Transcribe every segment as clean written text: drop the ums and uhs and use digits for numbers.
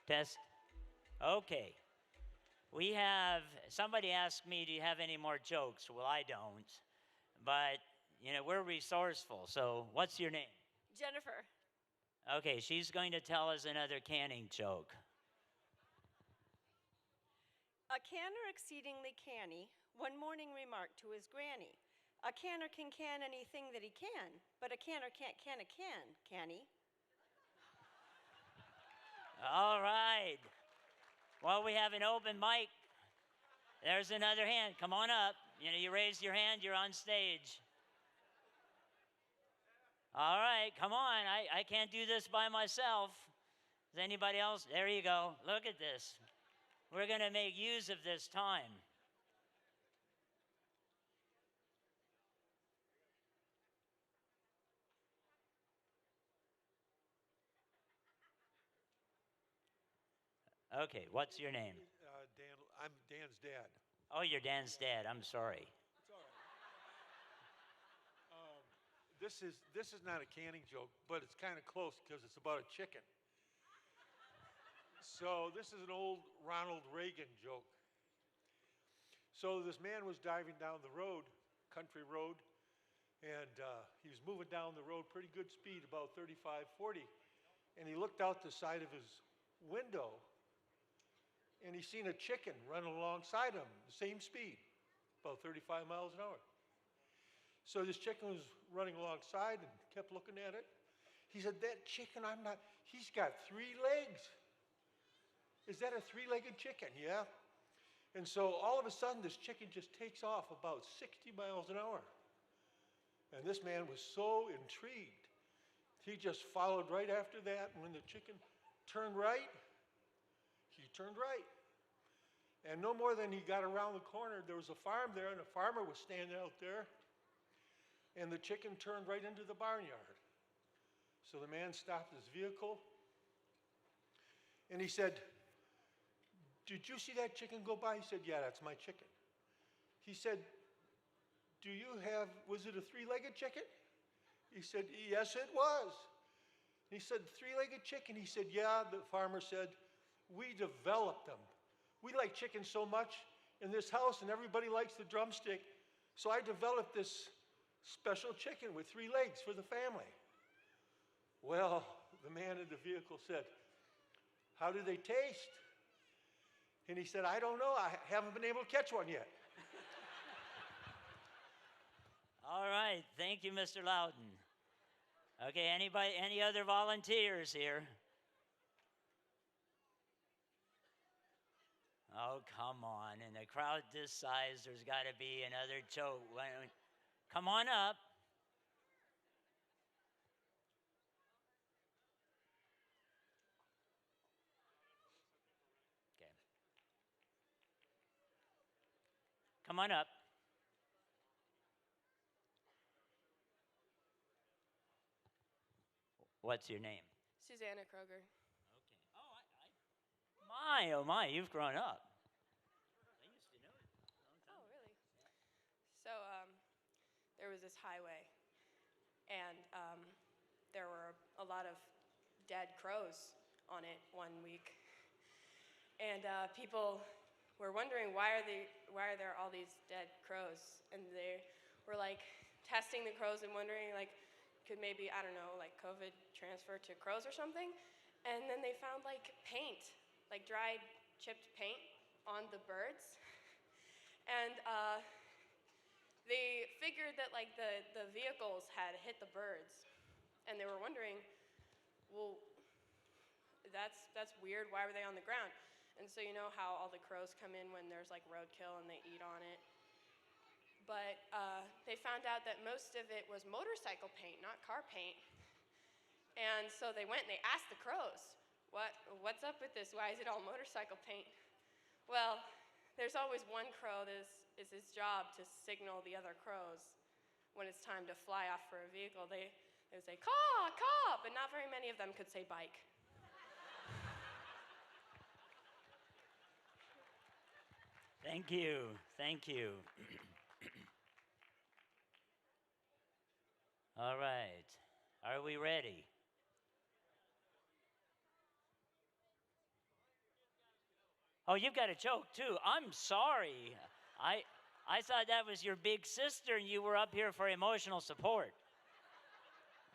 Test. Okay. We have, somebody asked me, do you have any more jokes? Well, I don't. But, we're resourceful. So, what's your name? Jennifer. Okay, she's going to tell us another canning joke. A canner exceedingly canny one morning remarked to his granny, "A canner can can anything that he can, but a canner can't can a can he?" All right. Well, we have an open mic. There's another hand. Come on up. You raise your hand, you're on stage. All right, come on. I can't do this by myself. Is anybody else? There you go. Look at this. We're going to make use of this time. Okay, what's your name? Dan, I'm Dan's dad. Oh, you're Dan's dad. I'm sorry. It's all right. This is not a canning joke, but it's kind of close because it's about a chicken. So this is an old Ronald Reagan joke. So this man was driving down the road, country road, and he was moving down the road pretty good speed, about 35, 40, and he looked out the side of his window, and he seen a chicken running alongside him, the same speed, about 35 miles an hour. So this chicken was running alongside and kept looking at it. He said, "That chicken, he's got 3 legs. Is that a 3-legged chicken?" "Yeah." And so all of a sudden, this chicken just takes off about 60 miles an hour. And this man was so intrigued. He just followed right after that, and when the chicken turned right, he turned right. And no more than he got around the corner, there was a farm there, and a farmer was standing out there, and the chicken turned right into the barnyard. So the man stopped his vehicle, and he said, "Did you see that chicken go by?" He said, "Yeah, that's my chicken." He said, was it a 3-legged chicken?" He said, "Yes, it was." He said, "3-legged chicken?" He said, "Yeah," the farmer said, "we developed them. We like chicken so much in this house, and everybody likes the drumstick, so I developed this special chicken with 3 legs for the family." Well, the man in the vehicle said, "How do they taste?" And he said, "I don't know. I haven't been able to catch one yet." All right. Thank you, Mr. Loudon. Okay, any other volunteers here? Oh, come on. In a crowd this size, there's got to be another joke. Come on up. Okay. Come on up. What's your name? Susanna Kroger. Okay. Oh, my, you've grown up. I used to know it a long time Oh, ago. really? So there was this highway, and there were a lot of dead crows on it one week. And people were wondering, why are there all these dead crows? And they were like testing the crows and wondering, like, could maybe, I don't know, like COVID transfer to crows or something? And then they found like paint, like dried chipped paint on the birds. And they figured that like the vehicles had hit the birds. And they were wondering, well, that's weird, why were they on the ground? And so you know how all the crows come in when there's like roadkill and they eat on it? But they found out that most of it was motorcycle paint, not car paint. And so they went and they asked the crows, what's up with this? Why is it all motorcycle paint? Well, there's always one crow that is his job to signal the other crows when it's time to fly off for a vehicle. They would say, caw, caw, but not very many of them could say bike. Thank you. Thank you. All right. Are we ready? Oh, you've got a joke too. I'm sorry. I thought that was your big sister and you were up here for emotional support.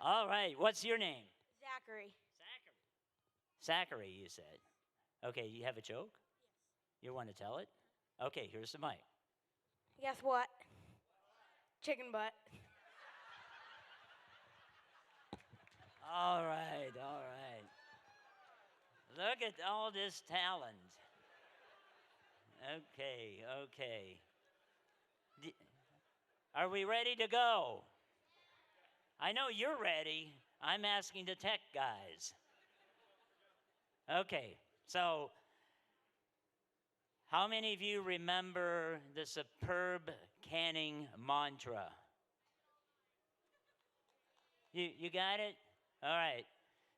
All right. What's your name? Zachary. Zachary, you said. Okay, you have a joke? Yes. You want to tell it? Okay, here's the mic. Guess what? Chicken butt. All right, all right. Look at all this talent. Okay, okay. Are we ready to go? I know you're ready. I'm asking the tech guys. Okay, so how many of you remember the superb canning mantra? You got it? All right.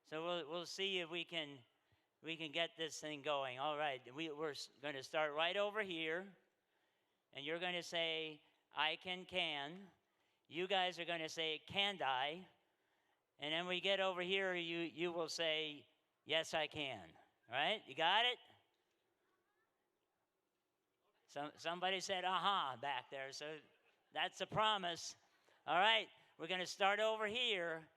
So we'll see if we can get this thing going. All right. We're going to start right over here, and you're going to say I can. You guys are going to say can't I, and then we get over here. You will say yes I can. All right? You got it? Somebody said aha back there, so that's a promise. All right. We're going to start over here.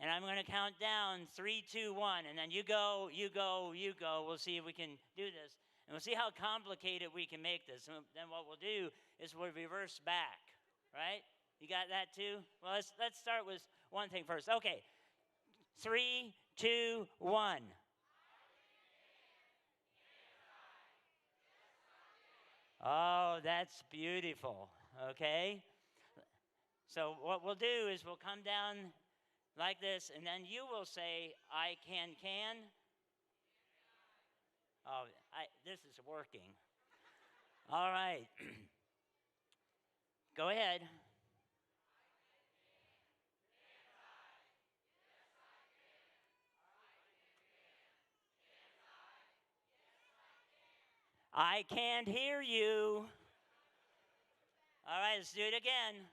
And I'm going to count down 3, 2, 1. And then you go, you go, you go. We'll see if we can do this. And we'll see how complicated we can make this. And then what we'll do is we'll reverse back. Right? You got that too? Well, let's start with one thing first. Okay. 3, 2, 1. Oh, that's beautiful. Okay? So what we'll do is we'll come down like this, and then you will say, I can. Oh, this is working. All right. Go ahead. I can't hear you. All right, let's do it again.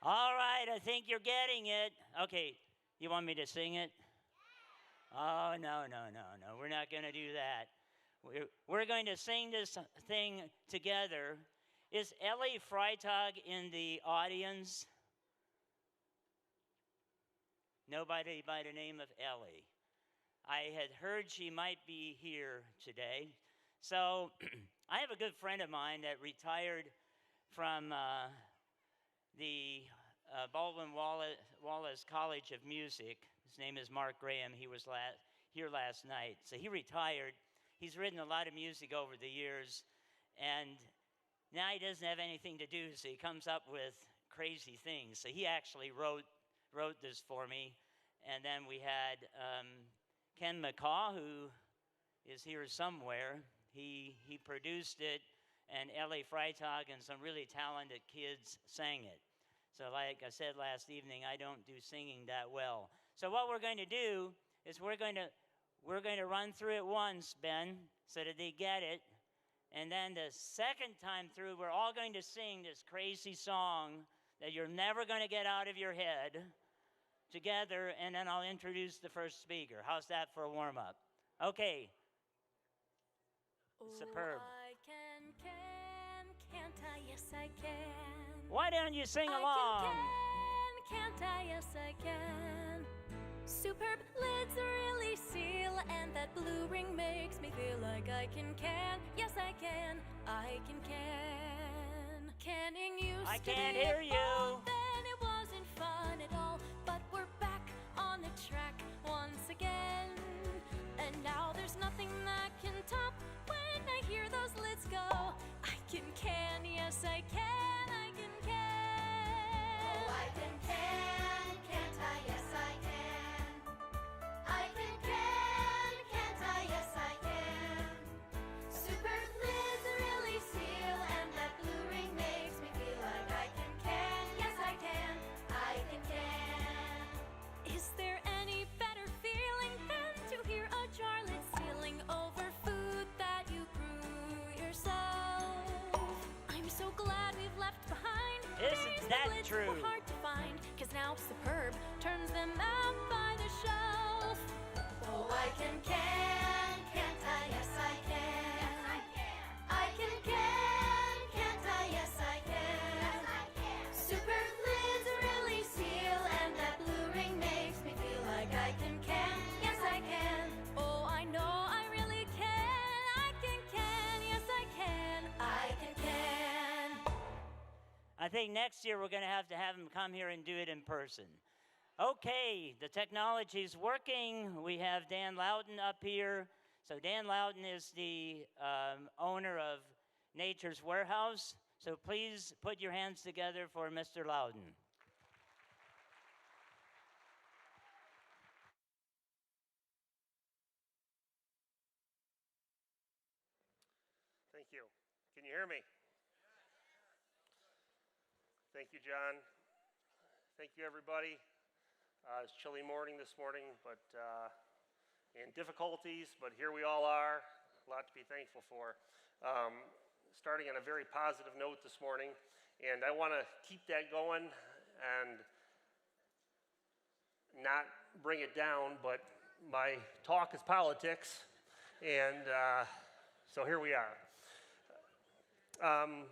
All right, I think you're getting it. Okay, you want me to sing it? Oh, no. We're not going to do that. We're going to sing this thing together. Is Ellie Freitag in the audience? Nobody by the name of Ellie. I had heard she might be here today. So I have a good friend of mine that retired from the Baldwin Wallace College of Music. His name is Mark Graham. He was here last night. So he retired. He's written a lot of music over the years. And now he doesn't have anything to do, so he comes up with crazy things. So he actually wrote this for me. And then we had Ken McCaw, who is here somewhere. He produced it, and Ellie Freitag and some really talented kids sang it. So like I said last evening, I don't do singing that well. So what we're going to do is we're going to run through it once, Ben, so that they get it. And then the second time through, we're all going to sing this crazy song that you're never going to get out of your head together, and then I'll introduce the first speaker. How's that for a warm-up? Okay. Superb. I can't I? Yes, I can. Why don't you sing along? Can't I? Yes, I can. Superb lids really seal, and that blue ring makes me feel like I can. Yes, I can. I can. Canning used I to can't be hear a you. fun, then it wasn't fun at all. But we're back on the track once again. And now there's nothing that can top when I hear those lids go. I can, yes I can, I can. Oh, I can, can't I? Yes, I can. I can, can't I? Yes, I can. Super lids really seal, and that blue ring makes me feel like I can. Yes, I can. I can. Is there any better feeling than to hear a jar lid sealing over food that you grew yourself? I'm so glad we've left behind Isn't that Lids true? were hard to find, 'cause now Superb turns them out by the shelf. Oh, I can, can't I? Yes, I can. Yes, I can. I can't I? Yes, I can. Yes, I can. Superb lids really seal, and that blue ring makes me feel like I can. Yes, I can. Oh, I know I really can. I can. Yes, I can. I can. I think next year we're going to have him come here and do it in person. Okay, the technology's working. We have Dan Loudon up here. So Dan Loudon is the owner of Nature's Warehouse. So please put your hands together for Mr. Loudon. Thank you. Can you hear me? Thank you, John. Thank you, everybody. It's a chilly morning this morning, but and difficulties, but here we all are. A lot to be thankful for. Starting on a very positive note this morning, and I want to keep that going and not bring it down, but my talk is politics, and so here we are.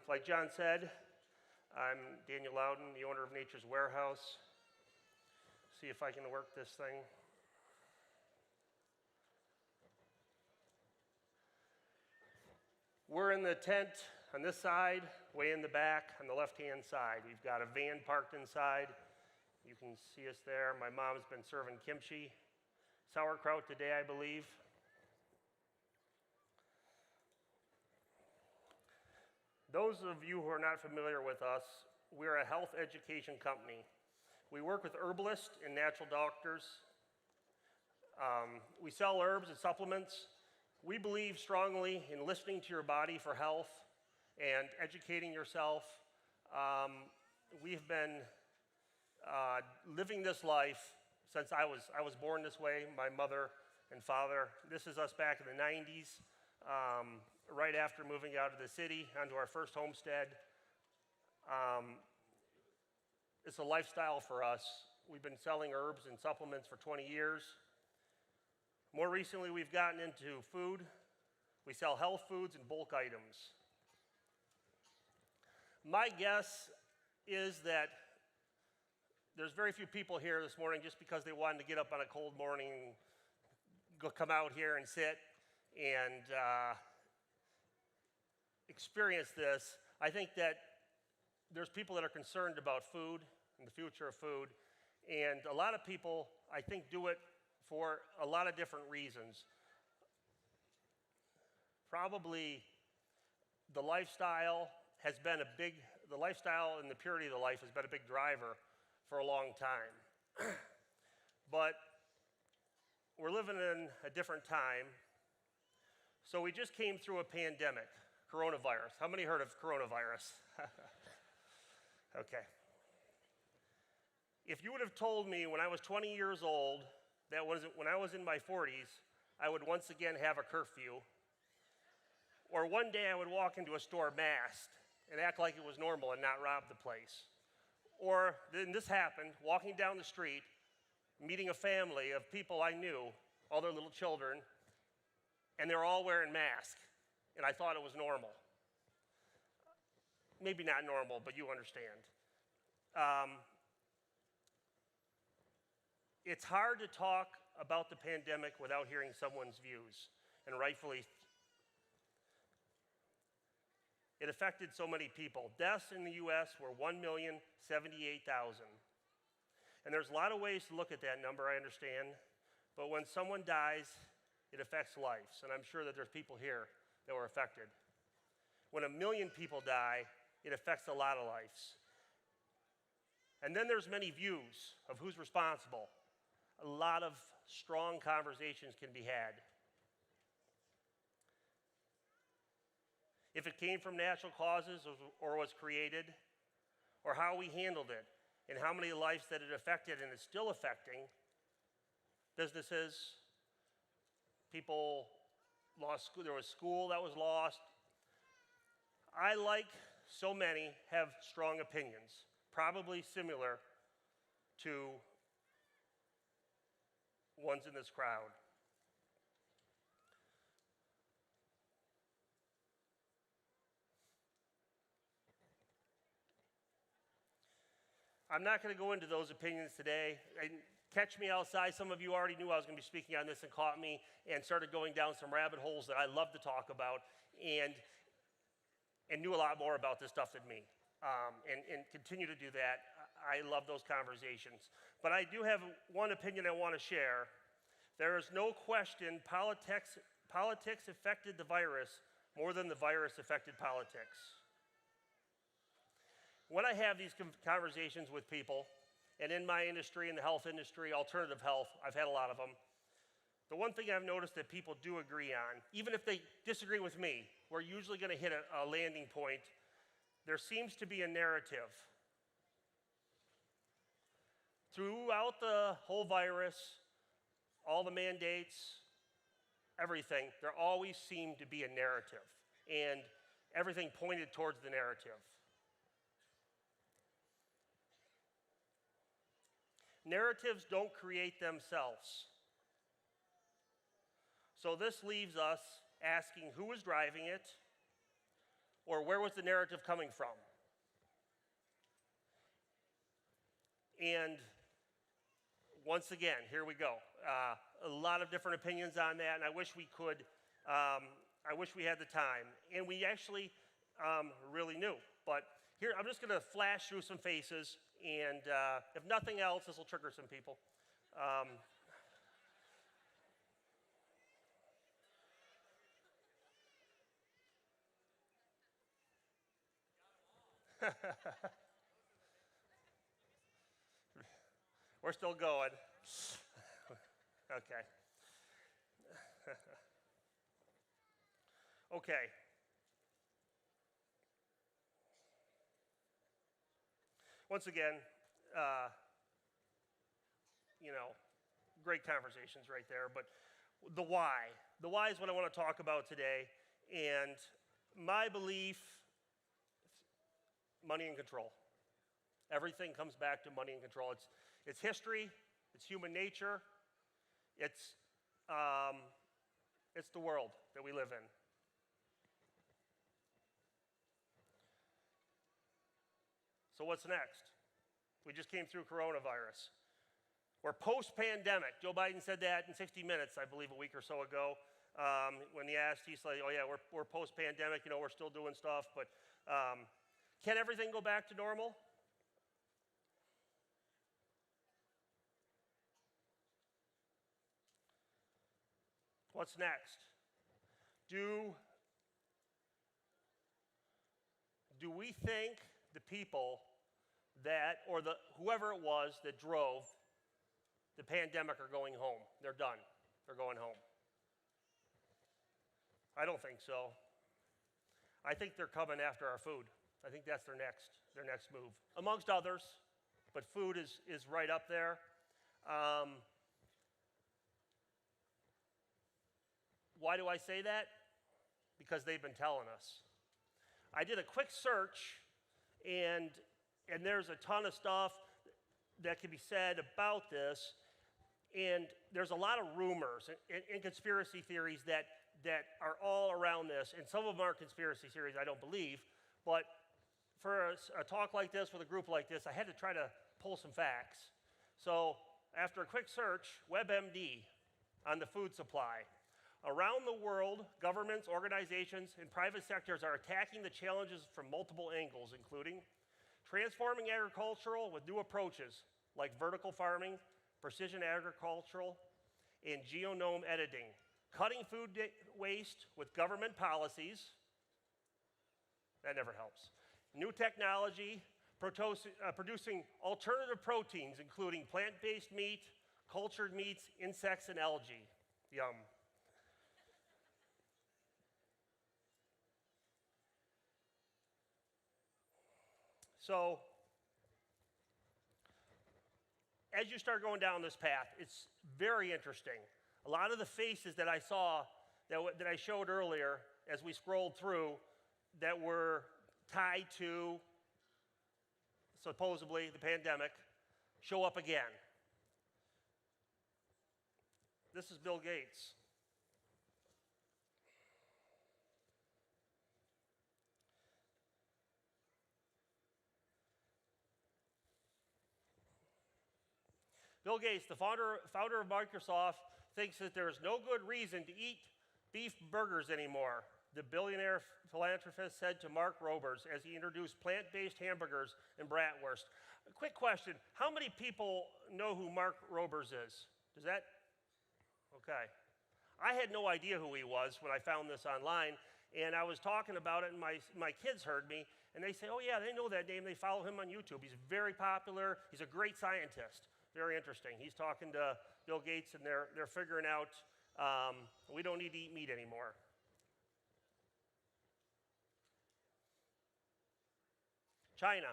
Like John said, I'm Daniel Loudon, the owner of Nature's Warehouse. See if I can work this thing. We're in the tent on this side, way in the back on the left-hand side. We've got a van parked inside. You can see us there. My mom's been serving kimchi, sauerkraut today, I believe. Those of you who are not familiar with us, we're a health education company. We work with herbalists and natural doctors. We sell herbs and supplements. We believe strongly in listening to your body for health and educating yourself. We've been living this life since I was born this way, my mother and father. This is us back in the 90s. Right after moving out of the city onto our first homestead. It's a lifestyle for us. We've been selling herbs and supplements for 20 years. More recently, we've gotten into food. We sell health foods and bulk items. My guess is that there's very few people here this morning just because they wanted to get up on a cold morning and come out here and sit and experience this. I think that there's people that are concerned about food and the future of food, and a lot of people, I think, do it for a lot of different reasons. Probably the lifestyle and the purity of the life has been a big driver for a long time. But we're living in a different time. So we just came through a pandemic. Coronavirus. How many heard of coronavirus? Okay. If you would have told me when I was 20 years old that when I was in my 40s, I would once again have a curfew, or one day I would walk into a store masked and act like it was normal and not rob the place, or then this happened, walking down the street, meeting a family of people I knew, all their little children, and they're all wearing masks. And I thought it was normal. Maybe not normal, but you understand. It's hard to talk about the pandemic without hearing someone's views, and rightfully. It affected so many people. Deaths in the U.S. were 1,078,000. And there's a lot of ways to look at that number, I understand. But when someone dies, it affects lives. And I'm sure that there's people here that were affected. When 1 million people die, it affects a lot of lives. And then there's many views of who's responsible. A lot of strong conversations can be had. If it came from natural causes or was created, or how we handled it, and how many lives that it affected and is still affecting. Businesses, people lost school, there was school that was lost. I like so many have strong opinions, probably similar to ones in this crowd. I'm not going to go into those opinions today. Catch me outside. Some of you already knew I was going to be speaking on this and caught me and started going down some rabbit holes that I love to talk about and knew a lot more about this stuff than me and continue to do that. I love those conversations. But I do have one opinion I want to share. There is no question politics affected the virus more than the virus affected politics. When I have these conversations with people, and in my industry, in the health industry, alternative health, I've had a lot of them, the one thing I've noticed that people do agree on, even if they disagree with me, we're usually going to hit a landing point. There seems to be a narrative. Throughout the whole virus, all the mandates, everything, there always seemed to be a narrative, and everything pointed towards the narrative. Narratives don't create themselves. So this leaves us asking who was driving it, or where was the narrative coming from? And once again, here we go. A lot of different opinions on that, and I wish we could, I wish we had the time. And we actually really knew. But here, I'm just going to flash through some faces, and if nothing else, this will trigger some people. We're still going. Okay. Okay. Once again, great conversations right there, but the why. The why is what I want to talk about today, and my belief, money and control. Everything comes back to money and control. It's history, it's human nature, it's the world that we live in. So what's next? We just came through coronavirus. We're post-pandemic. Joe Biden said that in 60 Minutes, I believe, a week or so ago. When he asked, he's like, oh yeah, we're post-pandemic, we're still doing stuff, but can everything go back to normal? What's next? Do we think the people that, or whoever it was that drove the pandemic are going home? They're done. They're going home. I don't think so. I think they're coming after our food. I think that's their next move, amongst others, but food is right up there. Why do I say that? Because they've been telling us. I did a quick search, and there's a ton of stuff that can be said about this, and there's a lot of rumors and conspiracy theories that are all around this, and some of them are conspiracy theories I don't believe, but for a talk like this with a group like this, I had to try to pull some facts. So after a quick search, WebMD on the food supply. Around the world, governments, organizations, and private sectors are attacking the challenges from multiple angles, including transforming agricultural with new approaches like vertical farming, precision agricultural, and genome editing, cutting food waste with government policies, that never helps, new technology, producing alternative proteins, including plant-based meat, cultured meats, insects, and algae. Yum. So, as you start going down this path, it's very interesting. A lot of the faces that I saw, that I showed earlier as we scrolled through, that were tied to supposedly the pandemic show up again. This is Bill Gates. Bill Gates, the founder of Microsoft, thinks that there is no good reason to eat beef burgers anymore, the billionaire philanthropist said to Mark Roberts as he introduced plant-based hamburgers and bratwurst. A quick question, how many people know who Mark Roberts is? Does that? Okay. I had no idea who he was when I found this online, and I was talking about it, and my kids heard me, and they say, oh yeah, they know that name, they follow him on YouTube. He's very popular, he's a great scientist. Very interesting. He's talking to Bill Gates, and they're figuring out we don't need to eat meat anymore. China.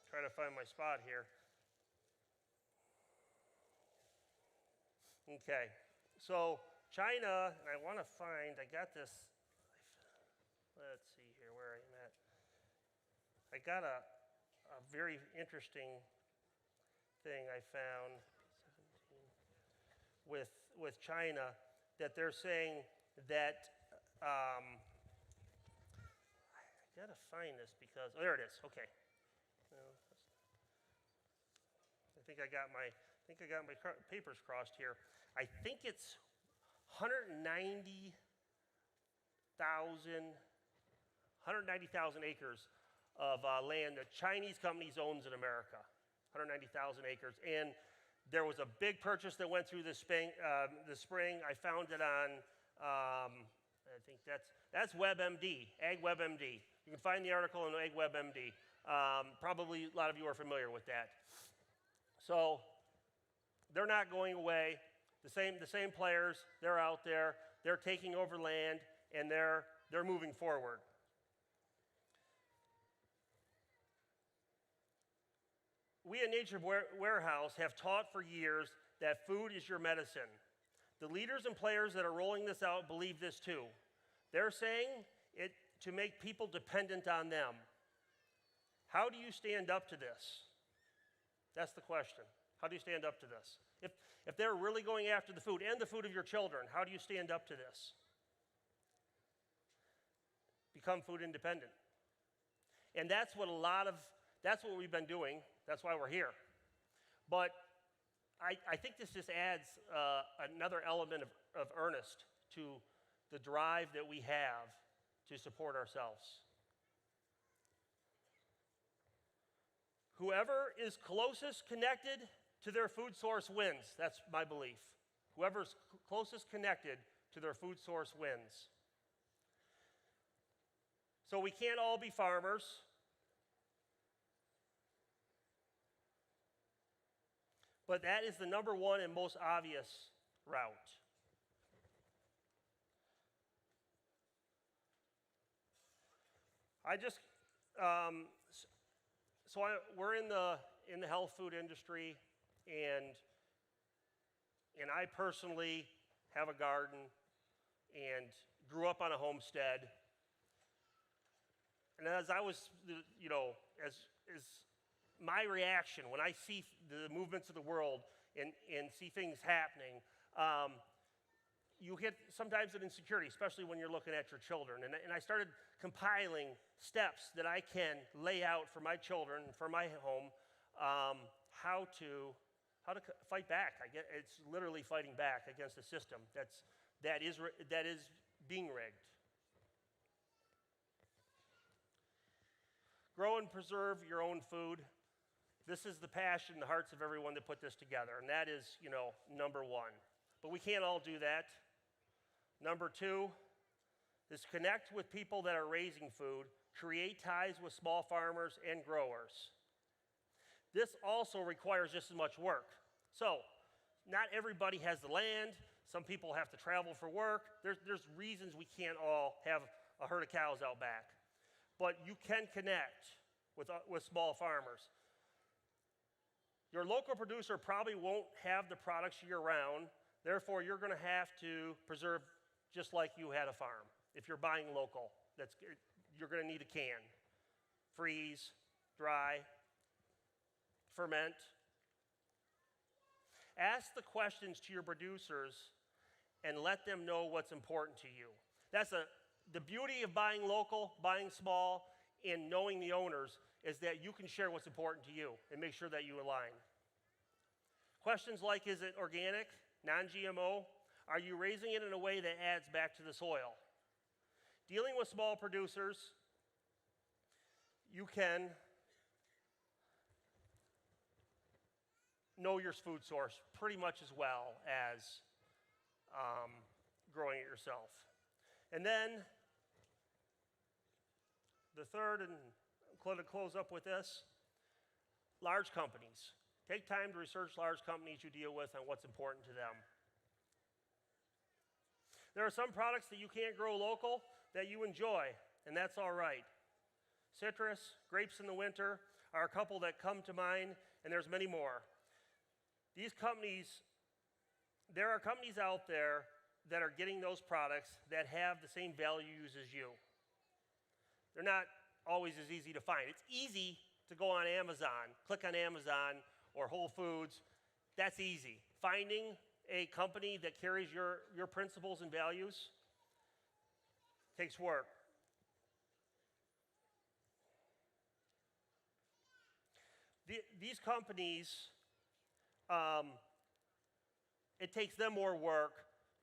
Trying to find my spot here. Okay, so China, and I want to find, I got this, let's see here where I'm at. I got a very interesting thing I found with China that they're saying that, I got to find this because, oh, there it is, okay. I think I got my papers crossed here. I think it's 190,000 acres of land that Chinese companies owns in America. 190,000 acres. And there was a big purchase that went through this spring. I found it on, I think that's WebMD, AgWebMD. You can find the article on AgWebMD. Probably a lot of you are familiar with that. So they're not going away. The same players, they're out there. They're taking over land, and they're moving forward. We at Nature Warehouse have taught for years that food is your medicine. The leaders and players that are rolling this out believe this too. They're saying it to make people dependent on them. How do you stand up to this? That's the question. How do you stand up to this? If they're really going after the food and the food of your children, how do you stand up to this? Become food independent. And that's what we've been doing. That's why we're here. But I think this just adds another element of earnest to the drive that we have to support ourselves. Whoever is closest connected to their food source wins. That's my belief. Whoever's closest connected to their food source wins. So we can't all be farmers. But that is the number one and most obvious route. We're in the health food industry, and I personally have a garden and grew up on a homestead. And as I was, as my reaction when I see the movements of the world and see things happening, you hit sometimes an insecurity, especially when you're looking at your children. And I started compiling steps that I can lay out for my children, for my home, how to fight back. It's literally fighting back against a system that is being rigged. Grow and preserve your own food. This is the passion in the hearts of everyone that put this together, and that is, number one. But we can't all do that. Number two is connect with people that are raising food, create ties with small farmers and growers. This also requires just as much work. So, not everybody has the land. Some people have to travel for work. There's reasons we can't all have a herd of cows out back. But you can connect with small farmers. Your local producer probably won't have the products year-round. Therefore, you're going to have to preserve just like you had a farm. If you're buying local, you're going to need a can. Freeze, dry, ferment. Ask the questions to your producers and let them know what's important to you. That's the beauty of buying local, buying small, and knowing the owners is that you can share what's important to you and make sure that you align. Questions like, is it organic, non-GMO? Are you raising it in a way that adds back to the soil? Dealing with small producers, you can know your food source pretty much as well as growing it yourself. And then the third, and I'm going to close up with this, large companies. Take time to research large companies you deal with and what's important to them. There are some products that you can't grow local that you enjoy, and that's all right. Citrus, grapes in the winter are a couple that come to mind, and there's many more. These companies, there are companies out there that are getting those products that have the same values as you. They're not always as easy to find. It's easy to go on Amazon, click on Amazon or Whole Foods. That's easy. Finding a company that carries your principles and values takes work. These companies, it takes them more work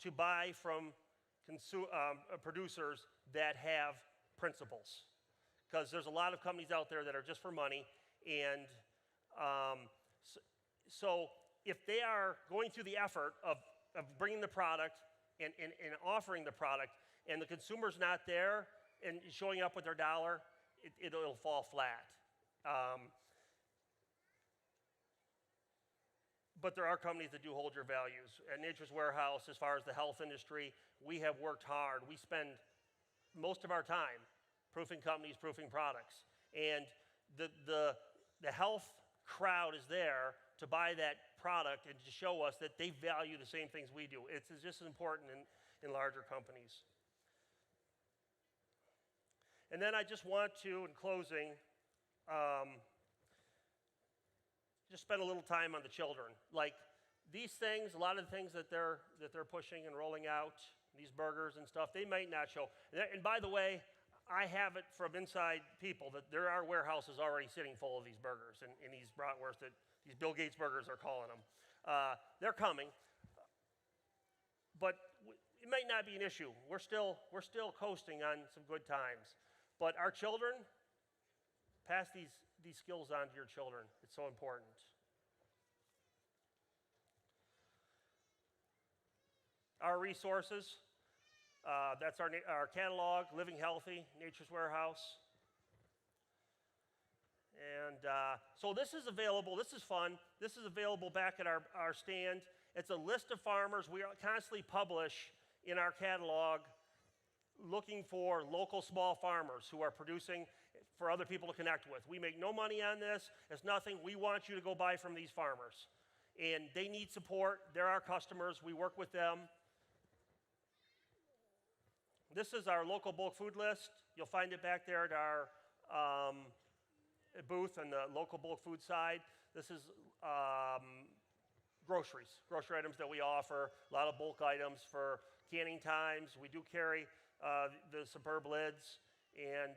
to buy from producers that have principles. Because there's a lot of companies out there that are just for money. And so if they are going through the effort of bringing the product and offering the product, and the consumer's not there and showing up with their dollar, it'll fall flat. But there are companies that do hold your values. At Nature's Warehouse, as far as the health industry, we have worked hard. We spend most of our time proofing companies, proofing products. And the health crowd is there to buy that product and to show us that they value the same things we do. It's just as important in larger companies. And then I just want to, in closing, just spend a little time on the children. Like these things, a lot of the things that they're pushing and rolling out, these burgers and stuff, they might not show. And by the way, I have it from inside people that there are warehouses already sitting full of these burgers and these bratwurst that these Bill Gates burgers are calling them. They're coming, but it might not be an issue. We're still coasting on some good times. But our children, pass these skills on to your children. It's so important. Our resources, that's our catalog, Living Healthy, Nature's Warehouse. And so this is available. This is fun. This is available back at our stand. It's a list of farmers. We constantly publish in our catalog looking for local small farmers who are producing for other people to connect with. We make no money on this. It's nothing. We want you to go buy from these farmers. And they need support. They're our customers. We work with them. This is our local bulk food list. You'll find it back there at our booth on the local bulk food side. This is grocery items that we offer, a lot of bulk items for canning times. We do carry the Superb lids and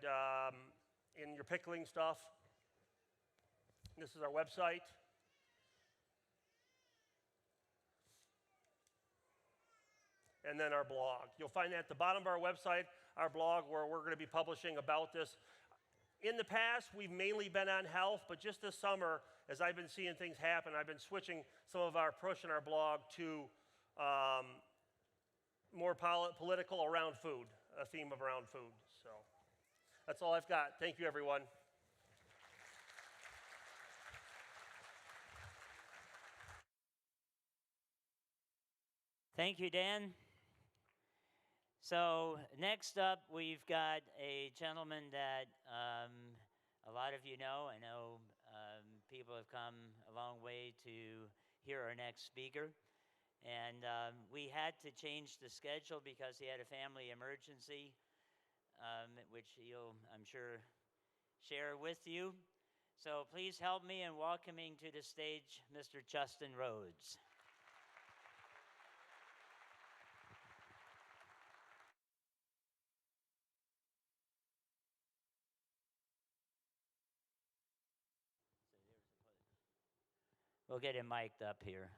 in your pickling stuff. This is our website. And then our blog. You'll find that at the bottom of our website, our blog, where we're going to be publishing about this. In the past, we've mainly been on health, but just this summer, as I've been seeing things happen, I've been switching some of our push in our blog to more political around food, a theme of around food. So that's all I've got. Thank you, everyone. Thank you, Dan. So next up, we've got a gentleman that a lot of you know. I know people have come a long way to hear our next speaker. And we had to change the schedule because he had a family emergency, which he'll, I'm sure, share with you. So please help me in welcoming to the stage Mr. Justin Rhodes. We'll get him mic'd up here.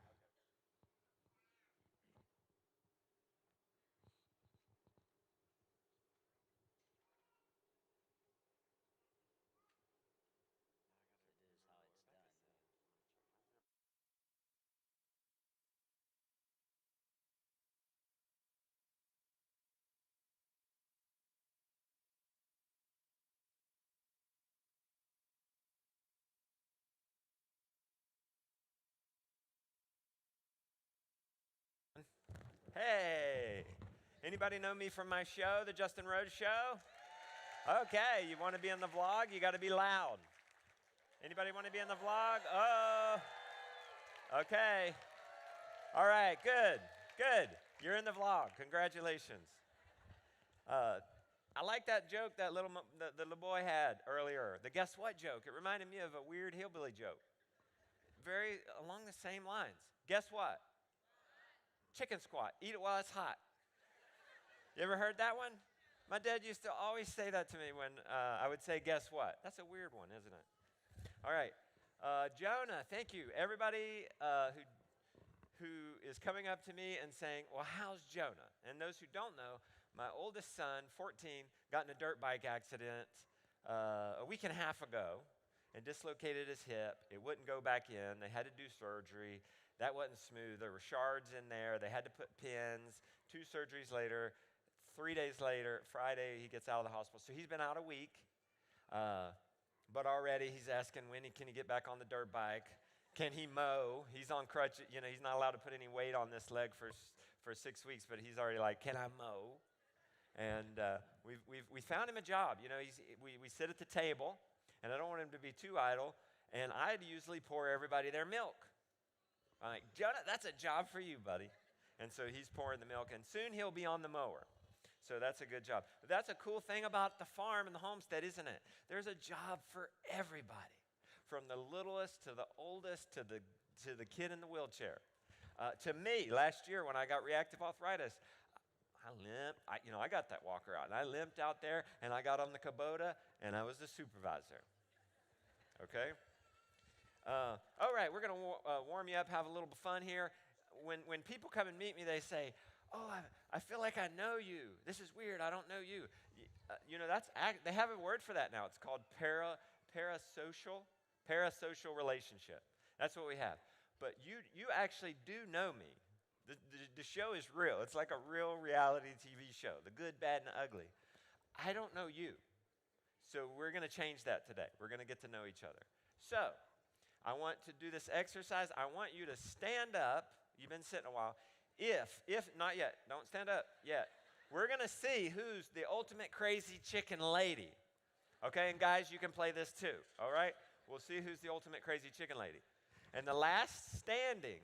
Hey, anybody know me from my show, the Justin Rhodes Show? Okay, you want to be in the vlog? You got to be loud. Anybody want to be in the vlog? Oh, okay. All right, good, good. You're in the vlog. Congratulations. I like that joke that the little boy had earlier. The guess what joke. It reminded me of a weird hillbilly joke. Very along the same lines. Guess what? Chicken squat. Eat it while it's hot. You ever heard that one? My dad used to always say that to me when I would say, guess what? That's a weird one, isn't it? All right. Jonah, thank you. Everybody who is coming up to me and saying, well, how's Jonah? And those who don't know, my oldest son, 14, got in a dirt bike accident a week and a half ago and dislocated his hip. It wouldn't go back in. They had to do surgery. That wasn't smooth. There were shards in there. They had to put pins. 2 surgeries later, 3 days later, Friday, he gets out of the hospital. So he's been out a week, but already he's asking when can he get back on the dirt bike. Can he mow? He's on crutches. You know, he's not allowed to put any weight on this leg for 6 weeks, but he's already like, can I mow? And we found him a job. You know, we sit at the table, and I don't want him to be too idle, and I'd usually pour everybody their milk. I'm like, Jonah, that's a job for you, buddy. And so he's pouring the milk, and soon he'll be on the mower. So that's a good job. But that's a cool thing about the farm and the homestead, isn't it? There's a job for everybody, from the littlest to the oldest to the kid in the wheelchair. To me, last year when I got reactive arthritis, I limped. I got that walker out, and I limped out there, and I got on the Kubota, and I was the supervisor. Okay? All right, we're going to warm you up, have a little fun here. When people come and meet me, they say, oh, I feel like I know you. This is weird. I don't know you. They have a word for that now. It's called parasocial relationship. That's what we have. But you actually do know me. The show is real. It's like a real reality TV show, the good, bad, and ugly. I don't know you. So we're going to change that today. We're going to get to know each other. So I want to do this exercise. I want you to stand up. You've been sitting a while. If not yet, don't stand up yet. We're going to see who's the ultimate crazy chicken lady. Okay, and guys, you can play this too, all right? We'll see who's the ultimate crazy chicken lady. And the last standing,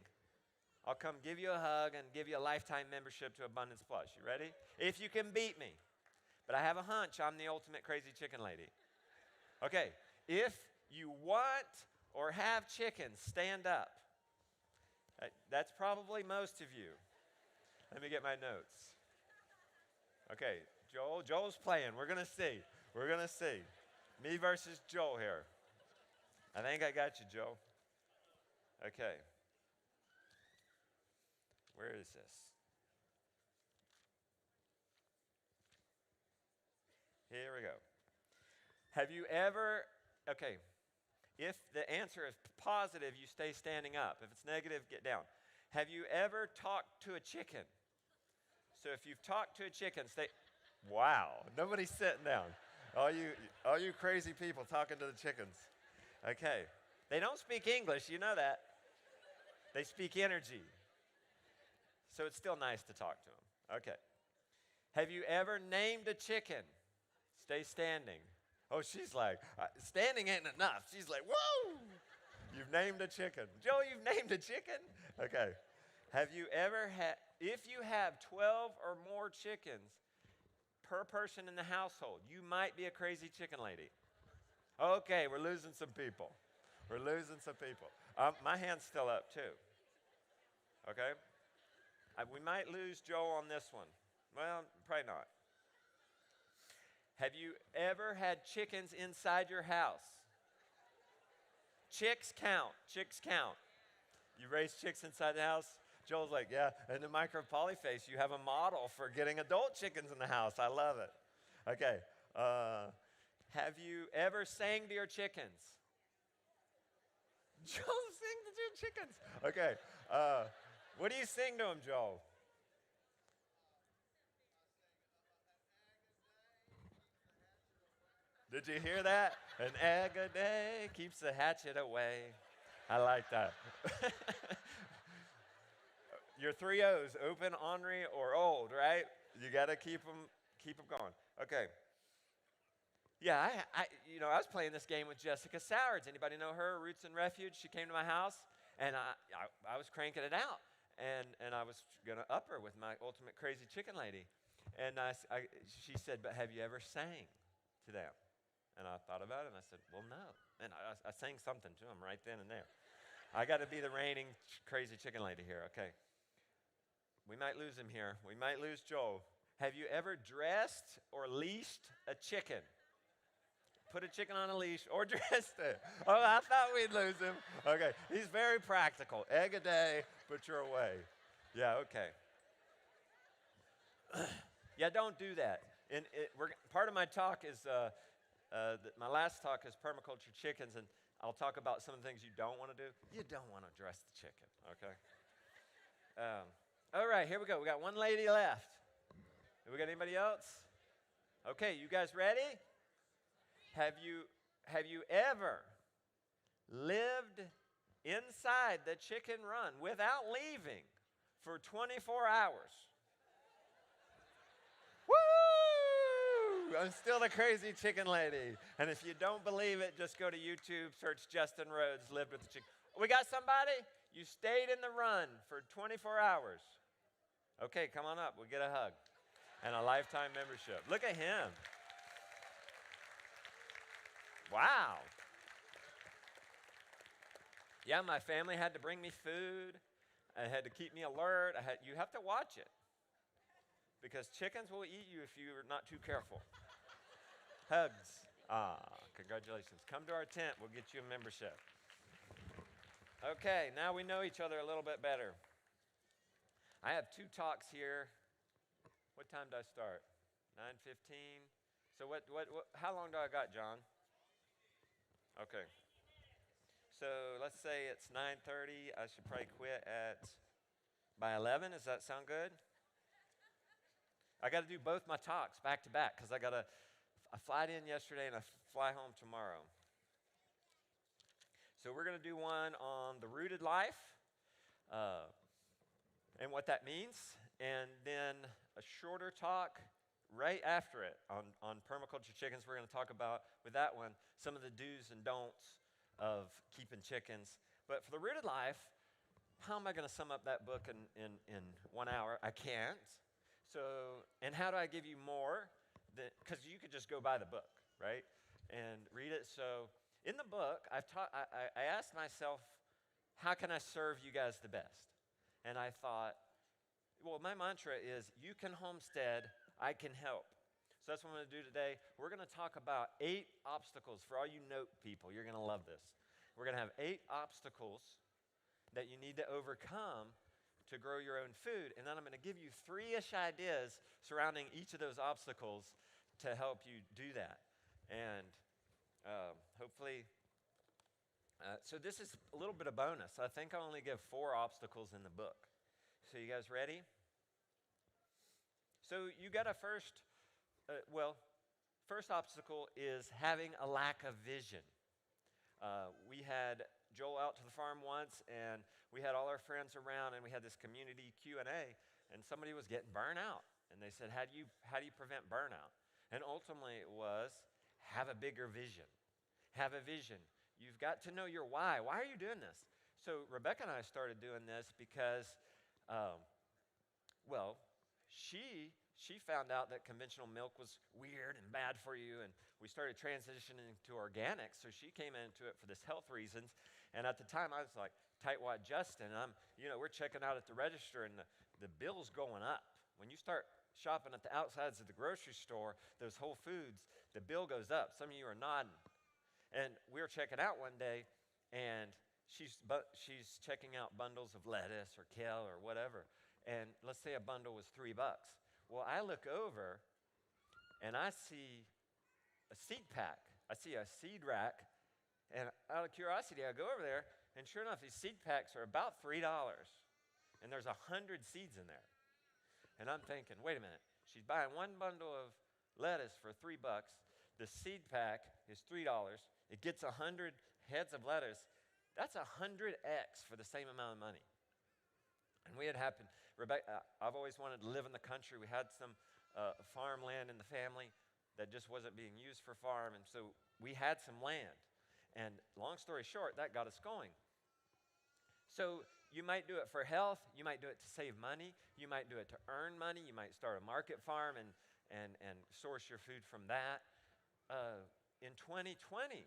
I'll come give you a hug and give you a lifetime membership to Abundance Plus. You ready? If you can beat me. But I have a hunch I'm the ultimate crazy chicken lady. Okay, if you want or have chicken, stand up. That's probably most of you. Let me get my notes. Okay, Joel's playing. We're going to see. We're going to see. Me versus Joel here. I think I got you, Joel. Okay. Where is this? Here we go. Have you ever, okay, if the answer is positive, you stay standing up. If it's negative, get down. Have you ever talked to a chicken? So if you've talked to a chicken, stay, wow, nobody's sitting down. All you crazy people talking to the chickens. Okay, they don't speak English, you know that. They speak energy. So it's still nice to talk to them. Okay. Have you ever named a chicken? Stay standing. Oh, she's like, standing ain't enough. She's like, whoa, you've named a chicken. Joe, you've named a chicken? Okay. Have you ever had, if you have 12 or more chickens per person in the household, you might be a crazy chicken lady. Okay, we're losing some people. We're losing some people. My hand's still up too. Okay? We might lose Joe on this one. Well, probably not. Have you ever had chickens inside your house? Chicks count. Chicks count. You raise chicks inside the house? Joel's like, yeah. And the Micro Polyface, you have a model for getting adult chickens in the house. I love it. Okay. Have you ever sang to your chickens? Joel, sing to your chickens. Okay. What do you sing to them, Joel? Did you hear that? An egg a day keeps the hatchet away. I like that. Your 3 O's, open, ornery, or old, right? You got to keep them going. Okay. Yeah, I was playing this game with Jessica Sowards. Anybody know her, Roots and Refuge? She came to my house, and I was cranking it out. And I was going to up her with my ultimate crazy chicken lady. And she said, but have you ever sang to them? And I thought about it, and I said, well, no. And I sang something to them right then and there. I got to be the reigning crazy chicken lady here, okay. We might lose him here. We might lose Joe. Have you ever dressed or leashed a chicken? Put a chicken on a leash or dressed it. Oh, I thought we'd lose him. Okay, he's very practical. Egg a day, but you're away. Yeah, okay. Yeah, don't do that. And part of my talk is, my last talk is permaculture chickens, and I'll talk about some of the things you don't want to do. You don't want to dress the chicken, okay? All right, here we go. We got one lady left. Do we got anybody else? Okay, you guys ready? Have you ever lived inside the chicken run without leaving for 24 hours? Woo! I'm still the crazy chicken lady. And if you don't believe it, just go to YouTube, search Justin Rhodes, lived with the chicken. We got somebody? You stayed in the run for 24 hours. Okay, come on up. We'll get a hug and a lifetime membership. Look at him. Wow. Yeah, my family had to bring me food. I had to keep me alert. You have to watch it because chickens will eat you if you're not too careful. Hugs. Congratulations. Come to our tent. We'll get you a membership. Okay, now we know each other a little bit better. I have 2 talks here. What time do I start? 9:15. So how long do I got, John? Okay. So let's say it's 9:30. I should probably quit by 11. Does that sound good? I got to do both my talks back to back because I flight in yesterday and I fly home tomorrow. So we're going to do one on the rooted life and what that means, and then a shorter talk right after it on permaculture chickens. We're going to talk about, with that one, some of the do's and don'ts of keeping chickens. But for the rooted life, how am I going to sum up that book in 1 hour? I can't. So, and how do I give you more? Because you could just go buy the book, right, and read it. So in the book, I asked myself, how can I serve you guys the best? And I thought, well, my mantra is, you can homestead, I can help. So that's what I'm going to do today. We're going to talk about 8 obstacles. For all you note people, you're going to love this. We're going to have 8 obstacles that you need to overcome to grow your own food. And then I'm going to give you 3-ish ideas surrounding each of those obstacles to help you do that. And hopefully, so this is a little bit of bonus. I think I only give 4 obstacles in the book. So you guys ready? So you got a first obstacle is having a lack of vision. We had Joel out to the farm once, and we had all our friends around, and we had this community Q&A, and somebody was getting burnt out. And they said, how do you prevent burnout? And ultimately it was have a bigger vision. Have a vision. You've got to know your why. Why are you doing this? So Rebecca and I started doing this because, well, she found out that conventional milk was weird and bad for you, and we started transitioning to organic, so she came into it for this health reasons. And at the time, I was like, tightwad Justin, we're checking out at the register, and the bill's going up. When you start shopping at the outsides of the grocery store, those Whole Foods, the bill goes up. Some of you are nodding. And we were checking out one day, and she's checking out bundles of lettuce or kale or whatever. And let's say a bundle was $3. Well, I look over, and I see a seed pack. I see a seed rack, and out of curiosity, I go over there, and sure enough, these seed packs are about $3, and there's 100 seeds in there. And I'm thinking, wait a minute, she's buying one bundle of lettuce for $3. The seed pack is $3. It gets 100 heads of lettuce. That's 100x for the same amount of money. And we had happened, Rebecca, I've always wanted to live in the country. We had some farmland in the family that just wasn't being used for farm, and so we had some land. And long story short, that got us going. So you might do it for health. You might do it to save money. You might do it to earn money. You might start a market farm and source your food from that. In 2020,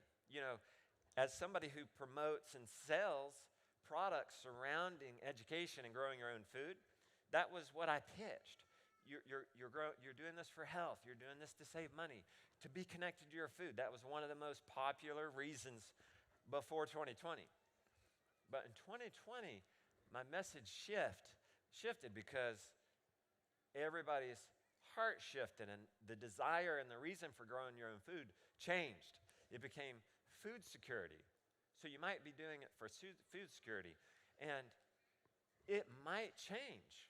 as somebody who promotes and sells products surrounding education and growing your own food, that was what I pitched. You're doing this for health. You're doing this to save money, to be connected to your food. That was one of the most popular reasons before 2020. But in 2020, my message shifted because everybody's heart shifted, and the desire and the reason for growing your own food changed. It became food security. So you might be doing it for food security, and it might change,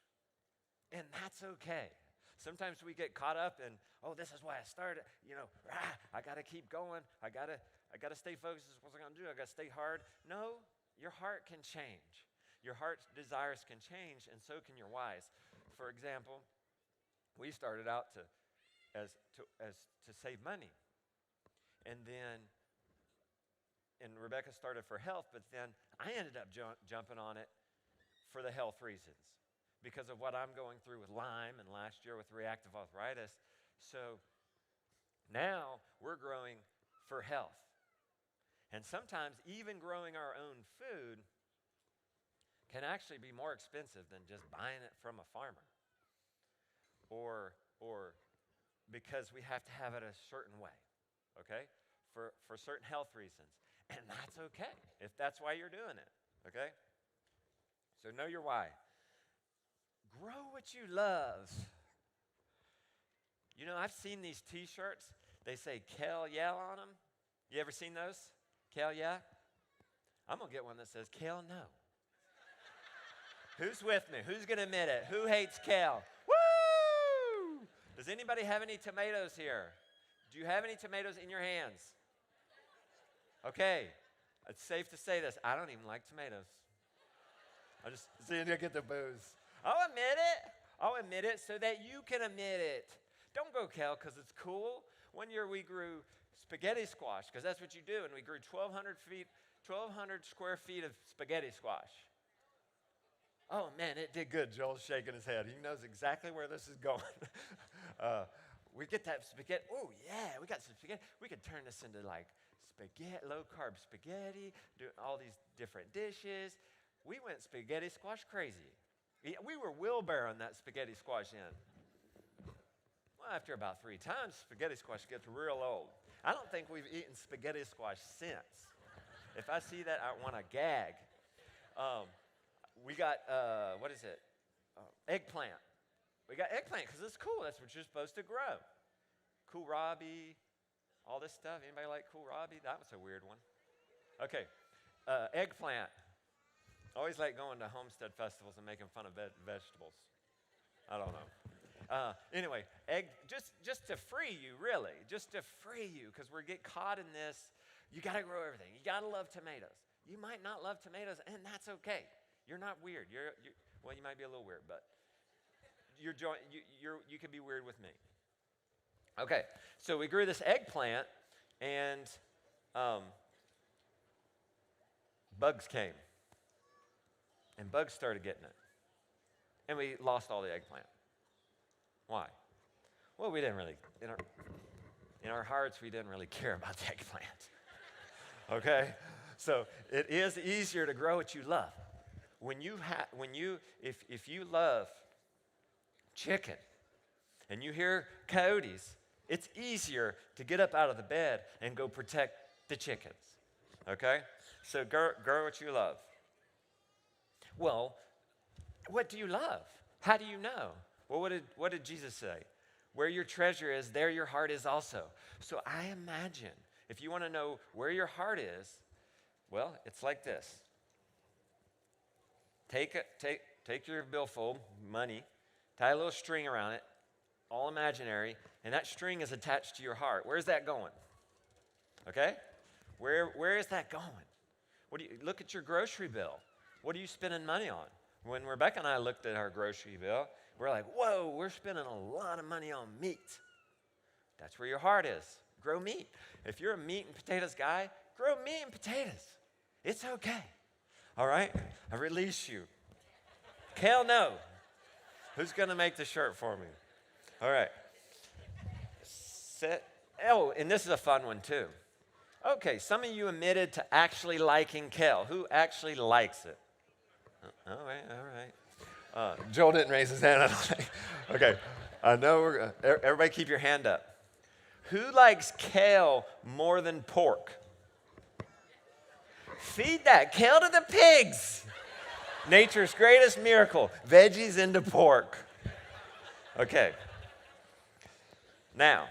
and that's okay. Sometimes we get caught up in, this is why I started. I got to keep going. I got to stay focused. This is what I'm going to do. I got to stay hard. No, your heart can change. Your heart's desires can change, and so can your whys. For example, we started out to save money, and Rebecca started for health, but then I ended up jumping on it for the health reasons because of what I'm going through with Lyme and last year with reactive arthritis. So now we're growing for health. And sometimes even growing our own food can actually be more expensive than just buying it from a farmer. Or because we have to have it a certain way, okay? For certain health reasons. And that's okay if that's why you're doing it, okay? So know your why. Grow what you love. I've seen these T-shirts. They say Kel Yeah on them. You ever seen those? Kel Yeah? I'm going to get one that says Kel No. Who's with me? Who's going to admit it? Who hates kale? Woo! Does anybody have any tomatoes here? Do you have any tomatoes in your hands? Okay, it's safe to say this. I don't even like tomatoes. I just see you get the booze. I'll admit it so that you can admit it. Don't go kale because it's cool. One year we grew spaghetti squash because that's what you do, and we grew 1,200 square feet of spaghetti squash. Oh man, it did good. Joel's shaking his head. He knows exactly where this is going. We get that spaghetti. Oh yeah, we got some spaghetti. We could turn this into like spaghetti, low-carb spaghetti, do all these different dishes. We went spaghetti squash crazy. We were wheelbarrowing that spaghetti squash in. Well, after about 3 times, spaghetti squash gets real old. I don't think we've eaten spaghetti squash since. If I see that, I want to gag. We got, eggplant. We got eggplant because it's cool. That's what you're supposed to grow. Kohlrabi, all this stuff. Anybody like kohlrabi? That was a weird one. Okay, eggplant. Always like going to homestead festivals and making fun of vegetables. I don't know. Anyway, just to free you, really. Just to free you, because we get caught in this. You got to grow everything. You got to love tomatoes. You might not love tomatoes, and that's okay. You're not weird. Well, you might be a little weird, but you can be weird with me. Okay, so we grew this eggplant and bugs came. And bugs started getting it. And we lost all the eggplant. Why? Well, we didn't really, in our hearts, we didn't really care about the eggplant. Okay? So it is easier to grow what you love. If you love chicken and you hear coyotes, it's easier to get up out of the bed and go protect the chickens. Okay? So grow what you love. Well, what do you love? How do you know? Well, what did Jesus say? Where your treasure is, there your heart is also. So I imagine if you want to know where your heart is, well, it's like this. Take your billfold, money, tie a little string around it, all imaginary, and that string is attached to your heart. Where's that going? Okay? Where is that going? Look at your grocery bill. What are you spending money on? When Rebecca and I looked at our grocery bill, we're like, whoa, we're spending a lot of money on meat. That's where your heart is. Grow meat. If you're a meat and potatoes guy, grow meat and potatoes. It's okay. All right? I release you. Kale, no. Who's going to make the shirt for me? All right. And this is a fun one, too. Okay, some of you admitted to actually liking kale. Who actually likes it? All right. Joel didn't raise his hand. I don't think. Okay, I know everybody keep your hand up. Who likes kale more than pork? Feed that kale to the pigs. Nature's greatest miracle. Veggies into pork. Okay. Now,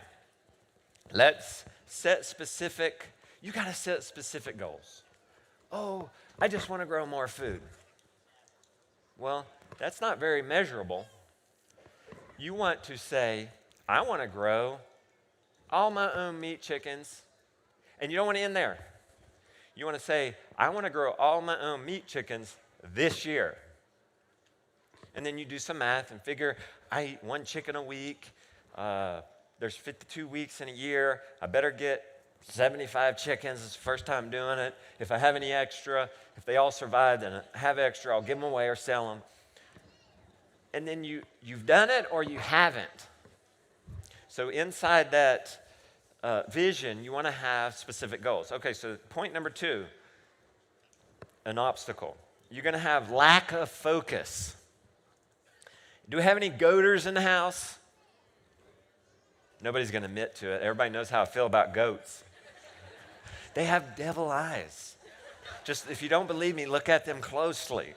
let's set specific, you got to set specific goals. Oh, I just want to grow more food. Well, that's not very measurable. You want to say, I want to grow all my own meat chickens. And you don't want to end there. You want to say, I want to grow all my own meat chickens this year. And then you do some math and figure, I eat 1 chicken a week. There's 52 weeks in a year. I better get 75 chickens. It's the first time doing it. If I have any extra, if they all survive, then I have extra. I'll give them away or sell them. And then you've done it or you haven't. So inside that vision, you want to have specific goals. Okay, so point number 2, an obstacle. You're going to have lack of focus. Do we have any goaters in the house? Nobody's going to admit to it. Everybody knows how I feel about goats. They have devil eyes. Just if you don't believe me, look at them closely.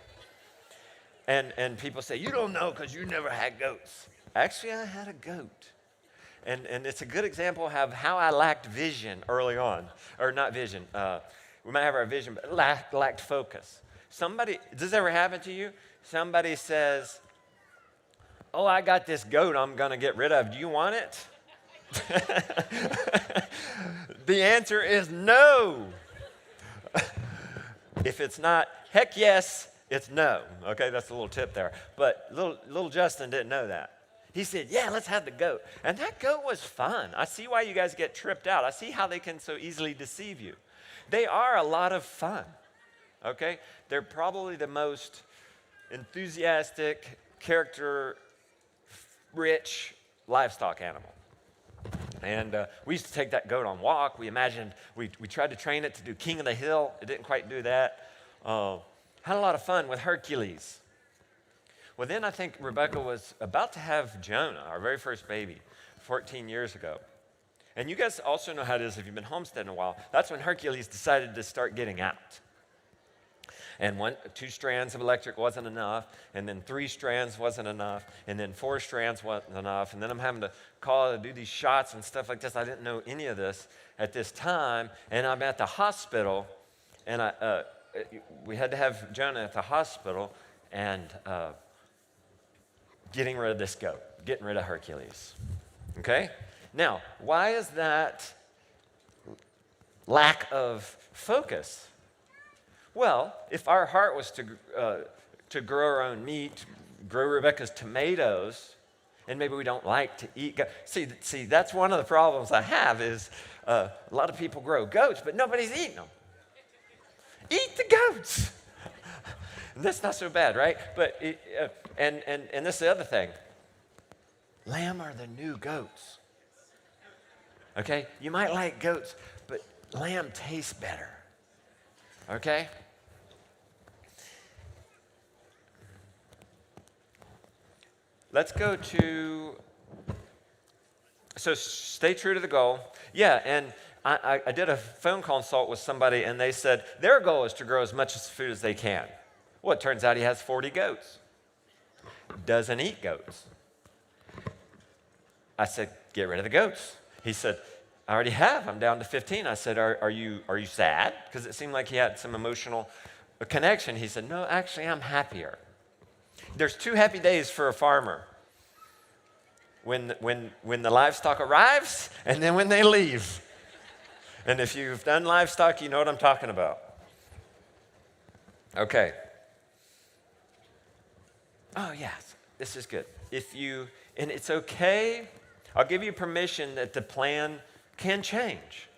And people say, you don't know because you never had goats. Actually, I had a goat. And it's a good example of how I lacked vision early on. Or not vision. We might have our vision, but lacked focus. Does this ever happen to you? Somebody says, oh, I got this goat I'm going to get rid of. Do you want it? The answer is no. If it's not, heck yes, it's no. Okay, that's a little tip there. But little Justin didn't know that. He said, yeah, let's have the goat. And that goat was fun. I see why you guys get tripped out. I see how they can so easily deceive you. They are a lot of fun. Okay? They're probably the most enthusiastic, character-rich livestock animal. And we used to take that goat on walk. We tried to train it to do King of the Hill. It didn't quite do that. Had a lot of fun with Hercules. Well, then I think Rebecca was about to have Jonah, our very first baby, 14 years ago. And you guys also know how it is if you've been homesteading a while. That's when Hercules decided to start getting out. And 2 strands of electric wasn't enough, and then 3 strands wasn't enough, and then 4 strands wasn't enough, and then I'm having to call to do these shots and stuff like this. I didn't know any of this at this time, and I'm at the hospital, and we had to have Jonah at the hospital, and getting rid of this goat, getting rid of Hercules. Okay? Now, why is that lack of focus? Well, if our heart was to grow our own meat, grow Rebecca's tomatoes, and maybe we don't like to eat. See, that's one of the problems I have is A lot of people grow goats, but nobody's eating them. Eat the goats. That's not so bad, right? But and this is the other thing. Lamb are the new goats. Okay? You might like goats, but lamb tastes better. Okay? Let's go to, so stay true to the goal. Yeah, and I did a phone consult with somebody, and they said their goal is to grow as much food as they can. Well, it turns out he has 40 goats. Doesn't eat goats. I said, get rid of the goats. He said, I already have. I'm down to 15. I said, are you sad? Because it seemed like he had some emotional connection. He said, no, actually, I'm happier. There's 2 happy days for a farmer. When the livestock arrives, and then when they leave. And if you've done livestock, you know what I'm talking about. Okay. Oh, yes, this is good. And it's okay, I'll give you permission that the plan can change.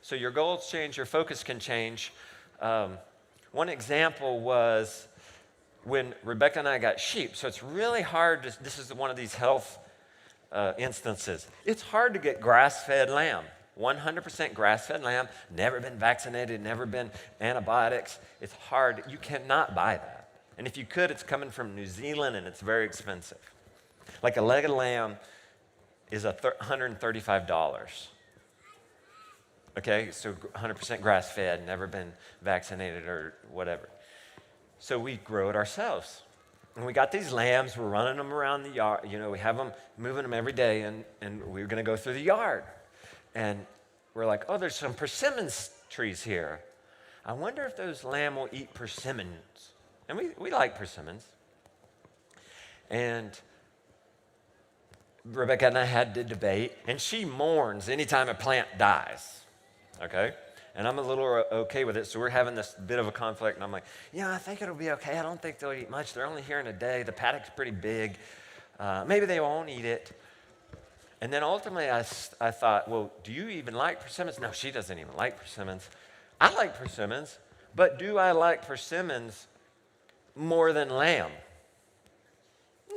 So your goals change, your focus can change. One example was when Rebecca and I got sheep. So it's really hard this is one of these health instances. It's hard to get grass-fed lamb. 100% grass-fed lamb, never been vaccinated, never been antibiotics. It's hard. You cannot buy that. And if you could, it's coming from New Zealand, and it's very expensive. Like a leg of lamb is $135. Okay, so 100% grass-fed, never been vaccinated or whatever. So we grow it ourselves. And we got these lambs, we're running them around the yard. You know, we have them, moving them every day, and we're going to go through the yard. And we're like, oh, there's some persimmons trees here. I wonder if those lamb will eat persimmons. And we like persimmons. And Rebecca and I had the debate, and she mourns anytime a plant dies, okay? And I'm a little okay with it, so we're having this bit of a conflict, and I'm like, yeah, I think it'll be okay. I don't think they'll eat much. They're only here in a day. The paddock's pretty big. Maybe they won't eat it. And then ultimately I thought, well, do you even like persimmons? No, she doesn't even like persimmons. I like persimmons, but do I like persimmons more than lamb?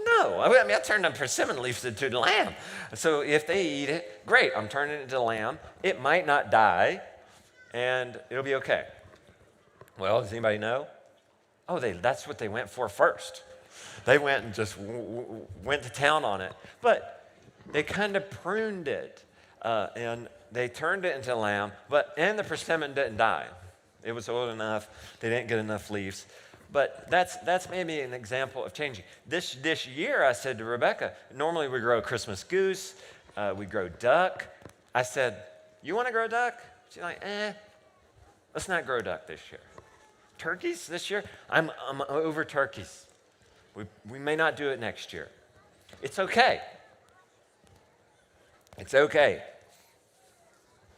No. I mean, I turned the persimmon leaves into the lamb. So if they eat it, great. I'm turning it into lamb. It might not die, and it'll be okay. Well, does anybody know? Oh, that's what they went for first. They went and just went to town on it. But they kind of pruned it, and they turned it into lamb, and the persimmon didn't die. It was old enough. They didn't get enough leaves. But that's maybe an example of changing. This year, I said to Rebecca, normally we grow Christmas goose, we grow duck. I said, you want to grow duck? She's like, let's not grow duck this year. Turkeys this year? I'm over turkeys. We may not do it next year. It's okay. It's okay.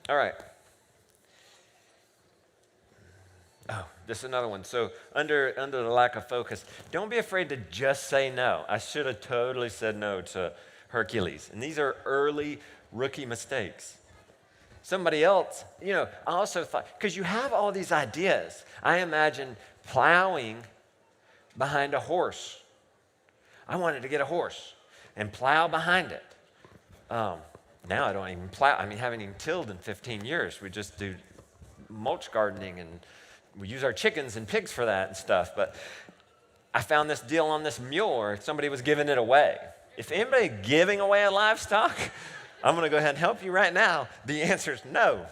All right. Oh, this is another one. So under the lack of focus, don't be afraid to just say no. I should have totally said no to Hercules. And these are early rookie mistakes. Somebody else, I also thought, because you have all these ideas. I imagine plowing behind a horse. I wanted to get a horse and plow behind it. Now I don't even plow. I haven't even tilled in 15 years. We just do mulch gardening, and we use our chickens and pigs for that and stuff. But I found this deal on this mule, or somebody was giving it away. If anybody giving away a livestock, I'm going to go ahead and help you right now. The answer is no.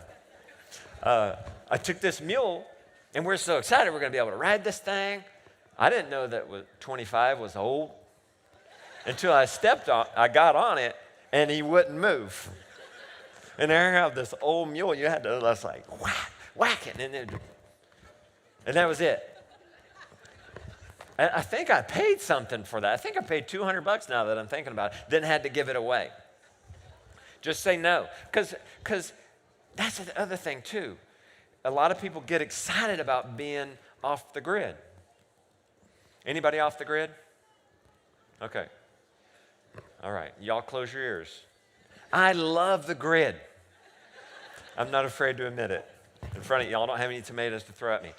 I took this mule, and we're so excited we're going to be able to ride this thing. I didn't know that 25 was old until I got on it, and he wouldn't move. And there I have this old mule. You had to just like whack it, and that was it. And I think I paid something for that. I think I paid $200 now that I'm thinking about it. Then had to give it away. Just say no, because that's the other thing too. A lot of people get excited about being off the grid. Anybody off the grid? Okay. All right, y'all close your ears. I love the grid. I'm not afraid to admit it. In front of y'all, don't have any tomatoes to throw at me.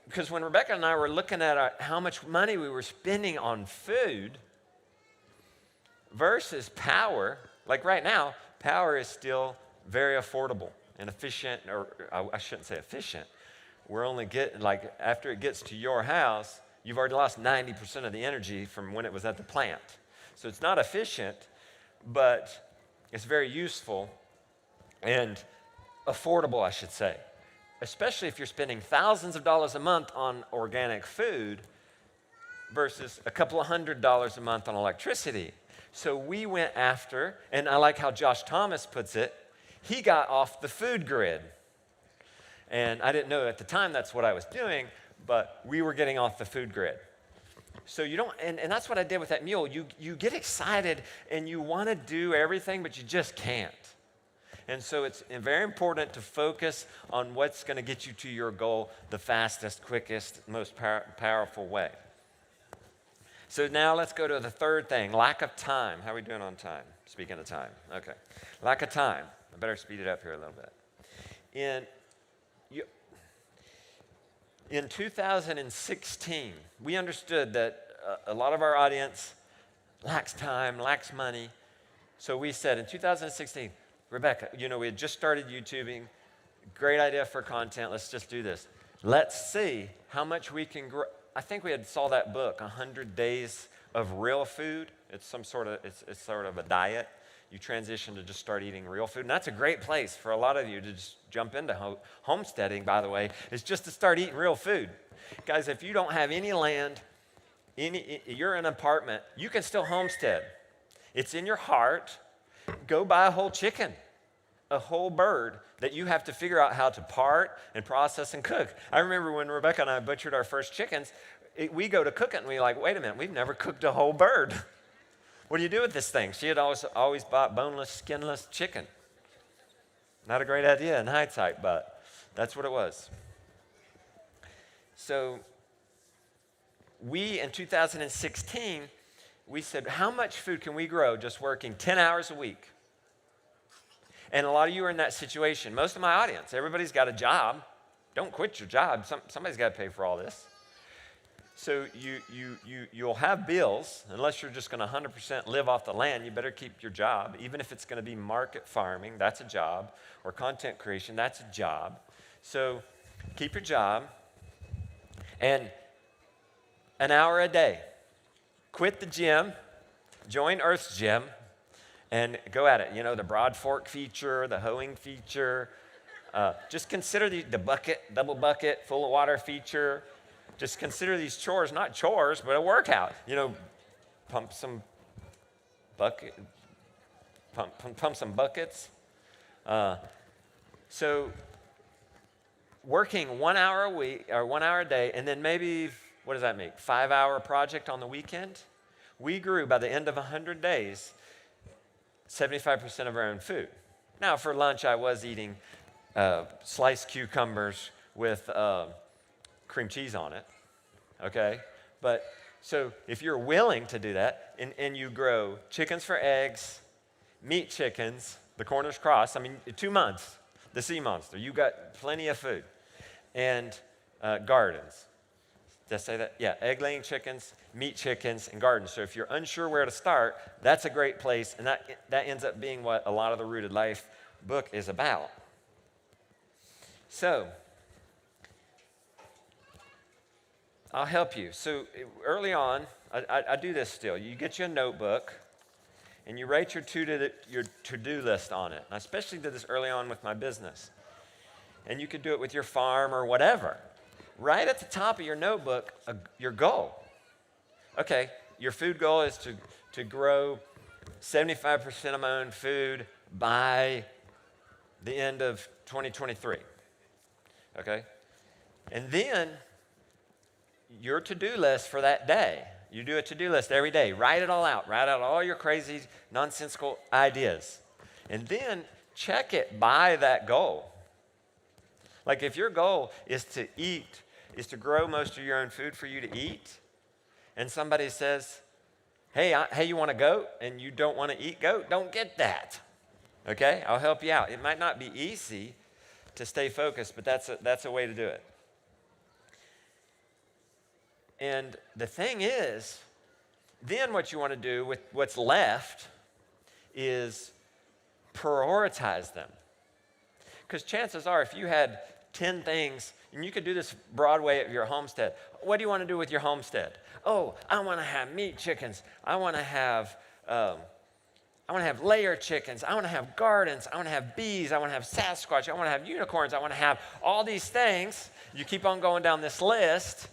Because when Rebecca and I were looking at how much money we were spending on food versus power, like right now, power is still very affordable and efficient, or I shouldn't say efficient. We're only getting, like, after it gets to your house, you've already lost 90% of the energy from when it was at the plant. So it's not efficient, but it's very useful and affordable, I should say, especially if you're spending thousands of dollars a month on organic food versus a couple of $100s a month on electricity. So we went after, and I like how Josh Thomas puts it, he got off the food grid. And I didn't know at the time that's what I was doing, but we were getting off the food grid. So you don't, and that's what I did with that mule. You get excited and you want to do everything, but you just can't. And so it's very important to focus on what's going to get you to your goal the fastest, quickest, most powerful way. So now let's go to the third thing, lack of time. How are we doing on time? Speaking of time, okay. Lack of time. I better speed it up here a little bit. In 2016, we understood that a lot of our audience lacks time, lacks money. So we said in 2016, Rebecca, we had just started YouTubing. Great idea for content. Let's just do this. Let's see how much we can grow. I think we had saw that book, 100 Days of Real Food. It's sort of a diet. You transition to just start eating real food. And that's a great place for a lot of you to just jump into homesteading, by the way, is just to start eating real food. Guys, if you don't have any land, you're in an apartment, you can still homestead. It's in your heart. Go buy a whole chicken, a whole bird that you have to figure out how to part and process and cook. I remember when Rebecca and I butchered our first chickens, we go to cook it and we're like, wait a minute, we've never cooked a whole bird. What do you do with this thing? She had always bought boneless, skinless chicken. Not a great idea in hindsight, but that's what it was. So we, in 2016, we said, how much food can we grow just working 10 hours a week? And a lot of you are in that situation. Most of my audience, everybody's got a job. Don't quit your job. Somebody's got to pay for all this. So you'll have bills. Unless you're just going to 100% live off the land, you better keep your job. Even if it's going to be market farming, that's a job, or content creation, that's a job. So keep your job, and an hour a day. Quit the gym, join Earth's gym, and go at it. The Broad Fork feature, the hoeing feature. Just consider the bucket, double bucket, full of water feature. Just consider these chores, not chores, but a workout. Pump some buckets. So working 1 hour a week or 1 hour a day, and then maybe, what does that make? 5-hour project on the weekend. We grew by the end of 100 days, 75% of our own food. Now for lunch, I was eating sliced cucumbers with cream cheese on it, okay? But so if you're willing to do that, and you grow chickens for eggs, meat chickens, the Cornish cross, 2 months, the sea monster, you got plenty of food, and gardens. Did I say that? Yeah, egg-laying chickens, meat chickens, and gardens. So if you're unsure where to start, that's a great place, and that ends up being what a lot of the Rooted Life book is about. So I'll help you. So early on, I do this still. You get you a notebook, and you write your to-do list on it. I especially did this early on with my business. And you could do it with your farm or whatever. Right at the top of your notebook, your goal. Okay, your food goal is to grow 75% of my own food by the end of 2023. Okay? And then your to-do list for that day. You do a to-do list every day. Write it all out. Write out all your crazy, nonsensical ideas. And then check it by that goal. Like if your goal is to grow most of your own food for you to eat, and somebody says, hey, you want a goat, and you don't want to eat goat, don't get that. Okay? I'll help you out. It might not be easy to stay focused, but that's a way to do it. And the thing is, then what you want to do with what's left is prioritize them. Because chances are, if you had 10 things, and you could do this Broadway at your homestead. What do you want to do with your homestead? Oh, I want to have meat chickens. I want to have layer chickens. I want to have gardens. I want to have bees. I want to have Sasquatch. I want to have unicorns. I want to have all these things. You keep on going down this list.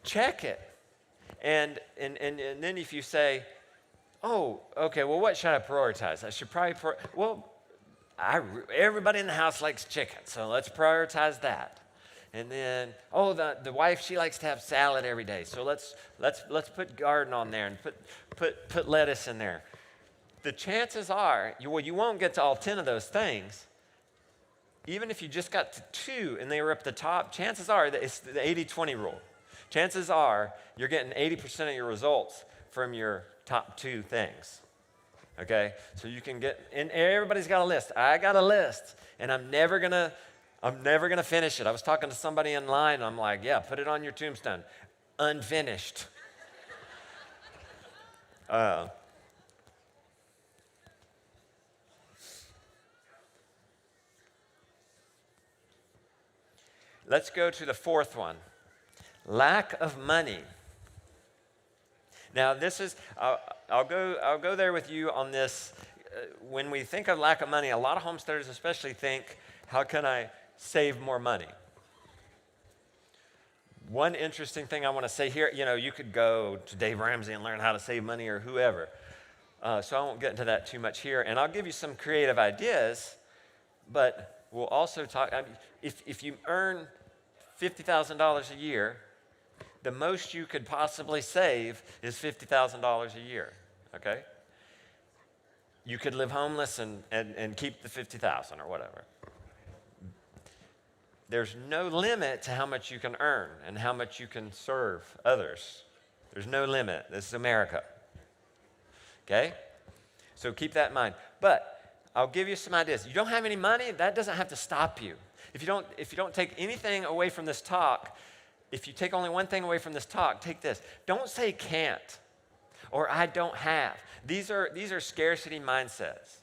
Check it. And then if you say, oh, okay, well, what should I prioritize? I should probably, everybody in the house likes chicken, so let's prioritize that. And then, oh, the wife, she likes to have salad every day, so let's put garden on there and put lettuce in there. The chances are, you won't get to all 10 of those things. Even if you just got to 2 and they were up the top, chances are that it's the 80-20 rule. Chances are you're getting 80% of your results from your top 2 things. Okay? So you can get, and everybody's got a list. I got a list, and I'm never gonna finish it. I was talking to somebody in line, and I'm like, yeah, put it on your tombstone. Unfinished. Let's go to the 4th one. Lack of money. Now, this is, I'll go there with you on this. When we think of lack of money, a lot of homesteaders especially think, how can I save more money? One interesting thing I want to say here, you could go to Dave Ramsey and learn how to save money or whoever. So I won't get into that too much here. And I'll give you some creative ideas, but we'll also talk, if you earn $50,000 a year, the most you could possibly save is $50,000 a year, okay? You could live homeless and keep the $50,000 or whatever. There's no limit to how much you can earn and how much you can serve others. There's no limit. This is America, okay? So keep that in mind. But I'll give you some ideas. You don't have any money, that doesn't have to stop you. If you don't take anything away from this talk, if you take only one thing away from this talk, take this. Don't say can't or I don't have. These are scarcity mindsets.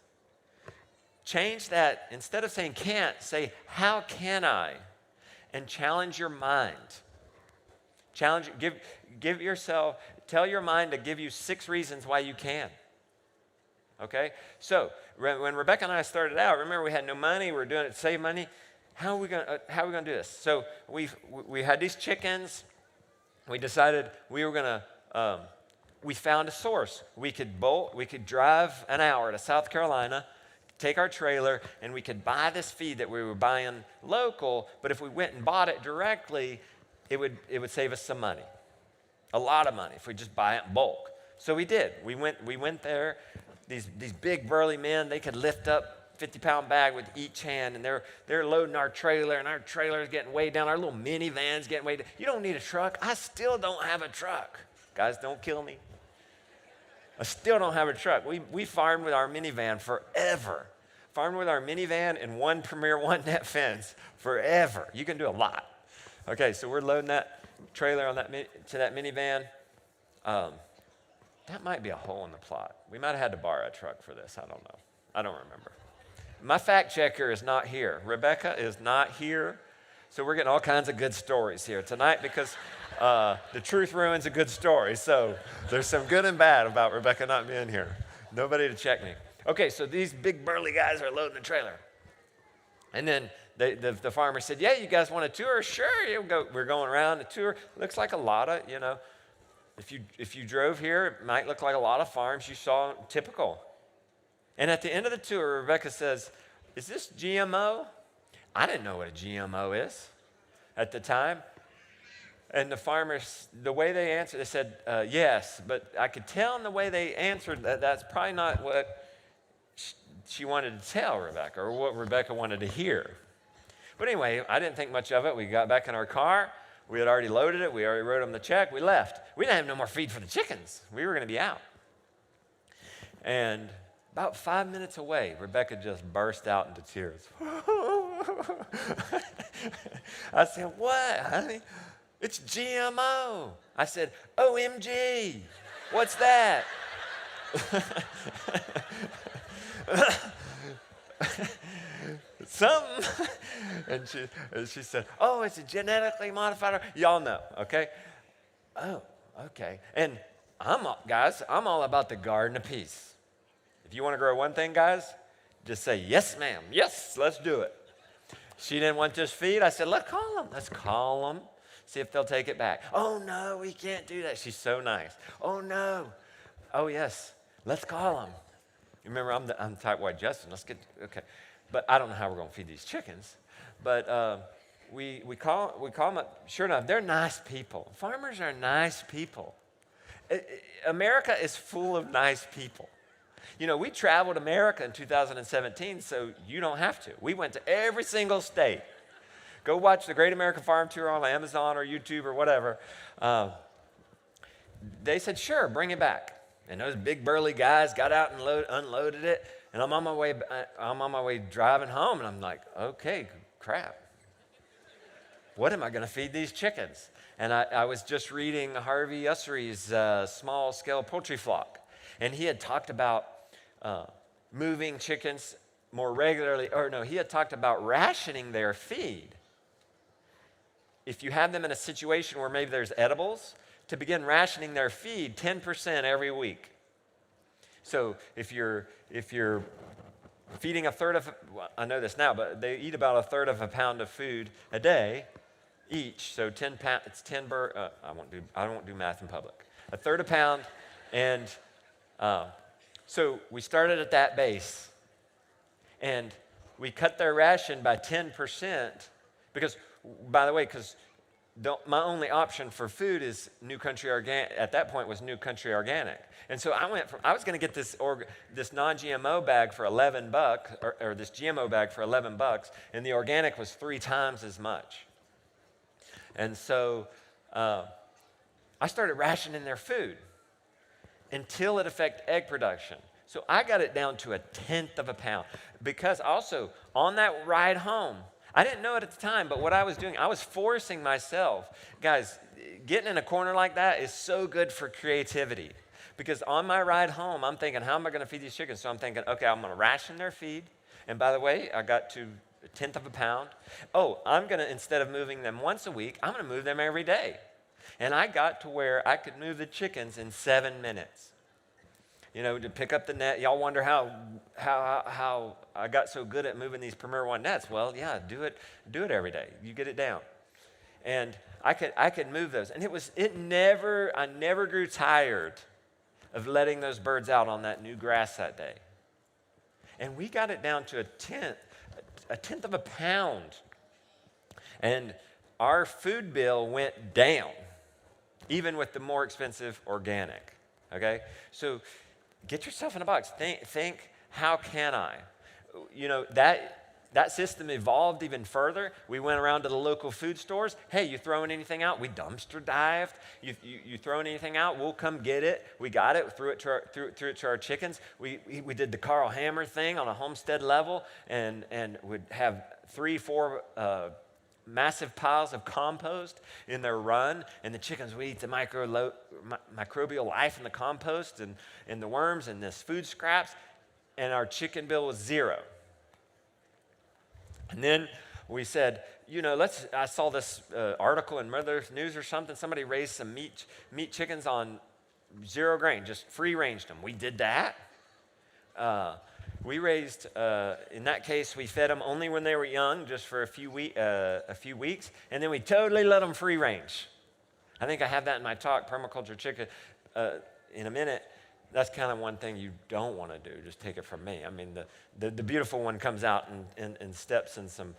Change that. Instead of saying can't, say how can I? And challenge your mind. Give yourself, tell your mind to give you 6 reasons why you can. Okay? So when Rebecca and I started out, remember we had no money, we were doing it to save money. How are we going to do this? So we had these chickens. We decided we were going to, we found a source. We could drive an hour to South Carolina, take our trailer, and we could buy this feed that we were buying local, but if we went and bought it directly, it would save us some money. A lot of money if we just buy it in bulk. So we did. We went there. These big burly men, they could lift up 50-pound bag with each hand, and they're loading our trailer, and our trailer is getting weighed down. Our little minivan's getting weighed down. You don't need a truck. I still don't have a truck. Guys, don't kill me. I still don't have a truck. We farmed with our minivan forever. Farmed with our minivan and one Premier One net fence forever. You can do a lot. Okay, so we're loading that trailer on to that minivan. That might be a hole in the plot. We might have had to borrow a truck for this. I don't know. I don't remember. My fact checker is not here. Rebecca is not here. So we're getting all kinds of good stories here tonight because the truth ruins a good story. So there's some good and bad about Rebecca not being here. Nobody to check me. Okay, so these big burly guys are loading the trailer. And then the farmer said, yeah, you guys want a tour? Sure, we're going around the tour. Looks like a lot of, if you drove here, it might look like a lot of farms you saw typical. And at the end of the tour, Rebecca says, is this GMO? I didn't know what a GMO is at the time. And the farmers, the way they answered, they said, yes. But I could tell in the way they answered that that's probably not what she wanted to tell Rebecca or what Rebecca wanted to hear. But anyway, I didn't think much of it. We got back in our car. We had already loaded it. We already wrote them the check. We left. We didn't have no more feed for the chickens. We were going to be out. And About 5 minutes away, Rebecca just burst out into tears. I said, what, honey? It's GMO. I said, OMG, what's that? Something. And she said, oh, it's a genetically modified. Y'all know, okay? Oh, okay. And guys, I'm all about the garden of peace. If you want to grow one thing, guys, just say, yes, ma'am. Yes, let's do it. She didn't want this feed. I said, let's call them. Let's call them. See if they'll take it back. Oh, no, we can't do that. She's so nice. Oh, no. Oh, yes. Let's call them. Remember, I'm the type white Justin. Let's get, okay. But I don't know how we're going to feed these chickens. But we call them up. Sure enough, they're nice people. Farmers are nice people. America is full of nice people. You know, we traveled America in 2017, so you don't have to. We went to every single state. Go watch the Great American Farm Tour on Amazon or YouTube or whatever. They said, sure, bring it back. And those big burly guys got out and unloaded it. And I'm on my way driving home, and I'm like, okay, crap. What am I going to feed these chickens? And I was just reading Harvey Ussery's Small-Scale Poultry Flock. And he had talked about moving chickens more regularly, he had talked about rationing their feed. If you have them in a situation where maybe there's edibles, to begin rationing their feed 10% every week. So if you're feeding a third of, well, I know this now, but they eat about a third of a pound of food a day each. So 10 pounds, it's 10 I won't do math in public. A third a pound, and so we started at that base, and we cut their ration by 10% because, by the way, my only option for food is New Country Organic. At that point, was New Country Organic, and so I was going to get this non-GMO bag for $11, or this GMO bag for $11, and the organic was 3 times as much. And so I started rationing their food until it affected egg production. So I got it down to 1/10 of a pound, because also on that ride home, I didn't know it at the time, but what I was doing, I was forcing myself. Guys, getting in a corner like that is so good for creativity, because on my ride home, I'm thinking, how am I going to feed these chickens? So I'm thinking, okay, I'm going to ration their feed. And by the way, I got to 1/10 of a pound. Oh, I'm going to, instead of moving them once a week, I'm going to move them every day. And I got to where I could move the chickens in 7 minutes. You know, to pick up the net. Y'all wonder how I got so good at moving these Premier One nets. Well, yeah, do it every day. You get it down. And I could move those. And I never grew tired of letting those birds out on that new grass that day. And we got it down to 1/10 of a pound. And our food bill went down, even with the more expensive organic. Okay? So get yourself in a box. Think, how can I? You know, that system evolved even further. We went around to the local food stores. Hey, you throwing anything out? We dumpster dived. You throwing anything out? We'll come get it. We got it. Threw it to our chickens. We did the Carl Hammer thing on a homestead level, and would have 3-4 massive piles of compost in their run, and the chickens would eat the microbial life in the compost and the worms and this food scraps, and our chicken bill was 0. And then we said, you know, I saw this article in Mother's News or something. Somebody raised some meat chickens on 0 grain, just free ranged them. We did that. We raised, in that case, we fed them only when they were young, just for a few weeks, and then we totally let them free range. I think I have that in my talk, permaculture chicken, in a minute. That's kind of one thing you don't want to do. Just take it from me. I mean, the beautiful one comes out and steps in some,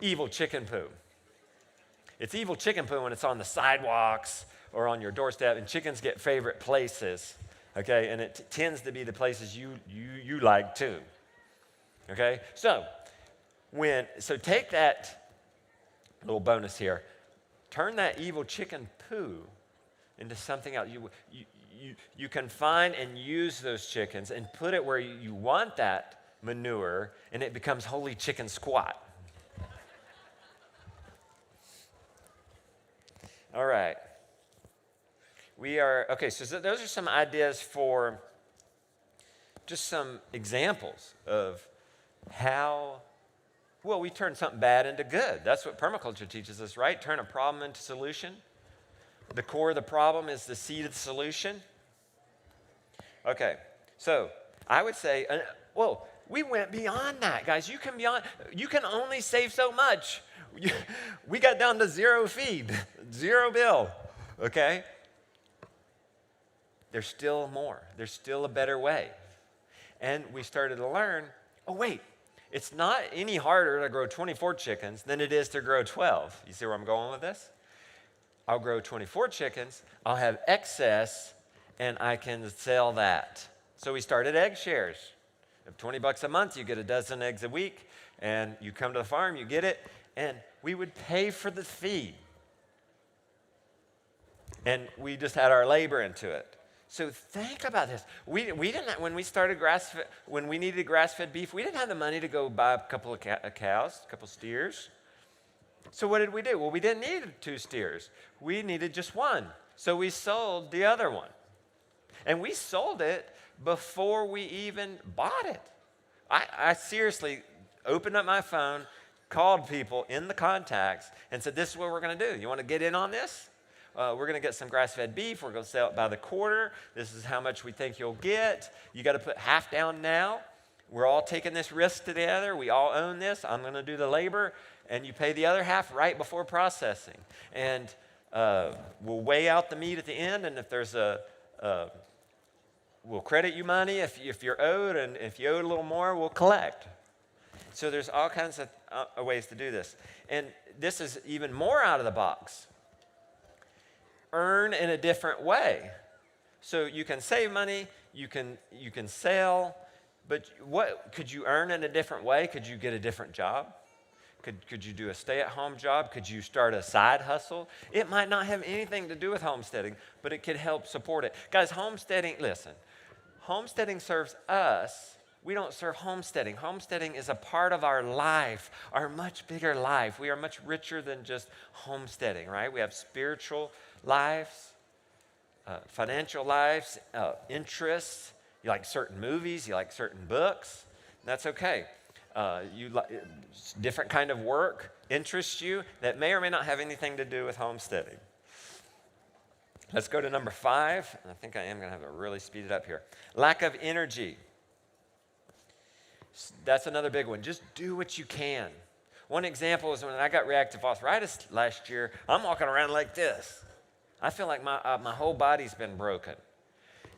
evil chicken poo. It's evil chicken poo when it's on the sidewalks or on your doorstep, and chickens get favorite places, okay? And it tends to be the places you like too, okay? So take that little bonus here, turn that evil chicken poo into something else. you can find and use those chickens and put it where you want that manure, and it becomes holy chicken squat. All right. So those are some ideas for just some examples of how, well, we turn something bad into good. That's what permaculture teaches us, right? Turn a problem into solution. The core of the problem is the seed of the solution. Okay, so I would say, we went beyond that, guys. You can only save so much. We got down to zero feed, zero bill, okay? There's still more. There's still a better way. And we started to learn, it's not any harder to grow 24 chickens than it is to grow 12. You see where I'm going with this? I'll grow 24 chickens, I'll have excess, and I can sell that. So we started egg shares. At $20 a month, you get a dozen eggs a week, and you come to the farm, you get it, and we would pay for the feed. And we just had our labor into it. So think about this. We didn't, when we started when we needed grass-fed beef, we didn't have the money to go buy a couple of cows, a couple of steers. So what did we do? Well, we didn't need 2 steers. We needed just 1. So we sold the other one. And we sold it before we even bought it. I seriously opened up my phone, called people in the contacts, and said, this is what we're going to do. You want to get in on this? We're going to get some grass-fed beef. We're going to sell it by the quarter. This is how much we think you'll get. You got to put half down now. We're all taking this risk together. We all own this. I'm going to do the labor, and you pay the other half right before processing. And we'll weigh out the meat at the end, and if there's we'll credit you money if you're owed, and if you owed a little more, we'll collect. So there's all kinds of ways to do this. And this is even more out of the box. Earn in a different way. So you can save money, you can sell, but what could you earn in a different way? Could you get a different job? Could you do a stay-at-home job? Could you start a side hustle? It might not have anything to do with homesteading, but it could help support it. Guys, homesteading serves us. We don't serve homesteading. Homesteading is a part of our life, our much bigger life. We are much richer than just homesteading, right? We have spiritual lives, financial lives, interests. You like certain movies, you like certain books. That's okay. Different kind of work interests you that may or may not have anything to do with homesteading. Let's go to number 5. I think I am going to have to really speed it up here. Lack of energy. That's another big one. Just do what you can. One example is when I got reactive arthritis last year, I'm walking around like this. I feel like my whole body's been broken.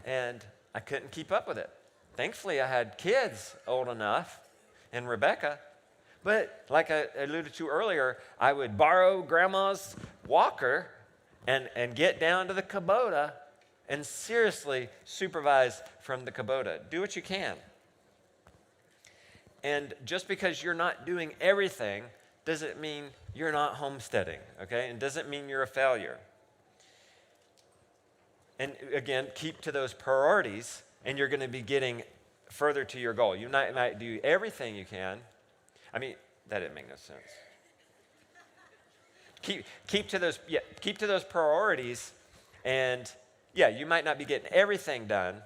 And I couldn't keep up with it. Thankfully, I had kids old enough, and Rebecca. But like I alluded to earlier, I would borrow grandma's walker and get down to the Kubota and seriously supervise from the Kubota. Do what you can. And just because you're not doing everything doesn't mean you're not homesteading, okay? And doesn't mean you're a failure. And again, keep to those priorities, and you're going to be getting further to your goal. You might do everything you can. I mean, that didn't make no sense. Keep to those priorities, and you might not be getting everything done,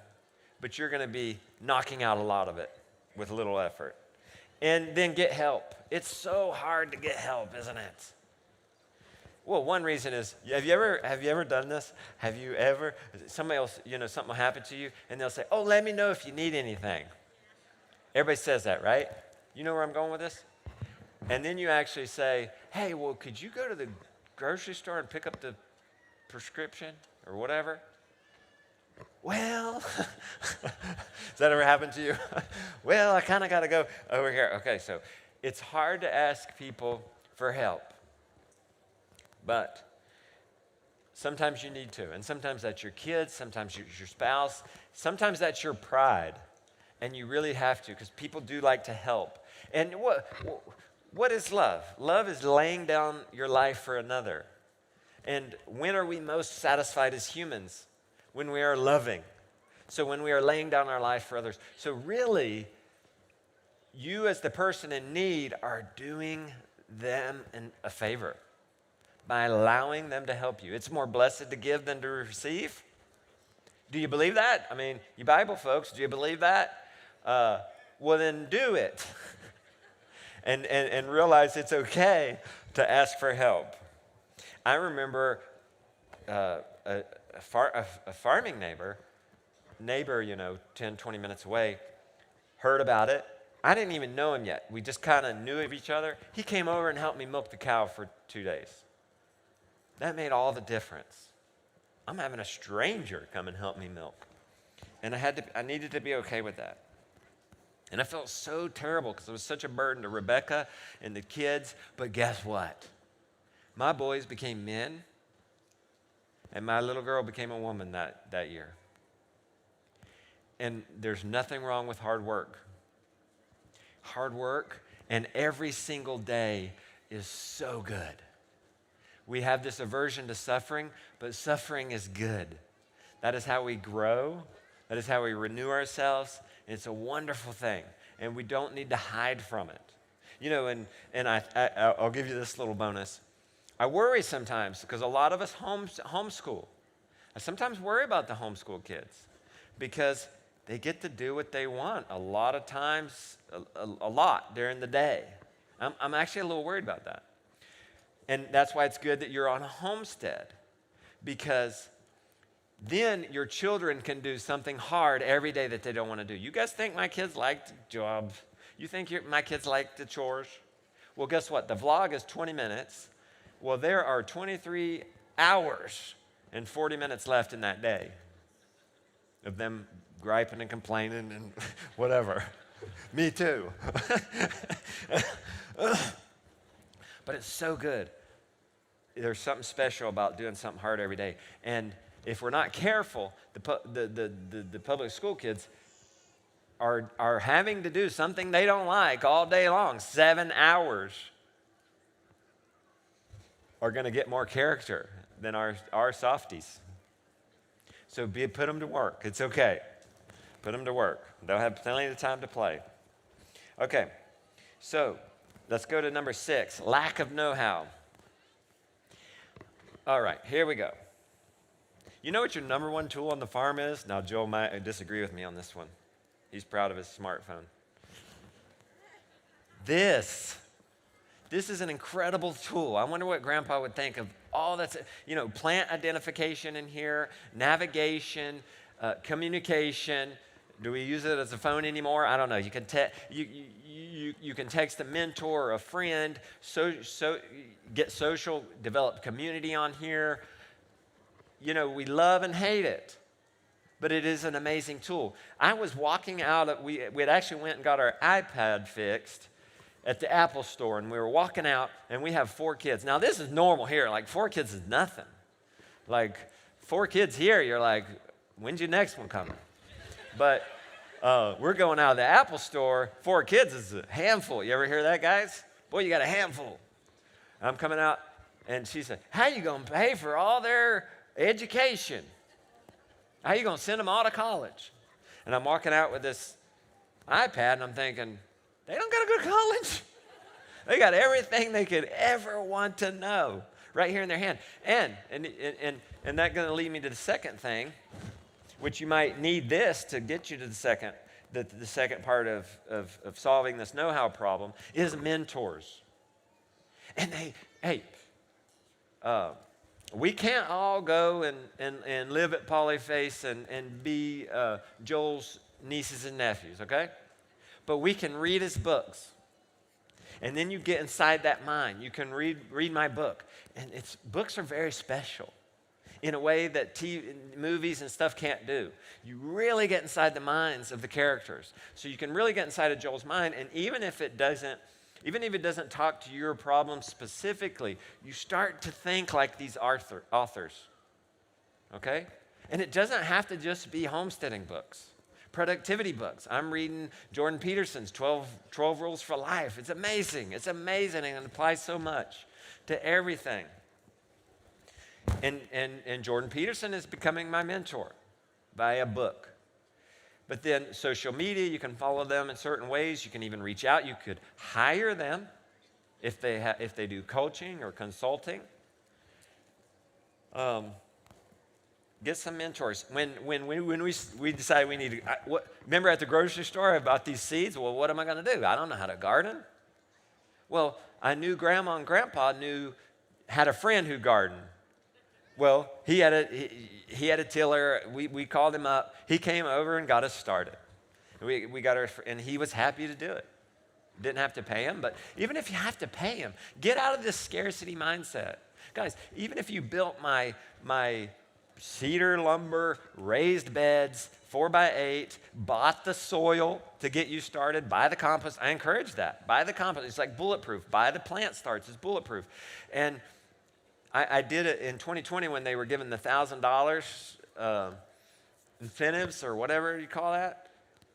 but you're going to be knocking out a lot of it with little effort. And then get help. It's so hard to get help, isn't it? Well, one reason is, have you ever done this? Have you ever, somebody else, something will happen to you, and they'll say, oh, let me know if you need anything. Everybody says that, right? You know where I'm going with this? And then you actually say, hey, well, could you go to the grocery store and pick up the prescription or whatever? Well, has that ever happened to you? Well, I kind of got to go over here. Okay, so it's hard to ask people for help. But sometimes you need to, and sometimes that's your kids, sometimes it's your spouse, sometimes that's your pride, and you really have to, because people do like to help. And what is love? Love is laying down your life for another. And when are we most satisfied as humans? when we are loving. So when we are laying down our life for others. So really, you as the person in need are doing them a favor by allowing them to help you. It's more blessed to give than to receive. Do you believe that? I mean, you Bible folks, do you believe that? Well, then do it. and realize it's okay to ask for help. I remember a farming neighbor, 10, 20 minutes away, heard about it. I didn't even know him yet. We just kind of knew of each other. He came over and helped me milk the cow for 2 days. That made all the difference. I'm having a stranger come and help me milk. And I needed to be okay with that. And I felt so terrible because it was such a burden to Rebecca and the kids. But guess what? My boys became men, and my little girl became a woman that year. And there's nothing wrong with hard work. Hard work, and every single day is so good. We have this aversion to suffering, but suffering is good. That is how we grow. That is how we renew ourselves. And it's a wonderful thing, and we don't need to hide from it. And I'll give you this little bonus. I worry sometimes because a lot of us homeschool. I sometimes worry about the homeschool kids because they get to do what they want a lot of times, a lot during the day. I'm actually a little worried about that. And that's why it's good that you're on a homestead, because then your children can do something hard every day that they don't want to do. You guys think my kids like the job? You think my kids like the chores? Well, guess what? The vlog is 20 minutes. Well, there are 23 hours and 40 minutes left in that day of them griping and complaining and whatever. Me too. But it's so good. There's something special about doing something hard every day. And if we're not careful, the public school kids are having to do something they don't like all day long. 7 hours are going to get more character than our softies. So put them to work. It's okay. Put them to work. They'll have plenty of time to play. Okay, so let's go to number 6, lack of know-how. All right, here we go. You know what your number one tool on the farm is? Now, Joel might disagree with me on this one. He's proud of his smartphone. This is an incredible tool. I wonder what Grandpa would think of all that's, plant identification in here, navigation, communication. Do we use it as a phone anymore? I don't know. You can you can text a mentor or a friend, get social, develop community on here. We love and hate it, but it is an amazing tool. I was walking out, we had actually went and got our iPad fixed at the Apple store, and we were walking out, and we have 4 kids. Now, this is normal here. Like, 4 kids is nothing. Like, 4 kids here, you're like, when's your next one coming? But we're going out of the Apple store. 4 kids is a handful. You ever hear that, guys? Boy, you got a handful. I'm coming out, and she said, how you going to pay for all their education? How you going to send them all to college? And I'm walking out with this iPad, and I'm thinking, they don't got to go to college. They got everything they could ever want to know right here in their hand. And that's going to lead me to the second thing, which you might need this to get you to the second part of solving this know-how problem, is mentors. And we can't all go and live at Polyface and be Joel's nieces and nephews, okay? But we can read his books. And then you get inside that mind. You can read my book. And books are very special in a way that TV, movies and stuff can't do. You really get inside the minds of the characters. So you can really get inside of Joel's mind, and even if it doesn't talk to your problem specifically, you start to think like these authors, okay? And it doesn't have to just be homesteading books, productivity books. I'm reading Jordan Peterson's 12 Rules for Life. It's amazing, and it applies so much to everything. And Jordan Peterson is becoming my mentor. via book. But then social media, you can follow them in certain ways. You can even reach out. You could hire them if they do coaching or consulting. Get some mentors. When we decide we need to, remember at the grocery store I bought these seeds? Well, what am I going to do? I don't know how to garden. Well, I knew Grandma and Grandpa had a friend who gardened. Well, he had a tiller. We called him up. He came over and got us started. We got our, and he was happy to do it. Didn't have to pay him, but even if you have to pay him, get out of this scarcity mindset. Guys, even if you built my cedar lumber, raised beds, 4x8, bought the soil to get you started, buy the compost. I encourage that. Buy the compost. It's like bulletproof. Buy the plant starts. It's bulletproof. And I did it in 2020 when they were giving the $1,000 incentives or whatever you call that.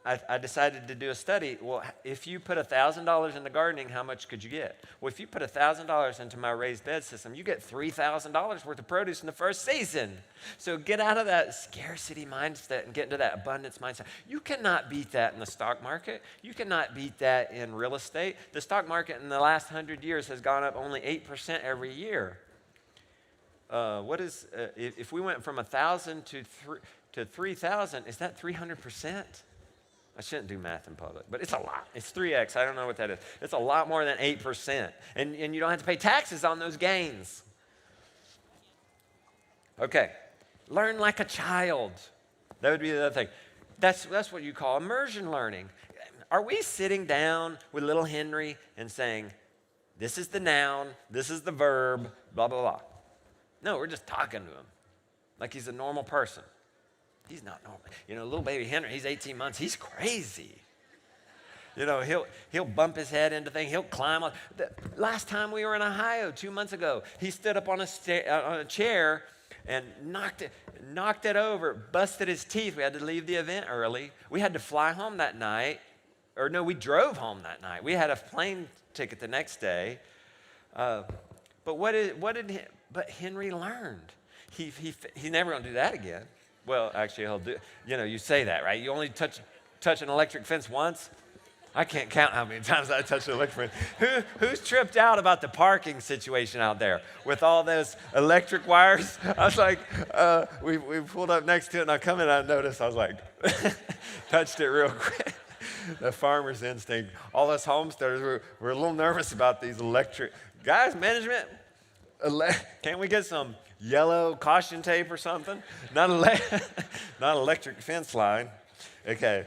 I decided to do a study. Well, if you put $1,000 into gardening, how much could you get? Well, if you put $1,000 into my raised bed system, you get $3,000 worth of produce in the first season. So get out of that scarcity mindset and get into that abundance mindset. You cannot beat that in the stock market. You cannot beat that in real estate. The stock market in the last 100 years has gone up only 8% every year. If we went from 1,000 to 3,000, is that 300%? I shouldn't do math in public, but it's a lot. It's 3x. I don't know what that is. It's a lot more than 8%. And you don't have to pay taxes on those gains. Okay. Learn like a child. That would be the other thing. That's what you call immersion learning. Are we sitting down with little Henry and saying, this is the noun, this is the verb, blah, blah, blah? No, we're just talking to him like he's a normal person. He's not normal. Little baby Henry, he's 18 months. He's crazy. He'll bump his head into things. He'll climb on. Last time we were in Ohio 2 months ago, he stood up on a chair and knocked it over, busted his teeth. We had to leave the event early. We had to fly home that night. Or no, we drove home that night. We had a plane ticket the next day. But Henry learned. He's never going to do that again. Well, actually, he'll do. You say that, right? You only touch an electric fence once. I can't count how many times I touched an electric fence. Who's tripped out about the parking situation out there with all those electric wires? I was like, we pulled up next to it, and I come in, I noticed, I was like, touched it real quick. The farmer's instinct. All us homesteaders, we're a little nervous about these electric. Guys, management, can't we get some yellow caution tape or something? Not electric fence line. Okay.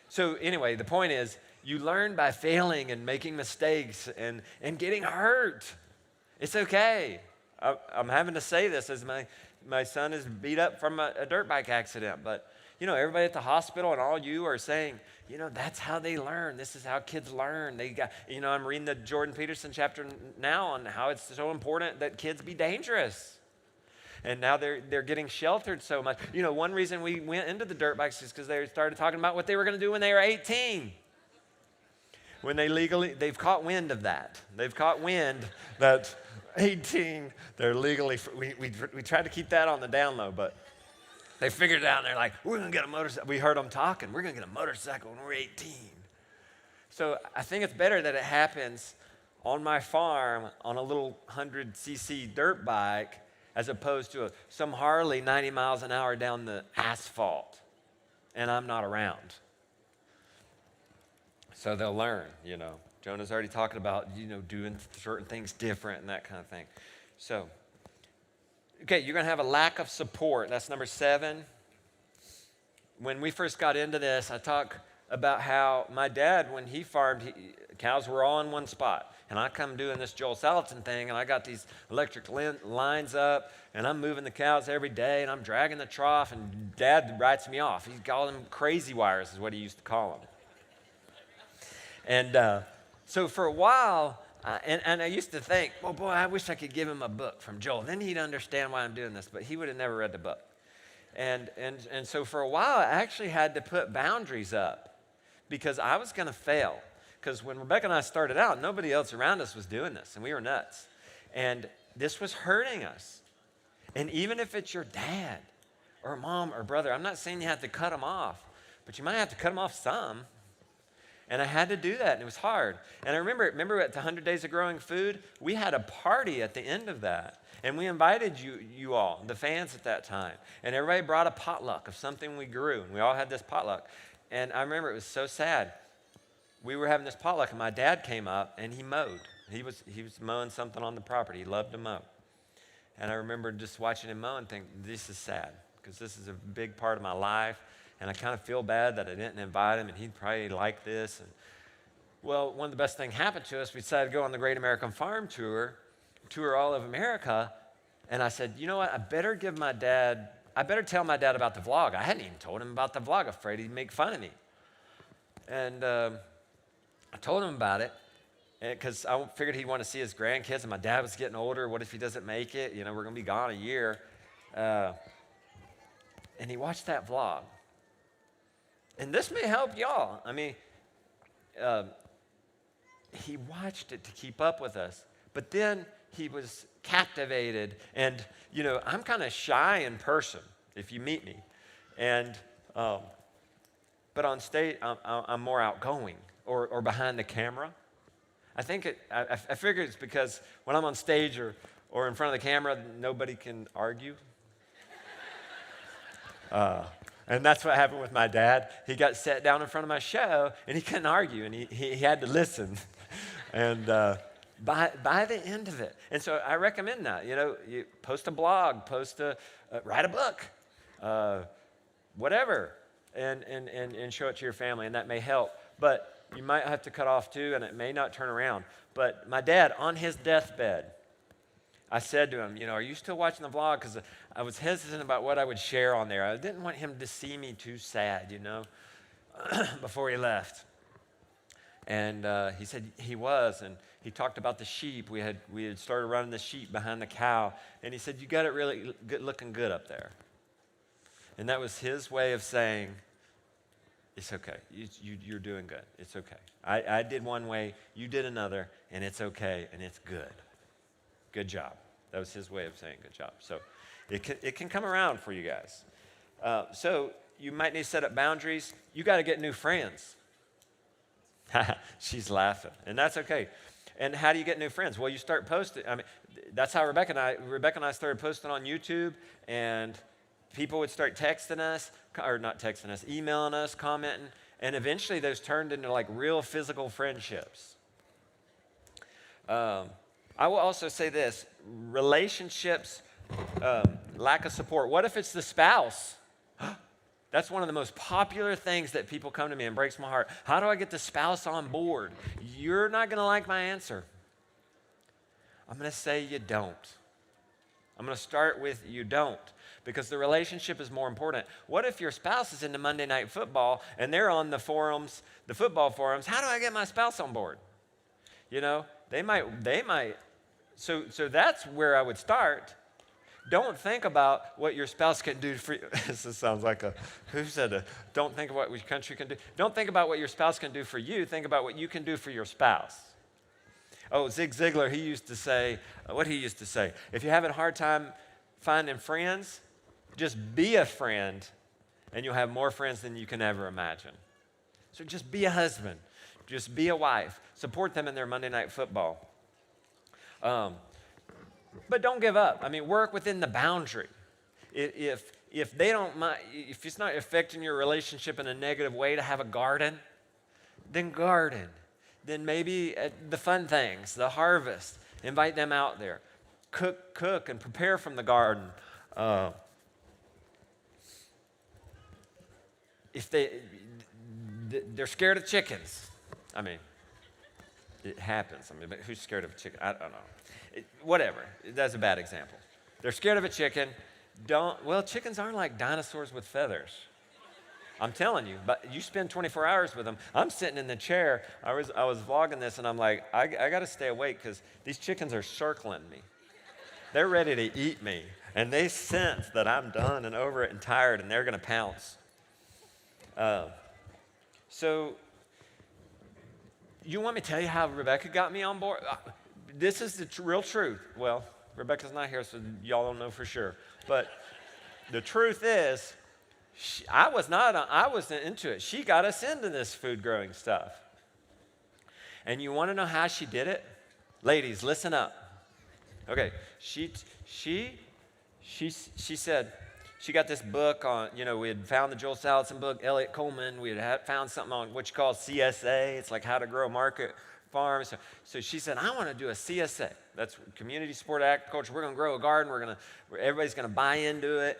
So anyway, the point is, you learn by failing and making mistakes and getting hurt. It's okay. I'm having to say this as my son is beat up from a dirt bike accident, but everybody at the hospital and all you are saying, that's how they learn. This is how kids learn. I'm reading the Jordan Peterson chapter now on how it's so important that kids be dangerous. And now they're getting sheltered so much. One reason we went into the dirt bikes is because they started talking about what they were going to do when they were 18. When they've caught wind of that. They've caught wind that 18, they're legally, we tried to keep that on the down low, but they figured it out, and they're like, we're going to get a motorcycle. We heard them talking. We're going to get a motorcycle when we're 18. So I think it's better that it happens on my farm on a little 100cc dirt bike as opposed to some Harley 90 miles an hour down the asphalt, and I'm not around. So they'll learn, Jonah's already talking about, doing certain things different and that kind of thing. So, okay, you're going to have a lack of support. That's number 7. When we first got into this, I talk about how my dad, when he farmed, cows were all in one spot. And I come doing this Joel Salatin thing, and I got these electric lines up, and I'm moving the cows every day, and I'm dragging the trough, and Dad writes me off. He called them crazy wires is what he used to call them. And so for a while, and I used to think, well, boy, I wish I could give him a book from Joel. Then he'd understand why I'm doing this, but he would have never read the book. And so for a while, I actually had to put boundaries up because I was going to fail. Because when Rebecca and I started out, nobody else around us was doing this, and we were nuts. And this was hurting us. And even if it's your dad, or mom or brother. I'm not saying you have to cut them off, but you might have to cut them off some. And I had to do that, and it was hard. And I remember at the 100 Days of Growing Food, we had a party at the end of that. And we invited you all, the fans at that time. And everybody brought a potluck of something we grew. And we all had this potluck. And I remember it was so sad. We were having this potluck, and my dad came up, and he mowed. He was mowing something on the property. He loved to mow. And I remember just watching him mow and thinking, this is sad, because this is a big part of my life. And I kind of feel bad that I didn't invite him, and he'd probably like this. And, well, one of the best things happened to us, we decided to go on the Great American Farm Tour all of America. And I said, you know what, I better tell my dad about the vlog. I hadn't even told him about the vlog, afraid he'd make fun of me. And I told him about it, because I figured he'd want to see his grandkids, and my dad was getting older. What if he doesn't make it? You know, we're going to be gone a year. And he watched that vlog. And this may help y'all. I mean, he watched it to keep up with us. But then he was captivated. And, you know, I'm kind of shy in person if you meet me. And, but on stage, I'm more outgoing or behind the camera. I think I figure it's because when I'm on stage or in front of the camera, nobody can argue. And that's what happened with my dad. He got sat down in front of my show, and he couldn't argue, and he had to listen. And by the end of it, and so I recommend that. You know, you post a blog, write a book, whatever, and show it to your family, and that may help. But you might have to cut off too, and it may not turn around. But my dad, on his deathbed, I said to him, you know, are you still watching the vlog? Because I was hesitant about what I would share on there. I didn't want him to see me too sad, you know, before he left. And he said he was, and he talked about the sheep. We had started running the sheep behind the cow, and he said, you got it really looking good up there. And that was his way of saying, it's okay. You're doing good. It's okay. I did one way, you did another, and it's okay, and it's good. Good job. That was his way of saying good job. So it can come around for you guys. So you might need to set up boundaries. You got to get new friends. She's laughing, and that's okay. And how do you get new friends? Well, you start posting. I mean, that's how Rebecca and I started posting on YouTube, and people would start texting us, or not texting us, emailing us, commenting, and eventually those turned into like real physical friendships. I will also say this, relationships, lack of support. What if it's the spouse? That's one of the most popular things that people come to me and breaks my heart. How do I get the spouse on board? You're not going to like my answer. I'm going to say you don't. I'm going to start with you don't, because the relationship is more important. What if your spouse is into Monday Night Football and they're on the forums, the football forums? How do I get my spouse on board? You know, they might. So that's where I would start. Don't think about what your spouse can do for you. This sounds like who said don't think about what your country can do. Don't think about what your spouse can do for you. Think about what you can do for your spouse. Oh, Zig Ziglar, he used to say, if you're having a hard time finding friends, just be a friend, and you'll have more friends than you can ever imagine. So just be a husband. Just be a wife. Support them in their Monday Night Football. But don't give up. I mean, work within the boundary. If they don't mind, if it's not affecting your relationship in a negative way to have a garden, then garden. Then maybe the fun things, the harvest, invite them out there. Cook and prepare from the garden. If they're scared of chickens, I mean, it happens. I mean, but who's scared of a chicken? I don't know. Whatever. That's a bad example. They're scared of a chicken. Chickens aren't like dinosaurs with feathers. I'm telling you, but you spend 24 hours with them. I'm sitting in the chair. I was vlogging this, and I'm like, I got to stay awake because these chickens are circling me. They're ready to eat me, and they sense that I'm done and over it and tired, and they're going to pounce. So you want me to tell you how Rebecca got me on board? This is the real truth. Well, Rebecca's not here, so y'all don't know for sure. But the truth is, I wasn't into it. She got us into this food growing stuff. And you want to know how she did it? Ladies, listen up. Okay, she said, she got this book on, we had found the Joel Salatin book, Elliot Coleman. We had found something on what you call CSA. It's like how to grow a market farm. So she said, I want to do a CSA. That's community support agriculture. We're going to grow a garden. Everybody's going to buy into it.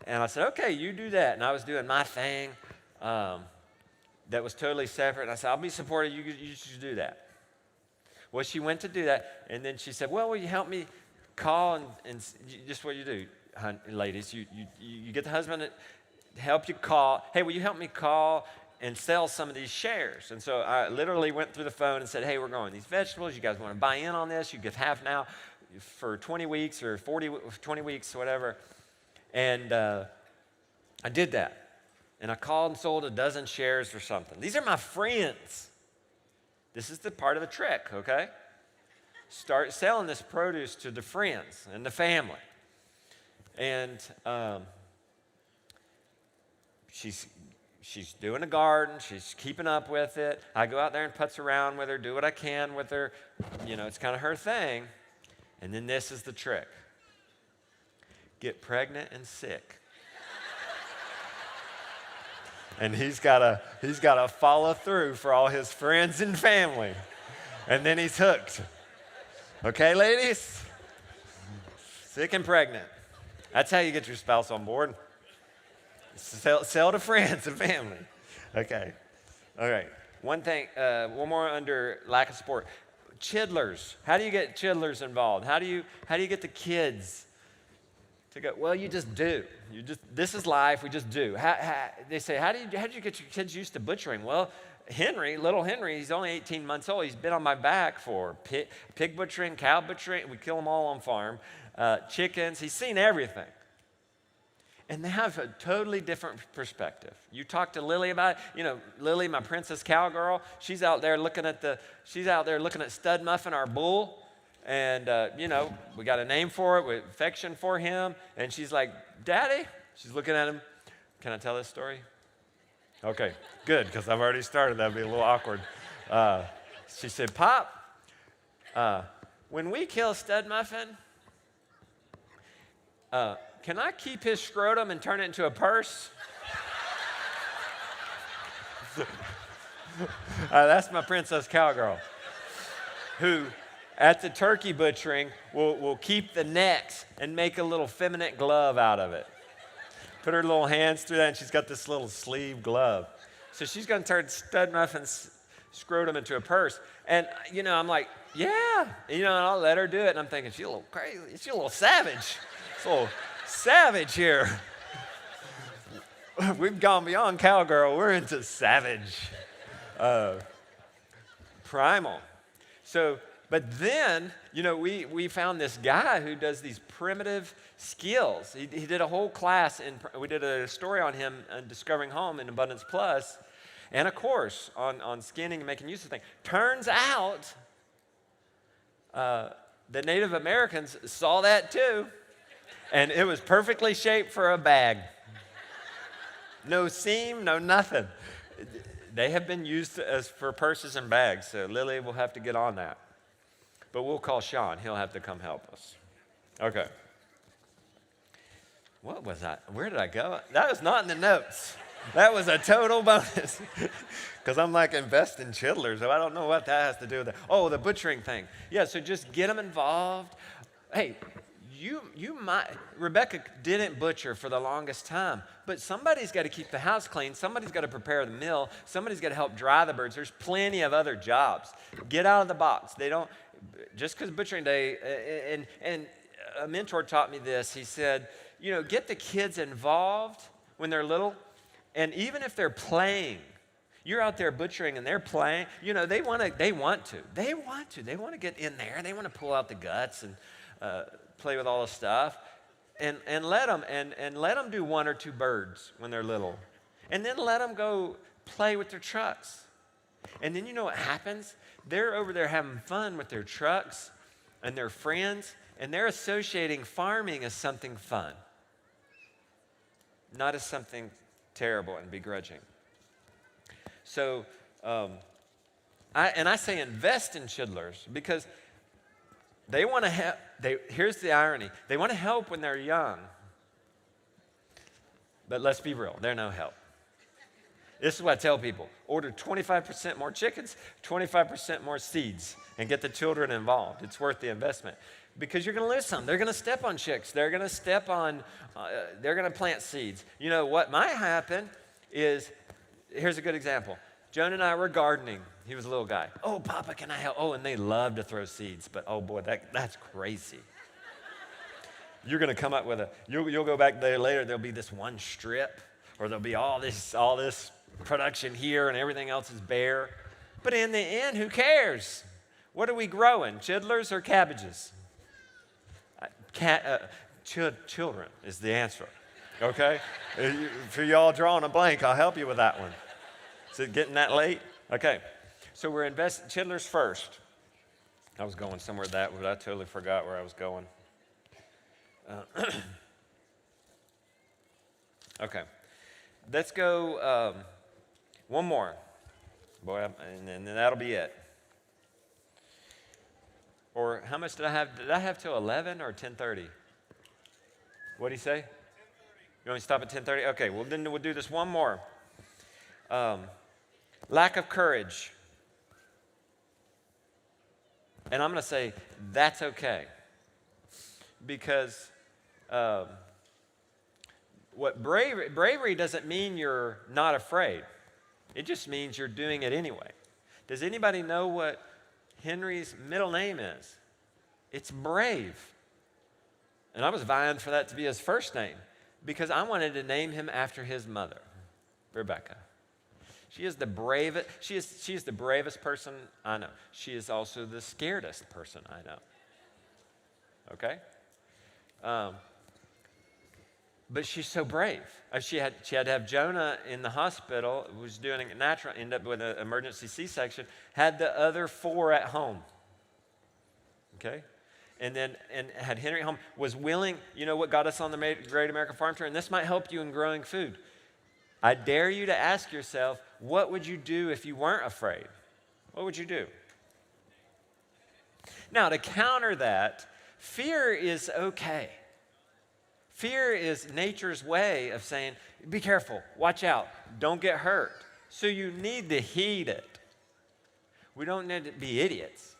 And I said, okay, you do that. And I was doing my thing that was totally separate. And I said, I'll be supportive. You should do that. Well, she went to do that. And then she said, well, will you help me call and just what you do, ladies. You get the husband to help you call. Hey, will you help me call and sell some of these shares? And so I literally went through the phone and said, hey, we're growing these vegetables. You guys want to buy in on this? You get half now for 20 weeks or 20 weeks, whatever. And I did that. And I called and sold a dozen shares or something. These are my friends. This is the part of the trick, okay? Start selling this produce to the friends and the family. And she's doing a garden. She's keeping up with it. I go out there and putz around with her, do what I can with her. It's kind of her thing. And then this is the trick. Get pregnant and sick. And he's got to follow through for all his friends and family. And then he's hooked. Okay, ladies? Sick and pregnant. That's how you get your spouse on board. Sell to friends and family. Okay. All right. One more under lack of support. Chidlers. How do you get chidlers involved? How do you get the kids to go? Well, you just do. This is life. We just do. They say, how did you get your kids used to butchering? Well, little Henry, he's only 18 months old. He's been on my back for pig butchering, cow butchering. We kill them all on farm. Chickens. He's seen everything. And they have a totally different perspective. You talk to Lily about it. Lily, my princess cowgirl, she's out there looking at Stud Muffin, our bull. And, we got a name for it with affection for him. And she's like, Daddy? She's looking at him. Can I tell this story? Okay, good, because I've already started. That'd be a little awkward. She said, Pop, when we kill Stud Muffin, can I keep his scrotum and turn it into a purse? That's my princess cowgirl, who at the turkey butchering will keep the necks and make a little feminine glove out of it. Put her little hands through that, and she's got this little sleeve glove. So she's going to turn Stud Muffin's scrotum into a purse. And, I'm like, yeah. And I'll let her do it. And I'm thinking, she's a little crazy. She's a little savage. It's a little savage here. We've gone beyond cowgirl. We're into savage. Primal. So, but then, we found this guy who does these primitive skills. He did a whole class, we did a story on him on Discovering Home in Abundance Plus, and a course on skinning and making use of things. Turns out the Native Americans saw that too, and it was perfectly shaped for a bag. No seam, no nothing. They have been used for purses and bags, so Lily will have to get on that. But we'll call Sean. He'll have to come help us. Okay. What was that? Where did I go? That was not in the notes. That was a total bonus. Because I'm like invest in chidlers, so I don't know what that has to do with it. Oh, the butchering thing. Yeah, so just get them involved. Hey, Rebecca didn't butcher for the longest time, but somebody's got to keep the house clean. Somebody's got to prepare the meal. Somebody's got to help dry the birds. There's plenty of other jobs. Get out of the box. Just because butchering day, and a mentor taught me this. He said, get the kids involved when they're little, and even if they're playing, you're out there butchering and they're playing. They want to get in there. They want to pull out the guts and play with all the stuff, and let them do one or two birds when they're little, and then let them go play with their trucks, and then what happens? They're over there having fun with their trucks and their friends, and they're associating farming as something fun. not as something terrible and begrudging. So, I say invest in chidlers because they want to help. Here's the irony. They want to help when they're young. But let's be real, they're no help. This is what I tell people. Order 25% more chickens, 25% more seeds, and get the children involved. It's worth the investment. Because you're going to lose some. They're going to step on chicks. They're going to step on, they're going to plant seeds. You know, what might happen is, here's a good example. Joan and I were gardening. He was a little guy. Oh, Papa, can I help? Oh, and they love to throw seeds, but oh boy, that's crazy. You're going to come up with you'll go back there later, there'll be this one strip, or there'll be all this production here and everything else is bare. But in the end, who cares? What are we growing, chidlers or cabbages? Children is the answer, okay? For y'all drawing a blank, I'll help you with that one. Is it getting that late? Okay, so we're investing chidlers first. I was going somewhere with that, but I totally forgot where I was going. Okay, let's go one more. Boy, and then that'll be it. Or how much did I have? Did I have till 11 or 10:30? What did he say? 10:30. You want me to stop at 10:30? Okay, well then we'll do this one more. Lack of courage. And I'm going to say that's okay. Because what bravery doesn't mean you're not afraid. It just means you're doing it anyway. Does anybody know what Henry's middle name is? It's Brave. And I was vying for that to be his first name because I wanted to name him after his mother, Rebecca. She is the bravest. She is the bravest person I know. She is also the scaredest person I know. Okay? But she's so brave. She had to have Jonah in the hospital, was doing a natural, ended up with an emergency C-section, had the other 4 at home. Okay? And had Henry at home, was willing, you know what got us on the Great American Farm Tour? And this might help you in growing food. I dare you to ask yourself, what would you do if you weren't afraid? What would you do? Now, to counter that, fear is okay. Fear is nature's way of saying, be careful, watch out, don't get hurt. So you need to heed it. We don't need to be idiots.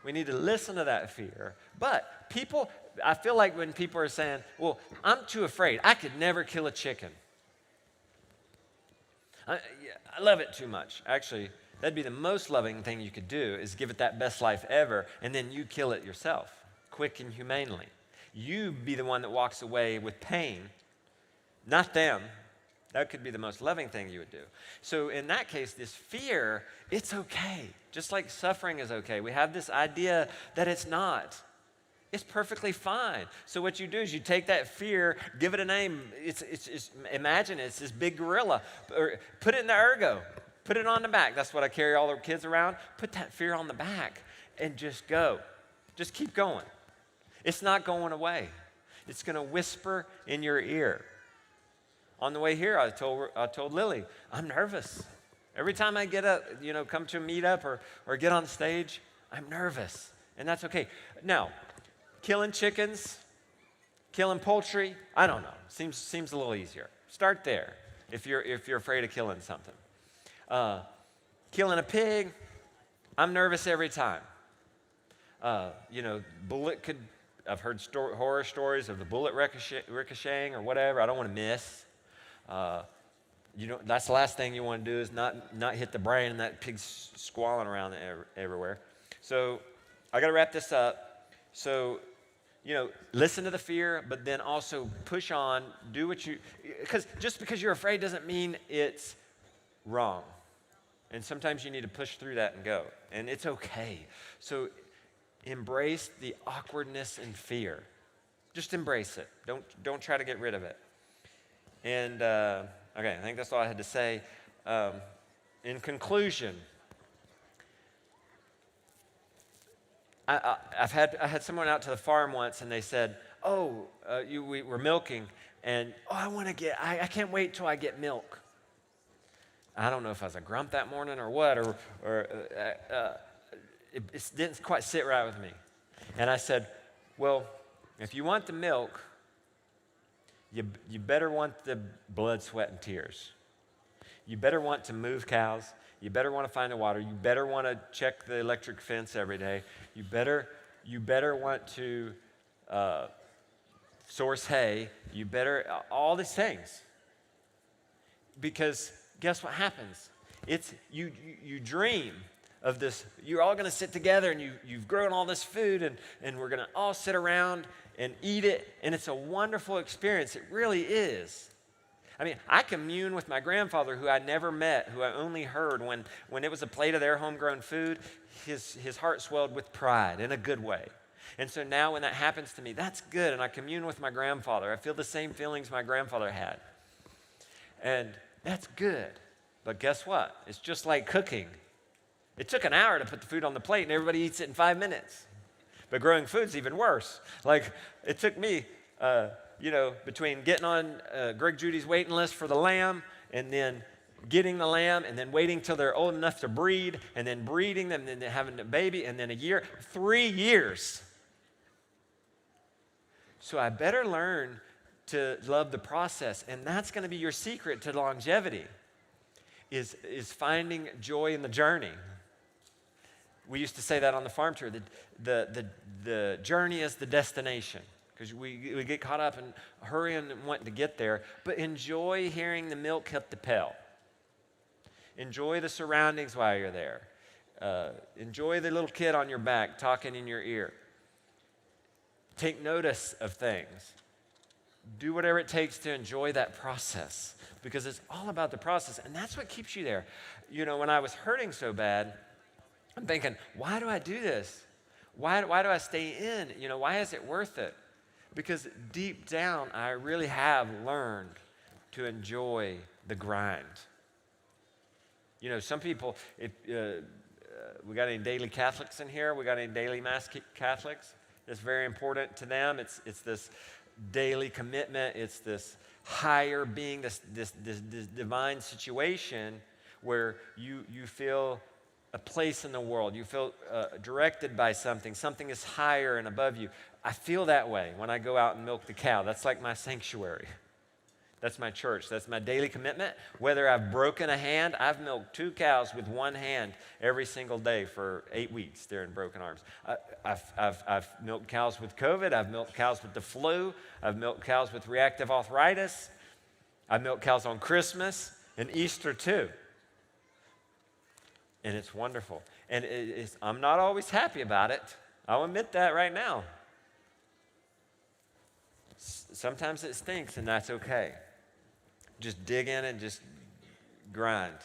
We need to listen to that fear. But people, I feel like when people are saying, well, I'm too afraid, I could never kill a chicken. I love it too much. Actually, that'd be the most loving thing you could do is give it that best life ever, and then you kill it yourself, quick and humanely. You be the one that walks away with pain, not them. That could be the most loving thing you would do. So in that case, this fear, it's okay. Just like suffering is okay. We have this idea that it's not. It's perfectly fine. So what you do is you take that fear, give it a name. Imagine it's this big gorilla. Or put it in the ergo. Put it on the back. That's what I carry all the kids around. Put that fear on the back and just go. Just keep going. It's not going away. It's going to whisper in your ear. On the way here, I told Lily, I'm nervous. Every time I get up, come to a meetup or get on stage, I'm nervous. And that's okay. Now, killing chickens, killing poultry, I don't know. Seems a little easier. Start there if you're afraid of killing something. Killing a pig, I'm nervous every time. Bullet could. I've heard horror stories of the bullet ricocheting or whatever. I don't want to miss. That's the last thing you want to do is not hit the brain and that pig's squalling around everywhere. So I got to wrap this up. So, listen to the fear, but then also push on, do what because just because you're afraid doesn't mean it's wrong. And sometimes you need to push through that and go. And it's okay. So embrace the awkwardness and fear. Just embrace it. Don't try to get rid of it. And, okay, I think that's all I had to say. In conclusion, I had someone out to the farm once, and they said, we were milking. And, oh, I can't wait till I get milk. I don't know if I was a grump that morning or what, it didn't quite sit right with me. And I said, well, if you want the milk, you better want the blood, sweat, and tears. You better want to move cows. You better want to find the water. You better want to check the electric fence every day. You better want to source hay. You better, all these things. Because guess what happens? It's you dream of this. You're all going to sit together and you've grown all this food and we're going to all sit around and eat it. And it's a wonderful experience. It really is. I mean, I commune with my grandfather, who I never met, who I only heard when it was a plate of their homegrown food. His heart swelled with pride in a good way. And so now when that happens to me, that's good. And I commune with my grandfather. I feel the same feelings my grandfather had. And that's good. But guess what? It's just like cooking. It took an hour to put the food on the plate and everybody eats it in 5 minutes. But growing food's even worse. Like, it took me, between getting on Greg Judy's waiting list for the lamb and then getting the lamb and then waiting till they're old enough to breed and then breeding them and then having a baby and then a year, 3 years. So I better learn to love the process. And that's going to be your secret to longevity, is finding joy in the journey. We used to say that on the farm tour. The journey is the destination, because we get caught up in hurrying and wanting to get there. But enjoy hearing the milk hit the pail. Enjoy the surroundings while you're there. Enjoy the little kid on your back talking in your ear. Take notice of things. Do whatever it takes to enjoy that process, because it's all about the process, and that's what keeps you there. You know, when I was hurting so bad, I'm thinking, why do I do this? Why do I stay in? You know, why is it worth it? Because deep down, I really have learned to enjoy the grind. You know, some people, we got any daily Catholics in here? We got any daily Mass Catholics? It's very important to them. It's this daily commitment. It's this higher being, this divine situation where you feel a place in the world. You feel directed by something. Something is higher and above you. I feel that way when I go out and milk the cow. That's like my sanctuary. That's my church. That's my daily commitment. Whether I've broken a hand, I've milked 2 cows with one hand every single day for 8 weeks during broken arms. I've milked cows with COVID. I've milked cows with the flu. I've milked cows with reactive arthritis. I've milked cows on Christmas and Easter too. And it's wonderful. And I'm not always happy about it. I'll admit that right now. Sometimes it stinks, and that's okay. Just dig in and just grind.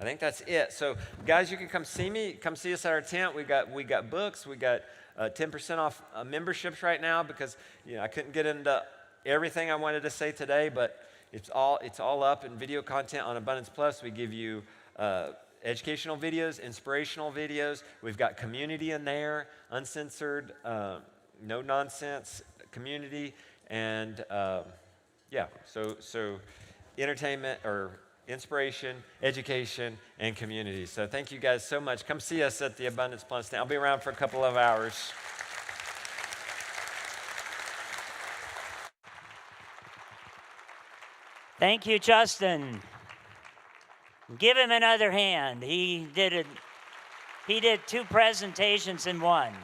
I think that's it. So, guys, you can come see me. Come see us at our tent. We got books. We got 10% off memberships right now, because I couldn't get into everything I wanted to say today, but it's all up in video content on Abundance Plus. We give you educational videos, inspirational videos. We've got community in there, uncensored, no nonsense community, and so entertainment or inspiration, education, and community. So thank you guys so much. Come see us at the Abundance Plus stand. I'll be around for a couple of hours. Thank you, Justin. Give him another hand. He did 2 presentations in one.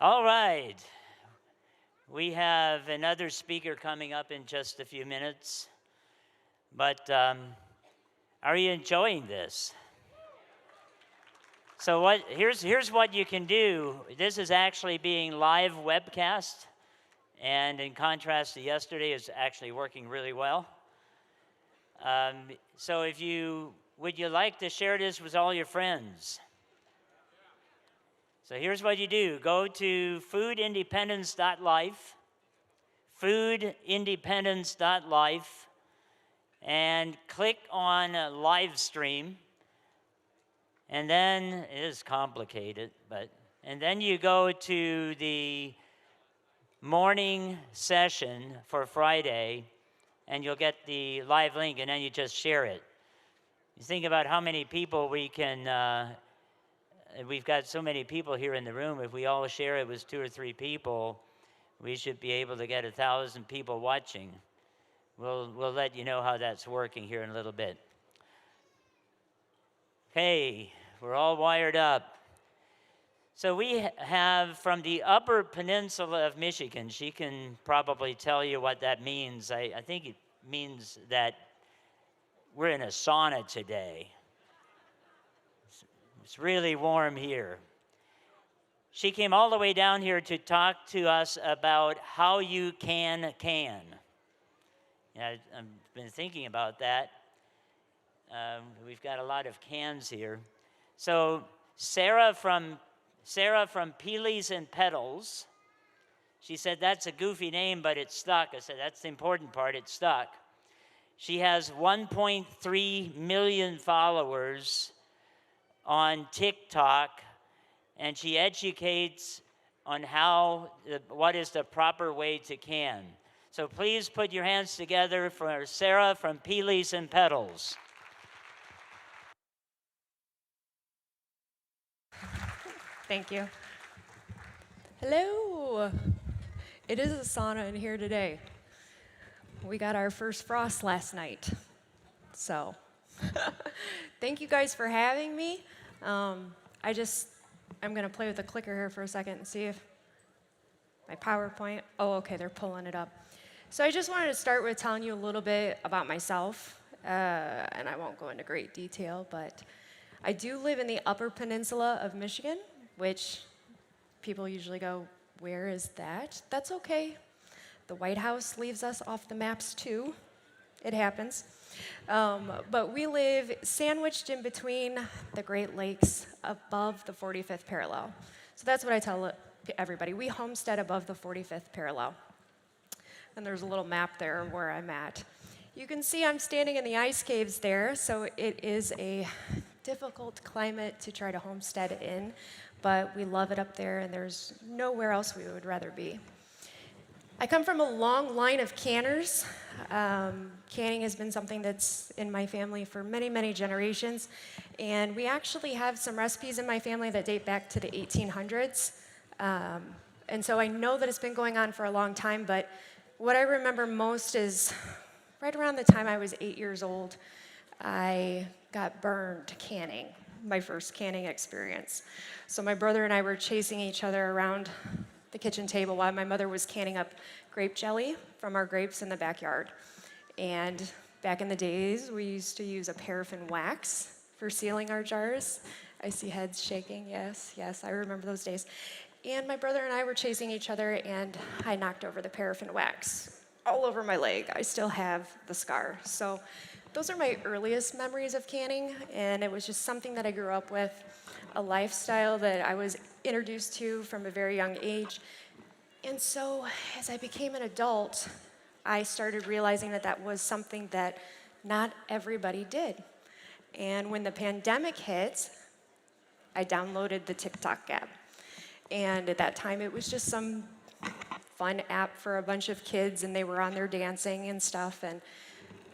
All right. We have another speaker coming up in just a few minutes. But are you enjoying this? So here's what you can do. This is actually being live webcast, and in contrast to yesterday, it's actually working really well. So would you like to share this with all your friends? So here's what you do. Go to foodindependence.life, foodindependence.life, and click on live stream. And then, it is complicated, and then you go to the morning session for Friday, and you'll get the live link, and then you just share it. You think about how many people we can, we've got so many people here in the room. If we all share it with 2 or 3 people, we should be able to get 1,000 people watching. We'll let you know how that's working here in a little bit. Okay, we're all wired up. So we have from the Upper Peninsula of Michigan. She can probably tell you what that means. I think it means that we're in a sauna today. It's really warm here. She came all the way down here to talk to us about how you can. Yeah, I've been thinking about that. We've got a lot of cans here. So Sarah from Peelies and Petals, she said, that's a goofy name, but it stuck. I said, that's the important part, it stuck. She has 1.3 million followers on TikTok, and she educates on what is the proper way to can. So please put your hands together for Sarah from Peelies and Petals. Thank you. Hello. It is a sauna in here today. We got our first frost last night. So, thank you guys for having me. I'm going to play with the clicker here for a second and see if my PowerPoint, okay, they're pulling it up. So I just wanted to start with telling you a little bit about myself, and I won't go into great detail, but I do live in the Upper Peninsula of Michigan, which people usually go, where is that? That's okay. The White House leaves us off the maps too. It happens. But we live sandwiched in between the Great Lakes above the 45th parallel. So that's what I tell everybody. We homestead above the 45th parallel. And there's a little map there where I'm at. You can see I'm standing in the ice caves there, so it is a difficult climate to try to homestead in, but we love it up there, and there's nowhere else we would rather be. I come from a long line of canners. Canning has been something that's in my family for many, many generations, and we actually have some recipes in my family that date back to the 1800s. And so I know that it's been going on for a long time, but what I remember most is right around the time I was 8 years old, I got burned canning, my first canning experience. So my brother and I were chasing each other around the kitchen table while my mother was canning up grape jelly from our grapes in the backyard. And back in the days, we used to use a paraffin wax for sealing our jars. I see heads shaking, yes, I remember those days. And my brother and I were chasing each other, and I knocked over the paraffin wax all over my leg. I still have the scar. So those are my earliest memories of canning, and it was just something that I grew up with, a lifestyle that I was introduced to from a very young age. And so as I became an adult, I started realizing that that was something that not everybody did. And when the pandemic hit, I downloaded the TikTok app. And at that time, it was just some fun app for a bunch of kids, and they were on there dancing and stuff. And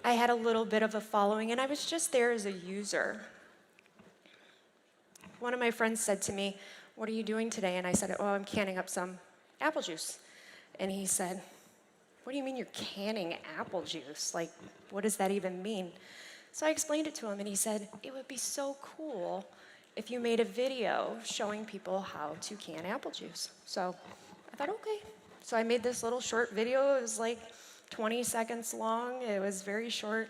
I had a little bit of a following, and I was just there as a user. One of my friends said to me, "What are you doing today?" And I said, "Oh, I'm canning up some apple juice." And he said, "What do you mean you're canning apple juice? Like, what does that even mean?" So I explained it to him, and he said, "It would be so cool if you made a video showing people how to can apple juice." So I thought, okay. So I made this little short video. It was like 20 seconds long. It was very short.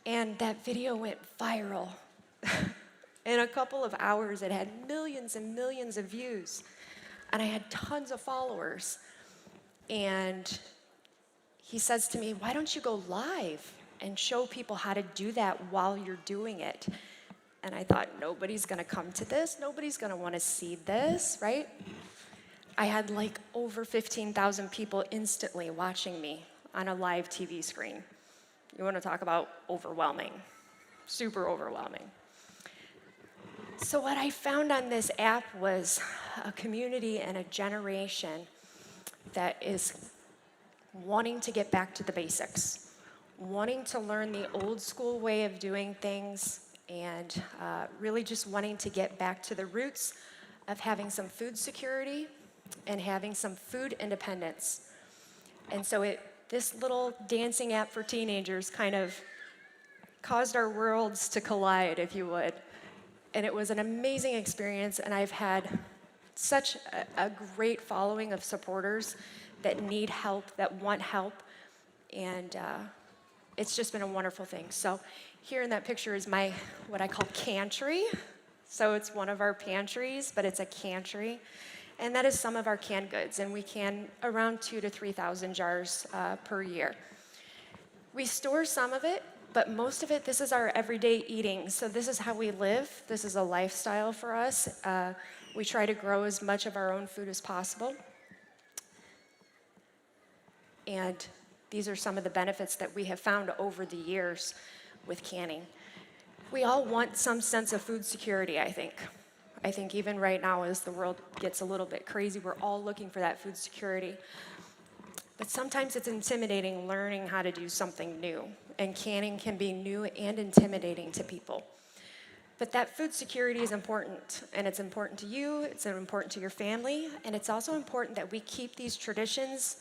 And that video went viral. In a couple of hours, it had millions and millions of views. And I had tons of followers. And he says to me, "Why don't you go live and show people how to do that while you're doing it?" And I thought, nobody's gonna come to this, nobody's gonna wanna see this, right? I had like over 15,000 people instantly watching me on a live TV screen. You wanna talk about overwhelming, super overwhelming. So what I found on this app was a community and a generation that is wanting to get back to the basics, wanting to learn the old school way of doing things, and really just wanting to get back to the roots of having some food security and having some food independence. And so this little dancing app for teenagers kind of caused our worlds to collide, if you would. And it was an amazing experience, and I've had such a great following of supporters that need help, that want help, and it's just been a wonderful thing. So here in that picture is my, what I call cantry. So it's one of our pantries, but it's a cantry. And that is some of our canned goods, and we can around 2,000 to 3,000 jars per year. We store some of it, but most of it, this is our everyday eating. So this is how we live. This is a lifestyle for us. We try to grow as much of our own food as possible. And these are some of the benefits that we have found over the years with canning. We all want some sense of food security, I think. I think even right now, as the world gets a little bit crazy, we're all looking for that food security. But sometimes it's intimidating learning how to do something new, and canning can be new and intimidating to people. But that food security is important, and it's important to you, it's important to your family, and it's also important that we keep these traditions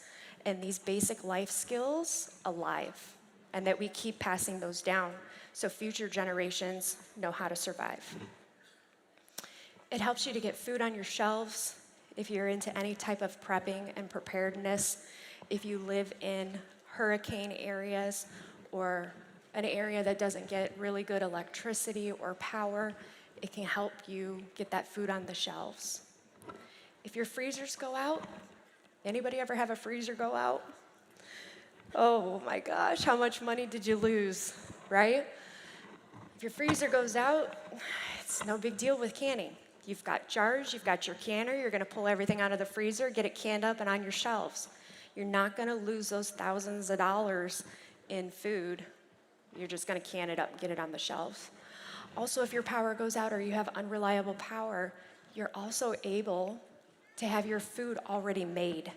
and these basic life skills alive, and that we keep passing those down so future generations know how to survive. It helps you to get food on your shelves if you're into any type of prepping and preparedness, if you live in hurricane areas or an area that doesn't get really good electricity or power, it can help you get that food on the shelves. If your freezers go out, anybody ever have a freezer go out? Oh my gosh, how much money did you lose, right? If your freezer goes out, it's no big deal with canning. You've got jars, you've got your canner, you're gonna pull everything out of the freezer, get it canned up and on your shelves. You're not gonna lose those thousands of dollars in food. You're just gonna can it up and get it on the shelves. Also, if your power goes out or you have unreliable power, you're also able to have your food already made.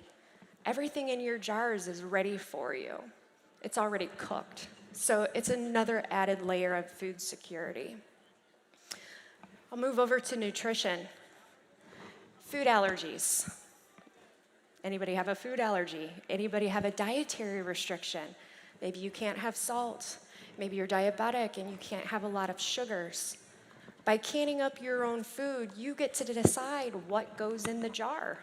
Everything in your jars is ready for you. It's already cooked. So it's another added layer of food security. I'll move over to nutrition. Food allergies. Anybody have a food allergy? Anybody have a dietary restriction? Maybe you can't have salt. Maybe you're diabetic and you can't have a lot of sugars. By canning up your own food, you get to decide what goes in the jar.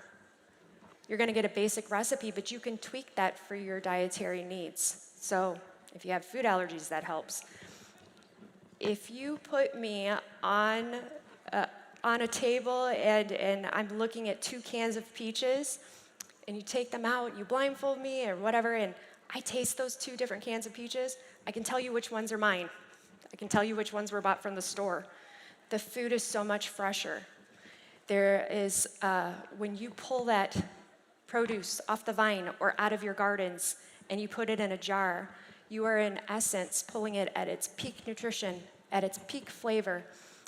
You're gonna get a basic recipe, but you can tweak that for your dietary needs. So if you have food allergies, that helps. If you put me on a table and I'm looking at 2 cans of peaches, and you take them out, you blindfold me or whatever, and I taste those 2 different cans of peaches, I can tell you which ones are mine. I can tell you which ones were bought from the store. The food is so much fresher. There is, when you pull that produce off the vine or out of your gardens and you put it in a jar, you are in essence pulling it at its peak nutrition, at its peak flavor,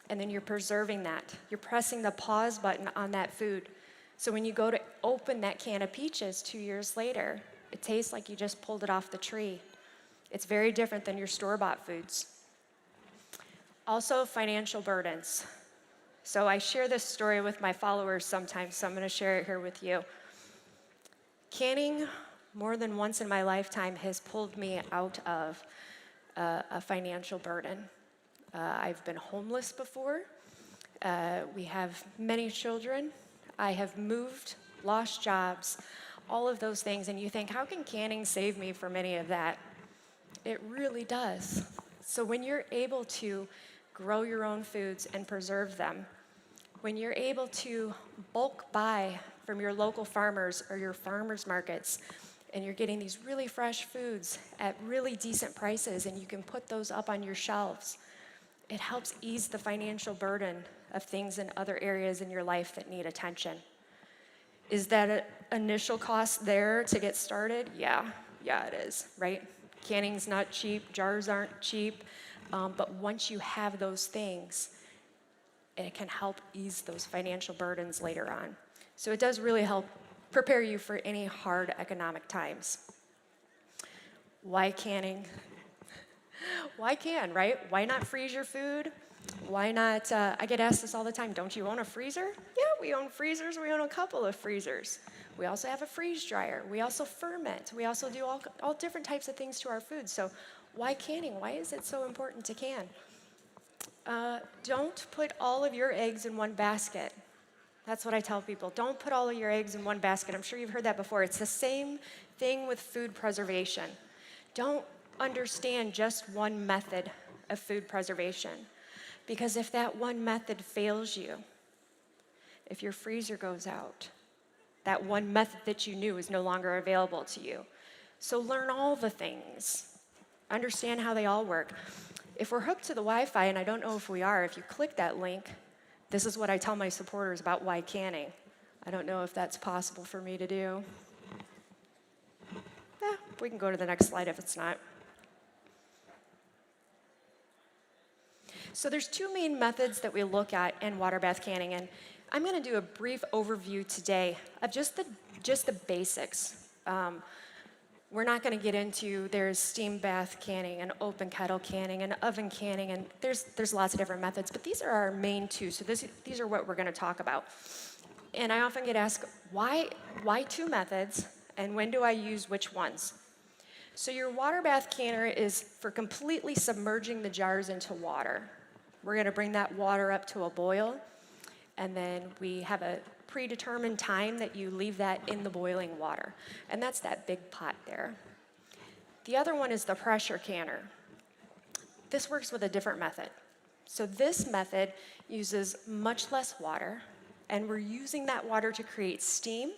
and then you're preserving that. You're pressing the pause button on that food. So when you go to open that can of peaches 2 years later, it tastes like you just pulled it off the tree. It's very different than your store-bought foods. Also, financial burdens. So I share this story with my followers sometimes, so I'm gonna share it here with you. Canning, more than once in my lifetime, has pulled me out of a financial burden. I've been homeless before. We have many children. I have moved, lost jobs, all of those things, and you think, how can canning save me from any of that? It really does. So when you're able to grow your own foods and preserve them, when you're able to bulk buy from your local farmers or your farmers markets, and you're getting these really fresh foods at really decent prices, and you can put those up on your shelves, it helps ease the financial burden of things in other areas in your life that need attention. Is that an initial cost there to get started? Yeah, it is, right? Canning's not cheap, jars aren't cheap, but once you have those things, it can help ease those financial burdens later on. So it does really help prepare you for any hard economic times. Why canning? Why can, right? Why not freeze your food? Why not, I get asked this all the time, don't you own a freezer? Yeah, we own freezers, we own a couple of freezers. We also have a freeze dryer. We also ferment. We also do all different types of things to our food. So why canning? Why is it so important to can? Don't put all of your eggs in one basket. That's what I tell people. Don't put all of your eggs in one basket. I'm sure you've heard that before. It's the same thing with food preservation. Don't understand just one method of food preservation. Because if that one method fails you, if your freezer goes out, that one method that you knew is no longer available to you. So learn all the things. Understand how they all work. If we're hooked to the Wi-Fi, and I don't know if we are, if you click that link, this is what I tell my supporters about why canning. I don't know if that's possible for me to do. We can go to the next slide if it's not. So there's two main methods that we look at in water bath canning, and I'm going to do a brief overview today of just the basics. We're not going to get into there's steam bath canning and open kettle canning and oven canning, and there's lots of different methods, but these are our main two. So these are what we're going to talk about. And I often get asked, why two methods, and when do I use which ones? So your water bath canner is for completely submerging the jars into water. We're going to bring that water up to a boil, and then we have a predetermined time that you leave that in the boiling water. And that's that big pot there. The other one is the pressure canner. This works with a different method. So this method uses much less water, and we're using that water to create steam,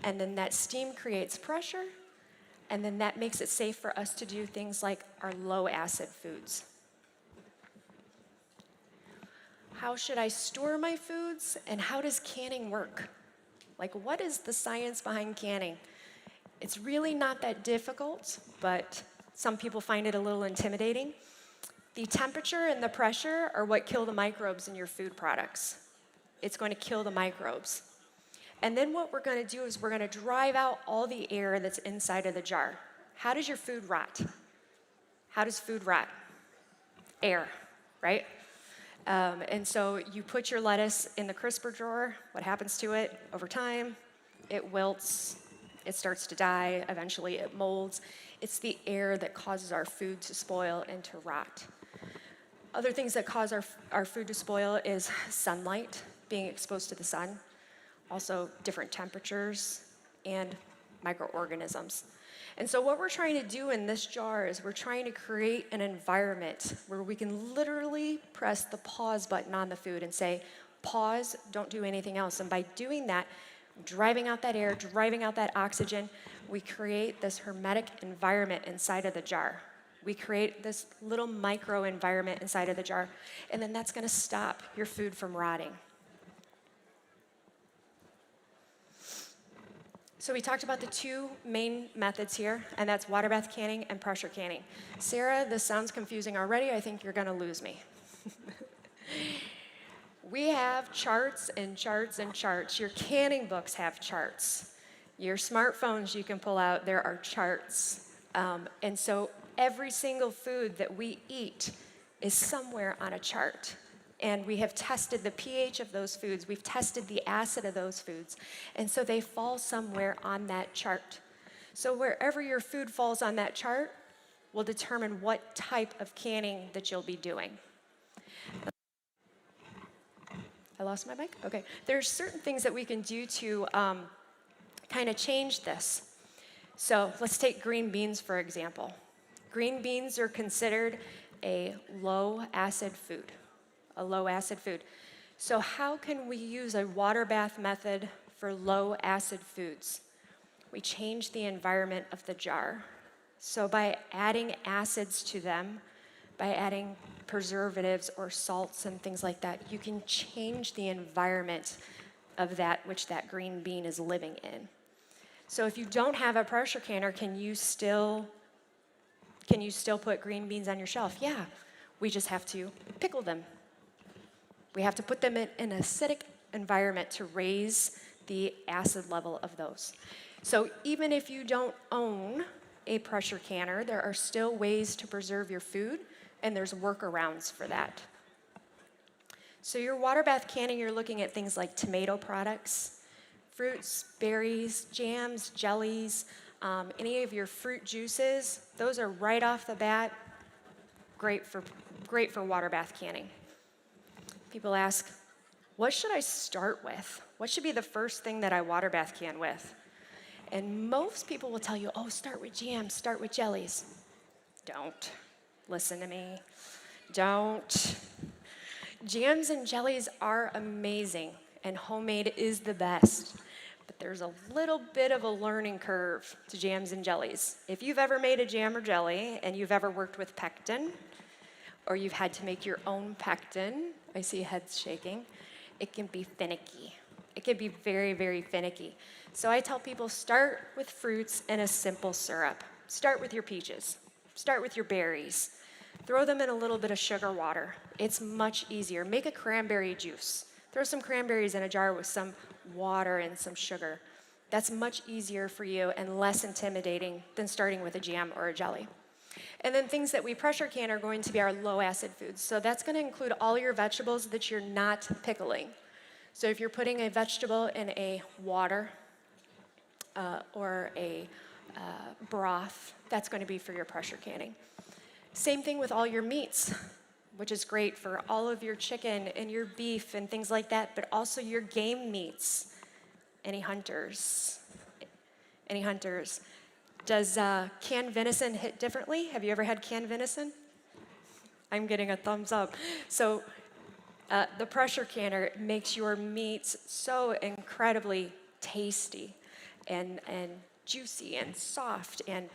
and then that steam creates pressure, and then that makes it safe for us to do things like our low acid foods. How should I store my foods, and how does canning work? Like, what is the science behind canning? It's really not that difficult, but some people find it a little intimidating. The temperature and the pressure are what kill the microbes in your food products. It's going to kill the microbes. And then what we're going to do is we're going to drive out all the air that's inside of the jar. How does your food rot? How does food rot? Air, right? And so you put your lettuce in the crisper drawer. What happens to it over time? It wilts, it starts to die, eventually it molds. It's the air that causes our food to spoil and to rot. Other things that cause our food to spoil is sunlight, being exposed to the sun, also different temperatures, and microorganisms. And so what we're trying to do in this jar is we're trying to create an environment where we can literally press the pause button on the food and say, pause, don't do anything else. And by doing that, driving out that air, driving out that oxygen, we create this hermetic environment inside of the jar. We create this little micro environment inside of the jar, and then that's going to stop your food from rotting. So we talked about the two main methods here, and that's water bath canning and pressure canning. Sarah, this sounds confusing already. I think you're going to lose me. We have charts and charts and charts. Your canning books have charts. Your smartphones you can pull out, there are charts. And so every single food that we eat is somewhere on a chart. And we have tested the pH of those foods. We've tested the acid of those foods. And so they fall somewhere on that chart. So wherever your food falls on that chart will determine what type of canning that you'll be doing. I lost my mic? Okay. There's certain things that we can do to kind of change this. So let's take green beans, for example. Green beans are considered a low acid food. A low acid food. So how can we use a water bath method for low acid foods? We change the environment of the jar. So by adding acids to them, by adding preservatives or salts and things like that, you can change the environment of that which that green bean is living in. So if you don't have a pressure canner, can you still put green beans on your shelf? Yeah, we just have to pickle them. We have to put them in an acidic environment to raise the acid level of those. So even if you don't own a pressure canner, there are still ways to preserve your food, and there's workarounds for that. So your water bath canning, you're looking at things like tomato products, fruits, berries, jams, jellies, any of your fruit juices. Those are right off the bat great for water bath canning. People ask, what should I start with? What should be the first thing that I water bath can with? And most people will tell you, oh, start with jams, start with jellies. Don't. Listen to me. Don't. Jams and jellies are amazing, and homemade is the best. But there's a little bit of a learning curve to jams and jellies. If you've ever made a jam or jelly, and you've ever worked with pectin, or you've had to make your own pectin, I see heads shaking, it can be finicky. It can be very, very finicky. So I tell people, start with fruits and a simple syrup. Start with your peaches. Start with your berries. Throw them in a little bit of sugar water. It's much easier. Make a cranberry juice. Throw some cranberries in a jar with some water and some sugar. That's much easier for you and less intimidating than starting with a jam or a jelly. And then things that we pressure can are going to be our low acid foods. So that's going to include all your vegetables that you're not pickling. So if you're putting a vegetable in a water or a broth, that's going to be for your pressure canning. Same thing with all your meats, which is great for all of your chicken and your beef and things like that, but also your game meats. Any hunters? Any hunters? Does canned venison hit differently? Have you ever had canned venison? I'm getting a thumbs up. So the pressure canner makes your meats so incredibly tasty and juicy and soft. And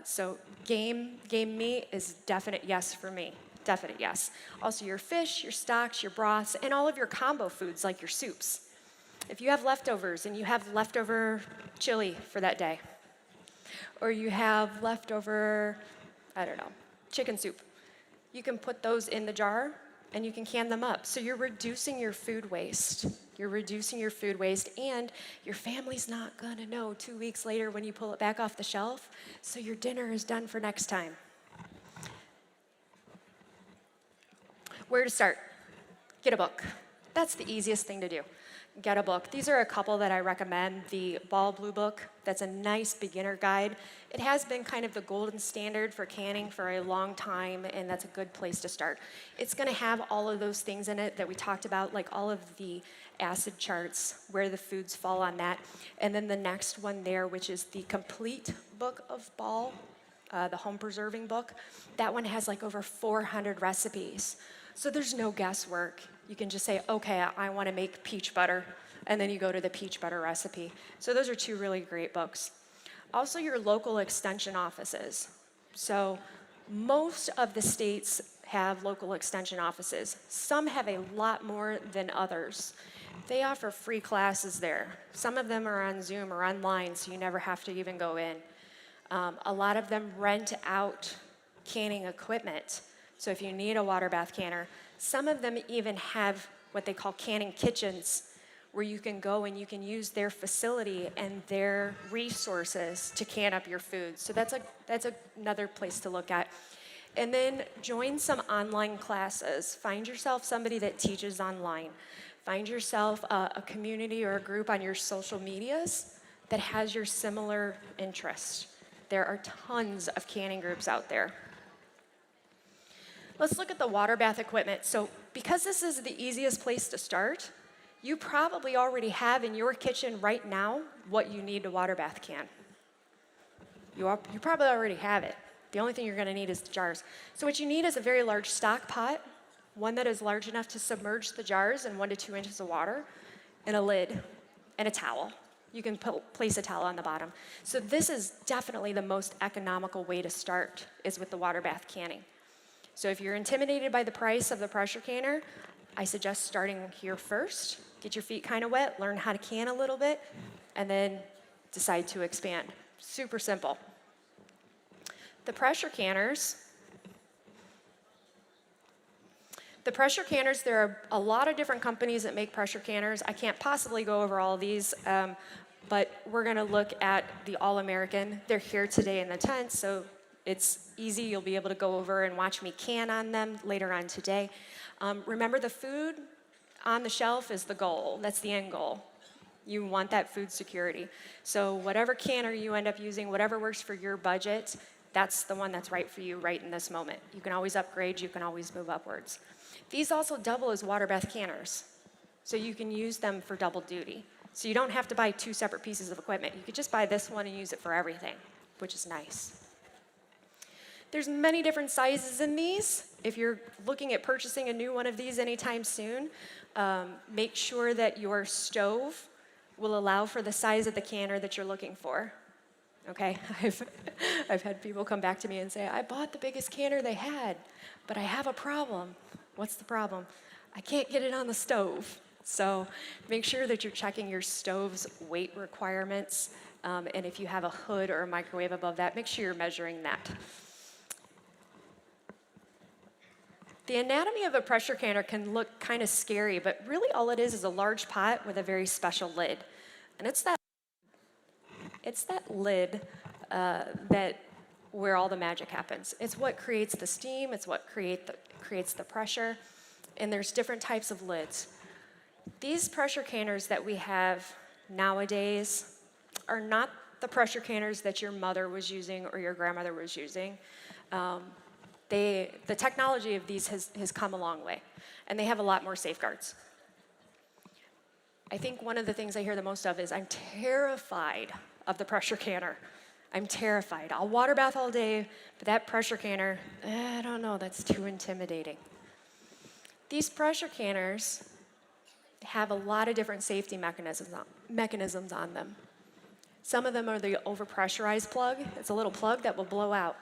so game meat is definite yes for me. Definite yes. Also your fish, your stocks, your broths, and all of your combo foods like your soups. If you have leftovers and you have leftover chili for that day, or you have leftover, I don't know, chicken soup, you can put those in the jar and you can can them up. So you're reducing your food waste. You're reducing your food waste, and your family's not gonna know 2 weeks later when you pull it back off the shelf, so your dinner is done for next time. Where to start? Get a book. That's the easiest thing to do. Get a book. These are a couple that I recommend. The Ball Blue book, that's a nice beginner guide. It has been kind of the golden standard for canning for a long time, and that's a good place to start. It's gonna have all of those things in it that we talked about, like all of the acid charts, where the foods fall on that. And then the next one there, which is the complete book of Ball, the home preserving book. That one has like over 400 recipes. So there's no guesswork. You can just say, okay, I want to make peach butter, and then you go to the peach butter recipe. So those are two really great books. Also, your local extension offices. So most of the states have local extension offices. Some have a lot more than others. They offer free classes there. Some of them are on Zoom or online, so you never have to even go in. A lot of them rent out canning equipment. So if you need a water bath canner, some of them even have what they call canning kitchens, where you can go and you can use their facility and their resources to can up your food. So that's another place to look at. And then join some online classes. Find yourself somebody that teaches online. Find yourself a community or a group on your social medias that has your similar interests. There are tons of canning groups out there. Let's look at the water bath equipment. So because this is the easiest place to start, you probably already have in your kitchen right now what you need to water bath can. You probably already have it. The only thing you're gonna need is the jars. So what you need is a very large stock pot, one that is large enough to submerge the jars in 1 to 2 inches of water, and a lid, and a towel. You can place a towel on the bottom. So this is definitely the most economical way to start, is with the water bath canning. So if you're intimidated by the price of the pressure canner, I suggest starting here first. Get your feet kind of wet, learn how to can a little bit, and then decide to expand. Super simple. The pressure canners, there are a lot of different companies that make pressure canners. I can't possibly go over all of these, but we're going to look at the All-American. They're here today in the tent, so it's easy. You'll be able to go over and watch me can on them later on today. Remember, the food on the shelf is the goal. That's the end goal. You want that food security. So whatever canner you end up using, whatever works for your budget, that's the one that's right for you right in this moment. You can always upgrade. You can always move upwards. These also double as water bath canners, so you can use them for double duty. So you don't have to buy two separate pieces of equipment. You could just buy this one and use it for everything, which is nice. There's many different sizes in these. If you're looking at purchasing a new one of these anytime soon, make sure that your stove will allow for the size of the canner that you're looking for. Okay, I've had people come back to me and say, I bought the biggest canner they had, but I have a problem. What's the problem? I can't get it on the stove. So make sure that you're checking your stove's weight requirements, and if you have a hood or a microwave above that, make sure you're measuring that. The anatomy of a pressure canner can look kind of scary, but really all it is a large pot with a very special lid. And it's that lid where all the magic happens. It's what creates the steam, it's what creates the pressure, and there's different types of lids. These pressure canners that we have nowadays are not the pressure canners that your mother was using or your grandmother was using. The technology of these has come a long way, and they have a lot more safeguards. I think one of the things I hear the most of is I'm terrified of the pressure canner. I'm terrified. I'll water bath all day, but that pressure canner, I don't know, that's too intimidating. These pressure canners have a lot of different safety mechanisms on them. Some of them are the overpressurized plug. It's a little plug that will blow out.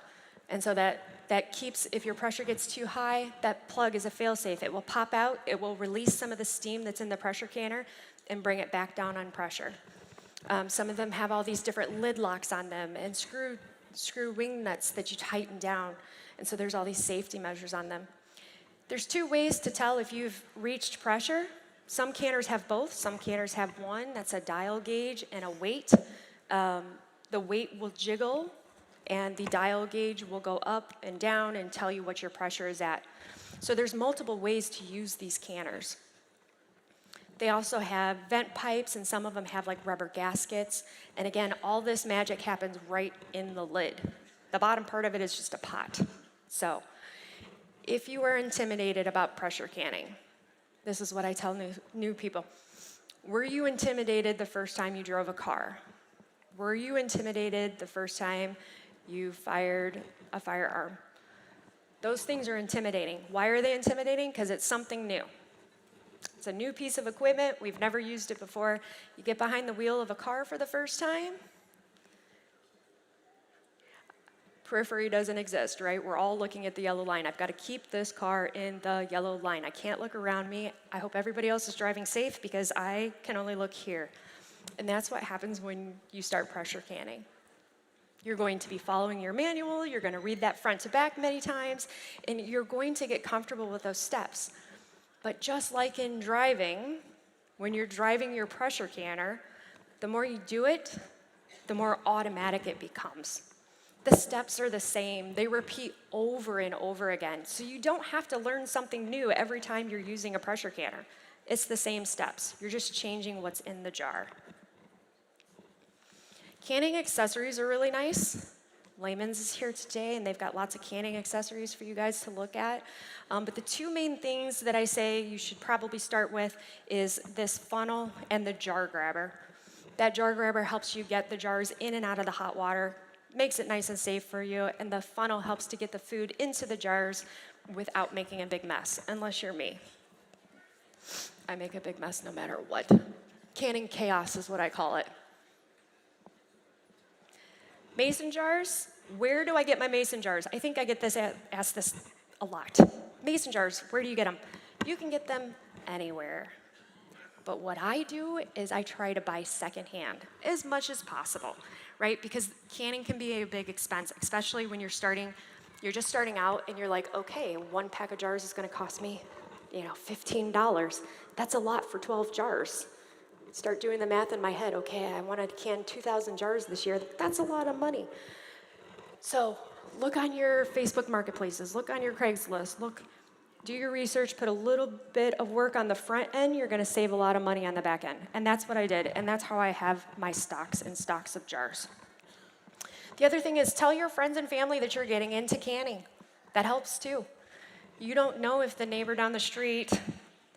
And so that keeps, if your pressure gets too high, that plug is a fail-safe. It will pop out, it will release some of the steam that's in the pressure canner and bring it back down on pressure. Some of them have all these different lid locks on them and screw wing nuts that you tighten down. And so there's all these safety measures on them. There's two ways to tell if you've reached pressure. Some canners have both. Some canners have one. That's a dial gauge and a weight. The weight will jiggle, and the dial gauge will go up and down and tell you what your pressure is at. So there's multiple ways to use these canners. They also have vent pipes, and some of them have like rubber gaskets. And again, all this magic happens right in the lid. The bottom part of it is just a pot. So if you are intimidated about pressure canning, this is what I tell new people. Were you intimidated the first time you drove a car? Were you intimidated the first time you fired a firearm? Those things are intimidating. Why are they intimidating? Because it's something new. It's a new piece of equipment. We've never used it before. You get behind the wheel of a car for the first time. Periphery doesn't exist, right? We're all looking at the yellow line. I've got to keep this car in the yellow line. I can't look around me. I hope everybody else is driving safe because I can only look here. And that's what happens when you start pressure canning. You're going to be following your manual. You're going to read that front to back many times, and you're going to get comfortable with those steps. But just like in driving, when you're driving your pressure canner, the more you do it, the more automatic it becomes. The steps are the same. They repeat over and over again. So you don't have to learn something new every time you're using a pressure canner. It's the same steps. You're just changing what's in the jar. Canning accessories are really nice. Layman's is here today, and they've got lots of canning accessories for you guys to look at. But the two main things that I say you should probably start with is this funnel and the jar grabber. That jar grabber helps you get the jars in and out of the hot water, makes it nice and safe for you, and the funnel helps to get the food into the jars without making a big mess, unless you're me. I make a big mess no matter what. Canning chaos is what I call it. Mason jars, where do I get my mason jars? I think I get asked this a lot. Mason jars, where do you get them? You can get them anywhere. But what I do is I try to buy secondhand as much as possible, right? Because canning can be a big expense, especially when you're just starting out and you're like, okay, one pack of jars is gonna cost me, $15. That's a lot for 12 jars. Start doing the math in my head. Okay, I want to can 2,000 jars this year. That's a lot of money. So look on your Facebook marketplaces, look on your Craigslist, do your research, put a little bit of work on the front end, you're gonna save a lot of money on the back end. And that's what I did, and that's how I have my stocks and stocks of jars. The other thing is tell your friends and family that you're getting into canning. That helps too. You don't know if the neighbor down the street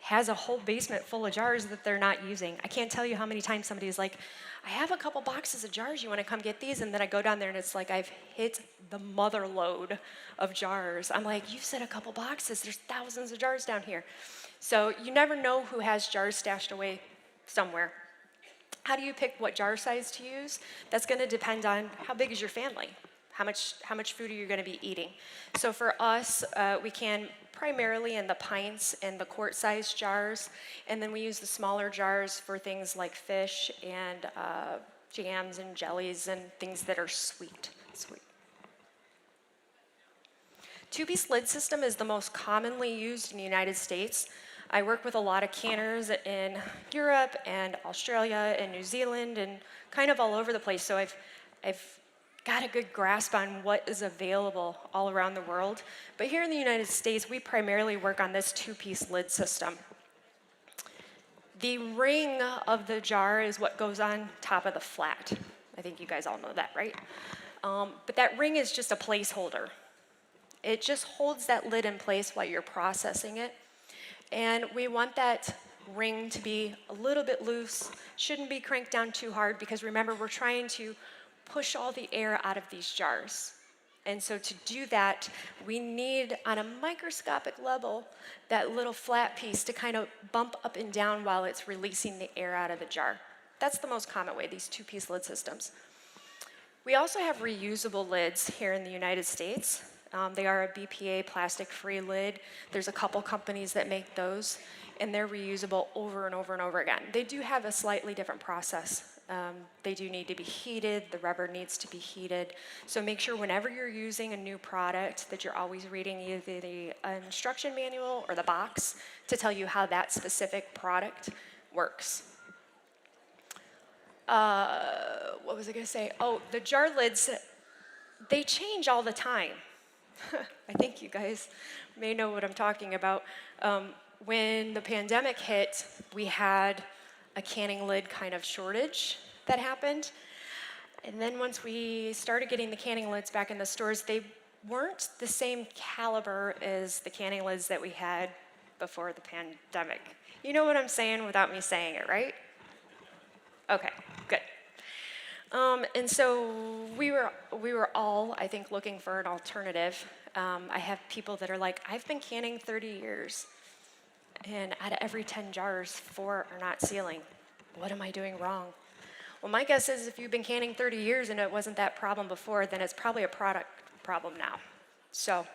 has a whole basement full of jars that they're not using. I can't tell you how many times somebody's like, I have a couple boxes of jars, you wanna come get these? And then I go down there and it's like I've hit the mother load of jars. I'm like, you said a couple boxes, there's thousands of jars down here. So you never know who has jars stashed away somewhere. How do you pick what jar size to use? That's gonna depend on how big is your family? How much food are you gonna be eating? So for us, we can primarily in the pints and the quart-sized jars, and then we use the smaller jars for things like fish and jams and jellies and things that are sweet. Two-piece lid system is the most commonly used in the United States. I work with a lot of canners in Europe and Australia and New Zealand and kind of all over the place, so I've got a good grasp on what is available all around the world. But here in the United States, we primarily work on this two-piece lid system. The ring of the jar is what goes on top of the flat. I think you guys all know that, right? But that ring is just a placeholder. It just holds that lid in place while you're processing it. And we want that ring to be a little bit loose, shouldn't be cranked down too hard because remember, we're trying to push all the air out of these jars. And so to do that, we need, on a microscopic level, that little flat piece to kind of bump up and down while it's releasing the air out of the jar. That's the most common way, these two-piece lid systems. We also have reusable lids here in the United States. They are a BPA plastic-free lid. There's a couple companies that make those, and they're reusable over and over and over again. They do have a slightly different process. They do need to be heated, the rubber needs to be heated. So make sure whenever you're using a new product that you're always reading either the instruction manual or the box to tell you how that specific product works. What was I gonna say? Oh, the jar lids, they change all the time. I think you guys may know what I'm talking about. When the pandemic hit, we had a canning lid kind of shortage that happened. And then once we started getting the canning lids back in the stores, they weren't the same caliber as the canning lids that we had before the pandemic. You know what I'm saying without me saying it, right? Okay, good. And so we were all, I think, looking for an alternative. I have people that are like, I've been canning 30 years, and out of every 10 jars, 4 are not sealing. What am I doing wrong? Well, my guess is if you've been canning 30 years and it wasn't that problem before, then it's probably a product problem now. So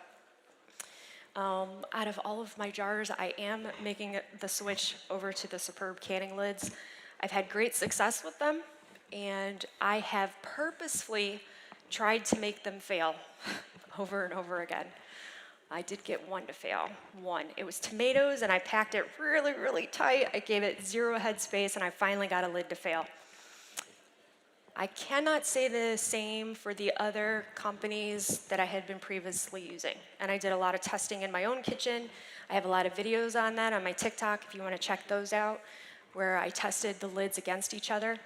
out of all of my jars, I am making the switch over to the Superb canning lids. I've had great success with them, and I have purposefully tried to make them fail over and over again. I did get one to fail, one. It was tomatoes, and I packed it really, really tight. I gave it 0 headspace, and I finally got a lid to fail. I cannot say the same for the other companies that I had been previously using. And I did a lot of testing in my own kitchen. I have a lot of videos on that on my TikTok if you want to check those out, where I tested the lids against each other.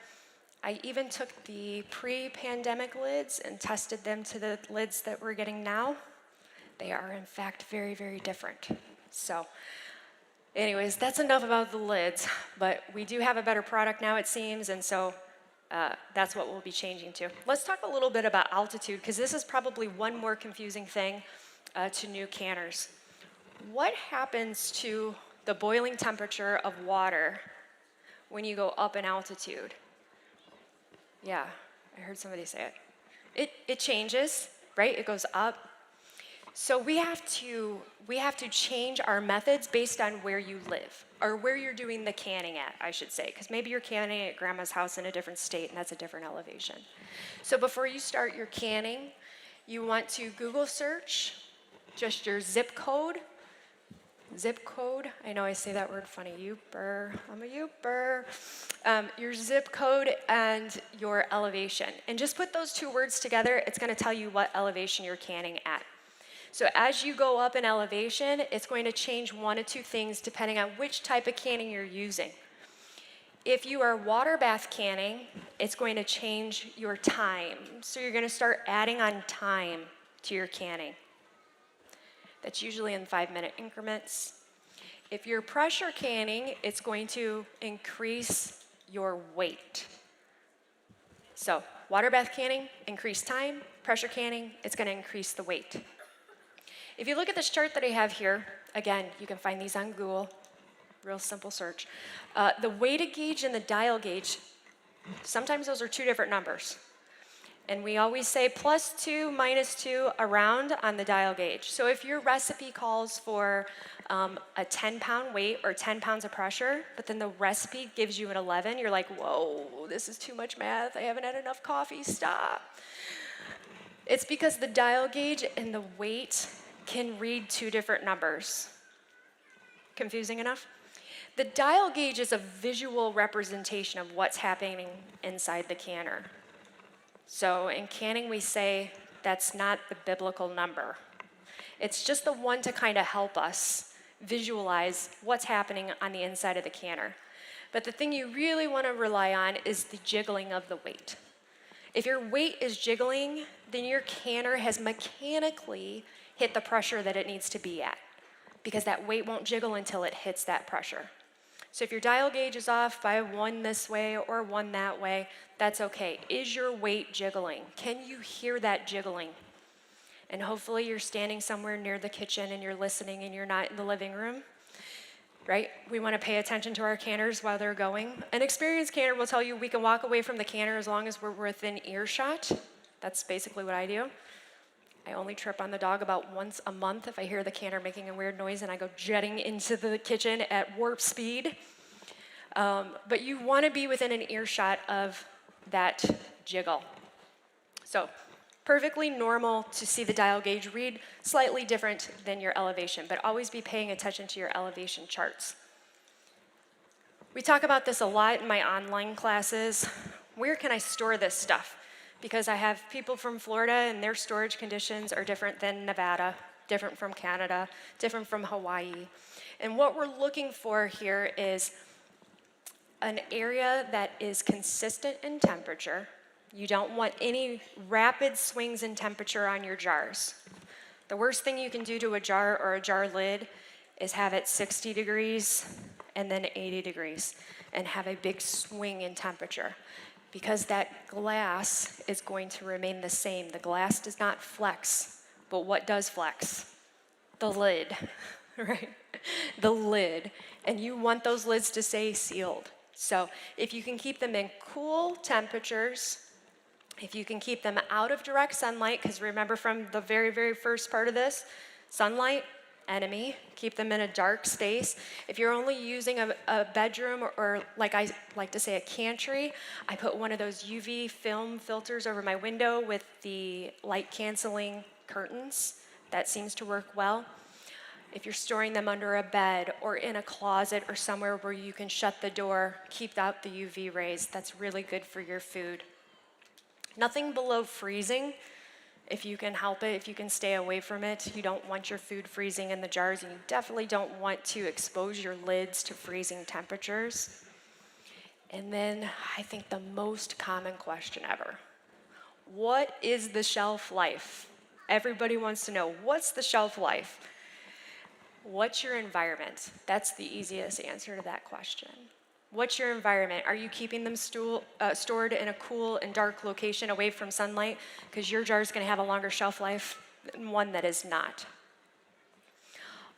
I even took the pre-pandemic lids and tested them to the lids that we're getting now. They are, in fact, very, very different. So anyways, that's enough about the lids. But we do have a better product now, it seems, and so that's what we'll be changing to. Let's talk a little bit about altitude, because this is probably one more confusing thing to new canners. What happens to the boiling temperature of water when you go up in altitude? Yeah, I heard somebody say it. It changes, right? It goes up. So we have to change our methods based on where you live, or where you're doing the canning at, I should say, because maybe you're canning at grandma's house in a different state, and that's a different elevation. So before you start your canning, you want to Google search just your zip code. Zip code, I know I say that word funny, youper, I'm a youper. Your zip code and your elevation. And just put those two words together, it's gonna tell you what elevation you're canning at. So as you go up in elevation, it's going to change one of two things depending on which type of canning you're using. If you are water bath canning, it's going to change your time. So you're gonna start adding on time to your canning. That's usually in 5-minute increments. If you're pressure canning, it's going to increase your weight. So water bath canning, increase time. Pressure canning, it's gonna increase the weight. If you look at this chart that I have here, again, you can find these on Google, real simple search. The weighted gauge and the dial gauge, sometimes those are two different numbers. And we always say +2, -2 around on the dial gauge. So if your recipe calls for a 10-pound weight or 10 pounds of pressure, but then the recipe gives you an 11, you're like, whoa, this is too much math. I haven't had enough coffee, stop. It's because the dial gauge and the weight can read two different numbers. Confusing enough? The dial gauge is a visual representation of what's happening inside the canner. So in canning, we say that's not the biblical number. It's just the one to kind of help us visualize what's happening on the inside of the canner. But the thing you really want to rely on is the jiggling of the weight. If your weight is jiggling, then your canner has mechanically hit the pressure that it needs to be at, because that weight won't jiggle until it hits that pressure. So if your dial gauge is off by 1 this way or 1 that way, that's okay. Is your weight jiggling? Can you hear that jiggling? And hopefully you're standing somewhere near the kitchen and you're listening and you're not in the living room, right? We want to pay attention to our canners while they're going. An experienced canner will tell you we can walk away from the canner as long as we're within earshot. That's basically what I do. I only trip on the dog about once a month if I hear the canner making a weird noise and I go jetting into the kitchen at warp speed. But you want to be within an earshot of that jiggle. So perfectly normal to see the dial gauge read slightly different than your elevation, but always be paying attention to your elevation charts. We talk about this a lot in my online classes. Where can I store this stuff? Because I have people from Florida and their storage conditions are different than Nevada, different from Canada, different from Hawaii. And what we're looking for here is an area that is consistent in temperature. You don't want any rapid swings in temperature on your jars. The worst thing you can do to a jar or a jar lid is have it 60 degrees and then 80 degrees and have a big swing in temperature, because that glass is going to remain the same. The glass does not flex, but what does flex? The lid, right? The lid. And you want those lids to stay sealed. So if you can keep them in cool temperatures, if you can keep them out of direct sunlight, because remember from the very, very first part of this, sunlight, enemy, keep them in a dark space. If you're only using a bedroom or like I like to say a pantry, I put one of those UV film filters over my window with the light canceling curtains. That seems to work well. If you're storing them under a bed or in a closet or somewhere where you can shut the door, keep out the UV rays. That's really good for your food. Nothing below freezing. If you can help it, if you can stay away from it, you don't want your food freezing in the jars, and you definitely don't want to expose your lids to freezing temperatures. And then I think the most common question ever, what is the shelf life? Everybody wants to know, what's the shelf life? What's your environment? That's the easiest answer to that question. What's your environment? Are you keeping them stored in a cool and dark location away from sunlight? Because your jar is going to have a longer shelf life than one that is not.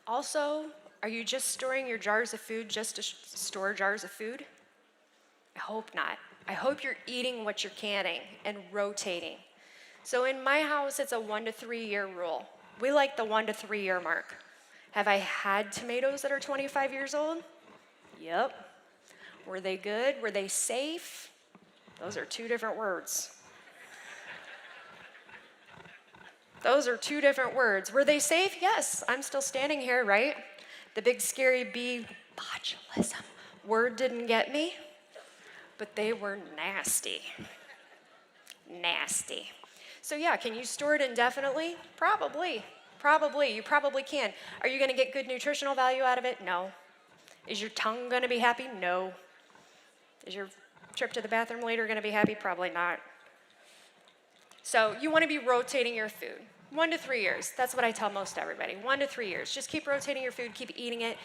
Also, are you just storing your jars of food just to store jars of food? I hope not. I hope you're eating what you're canning and rotating. So in my house, it's a 1 to 3 year rule. We like the 1 to 3 year mark. Have I had tomatoes that are 25 years old? Yep. Were they good? Were they safe? Those are two different words. Those are two different words. Were they safe? Yes. I'm still standing here, right? The big scary bee botulism word didn't get me, but they were nasty. Nasty. So yeah, can you store it indefinitely? Probably. Probably. You probably can. Are you going to get good nutritional value out of it? No. Is your tongue going to be happy? No. Is your trip to the bathroom later going to be happy? Probably not. So you want to be rotating your food. 1 to 3 years. That's what I tell most everybody. 1 to 3 years. Just keep rotating your food, keep eating it.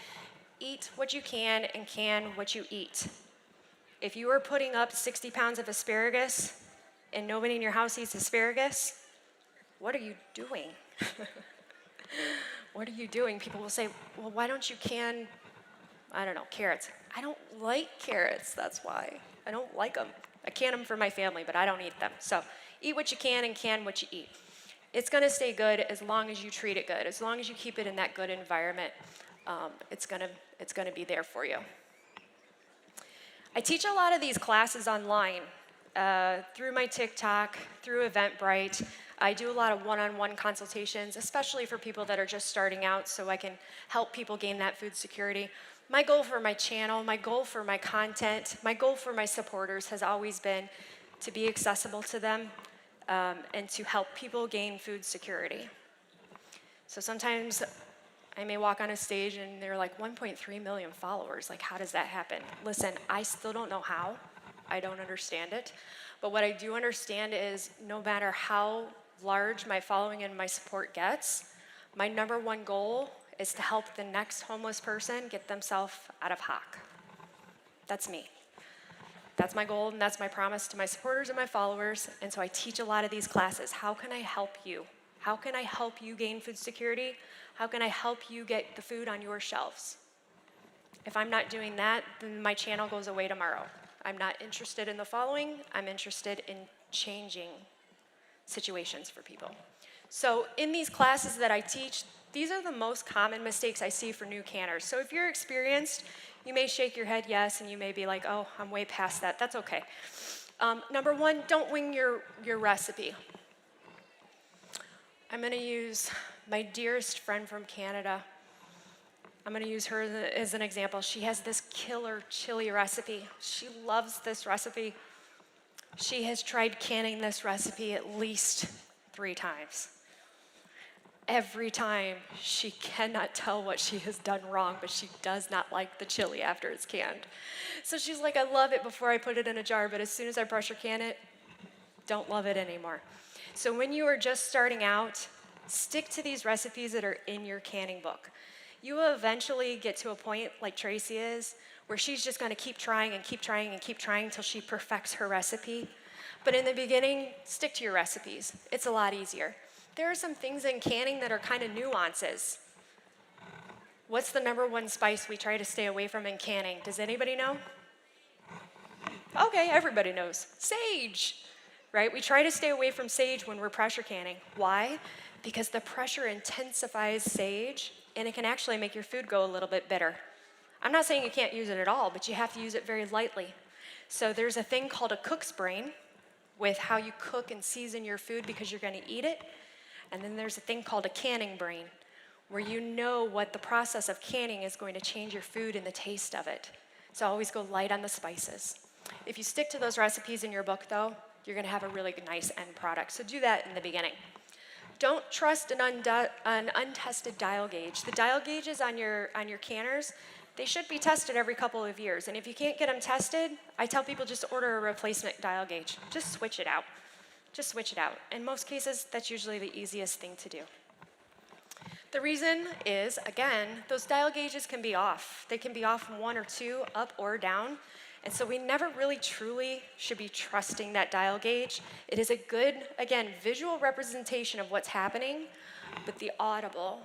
Eat what you can and can what you eat. If you are putting up 60 pounds of asparagus and nobody in your house eats asparagus, what are you doing? What are you doing? People will say, well, why don't you can, I don't know, carrots. I don't like carrots, that's why. I don't like them. I can them for my family, but I don't eat them. So eat what you can and can what you eat. It's gonna stay good as long as you treat it good. As long as you keep it in that good environment, it's gonna be there for you. I teach a lot of these classes online through my TikTok, through Eventbrite. I do a lot of one-on-one consultations, especially for people that are just starting out, so I can help people gain that food security. My goal for my channel, my goal for my content, my goal for my supporters has always been to be accessible to them and to help people gain food security. So sometimes I may walk on a stage and they're like 1.3 million followers. Like, how does that happen? Listen, I still don't know how. I don't understand it. But what I do understand is no matter how large my following and my support gets, my number one goal is to help the next homeless person get themselves out of hock. That's me. That's my goal and that's my promise to my supporters and my followers. And so I teach a lot of these classes. How can I help you? How can I help you gain food security? How can I help you get the food on your shelves? If I'm not doing that, then my channel goes away tomorrow. I'm not interested in the following. I'm interested in changing situations for people. So in these classes that I teach, these are the most common mistakes I see for new canners. So if you're experienced, you may shake your head yes, and you may be like, oh, I'm way past that. That's okay. Number one, don't wing your recipe. I'm gonna use my dearest friend from Canada. I'm gonna use her as an example. She has this killer chili recipe. She loves this recipe. She has tried canning this recipe at least 3 times. Every time, she cannot tell what she has done wrong, but she does not like the chili after it's canned. So she's like, I love it before I put it in a jar, but as soon as I pressure can it, don't love it anymore. So when you are just starting out, stick to these recipes that are in your canning book. You will eventually get to a point, like Tracy is, where she's just gonna keep trying and keep trying and keep trying until she perfects her recipe. But in the beginning, stick to your recipes. It's a lot easier. There are some things in canning that are kind of nuances. What's the number one spice we try to stay away from in canning? Does anybody know? Okay, everybody knows. Sage, right? We try to stay away from sage when we're pressure canning. Why? Because the pressure intensifies sage, and it can actually make your food go a little bit bitter. I'm not saying you can't use it at all, but you have to use it very lightly. So there's a thing called a cook's brain with how you cook and season your food because you're gonna eat it. And then there's a thing called a canning brain, where you know what the process of canning is going to change your food and the taste of it. So always go light on the spices. If you stick to those recipes in your book, though, you're gonna have a really nice end product. So do that in the beginning. Don't trust an untested dial gauge. The dial gauges on your canners, they should be tested every couple of years. And if you can't get them tested, I tell people just order a replacement dial gauge. Just switch it out. Just switch it out. In most cases, that's usually the easiest thing to do. The reason is, again, those dial gauges can be off. They can be off 1 or 2, up or down. And so we never really truly should be trusting that dial gauge. It is a good, again, visual representation of what's happening, but the audible,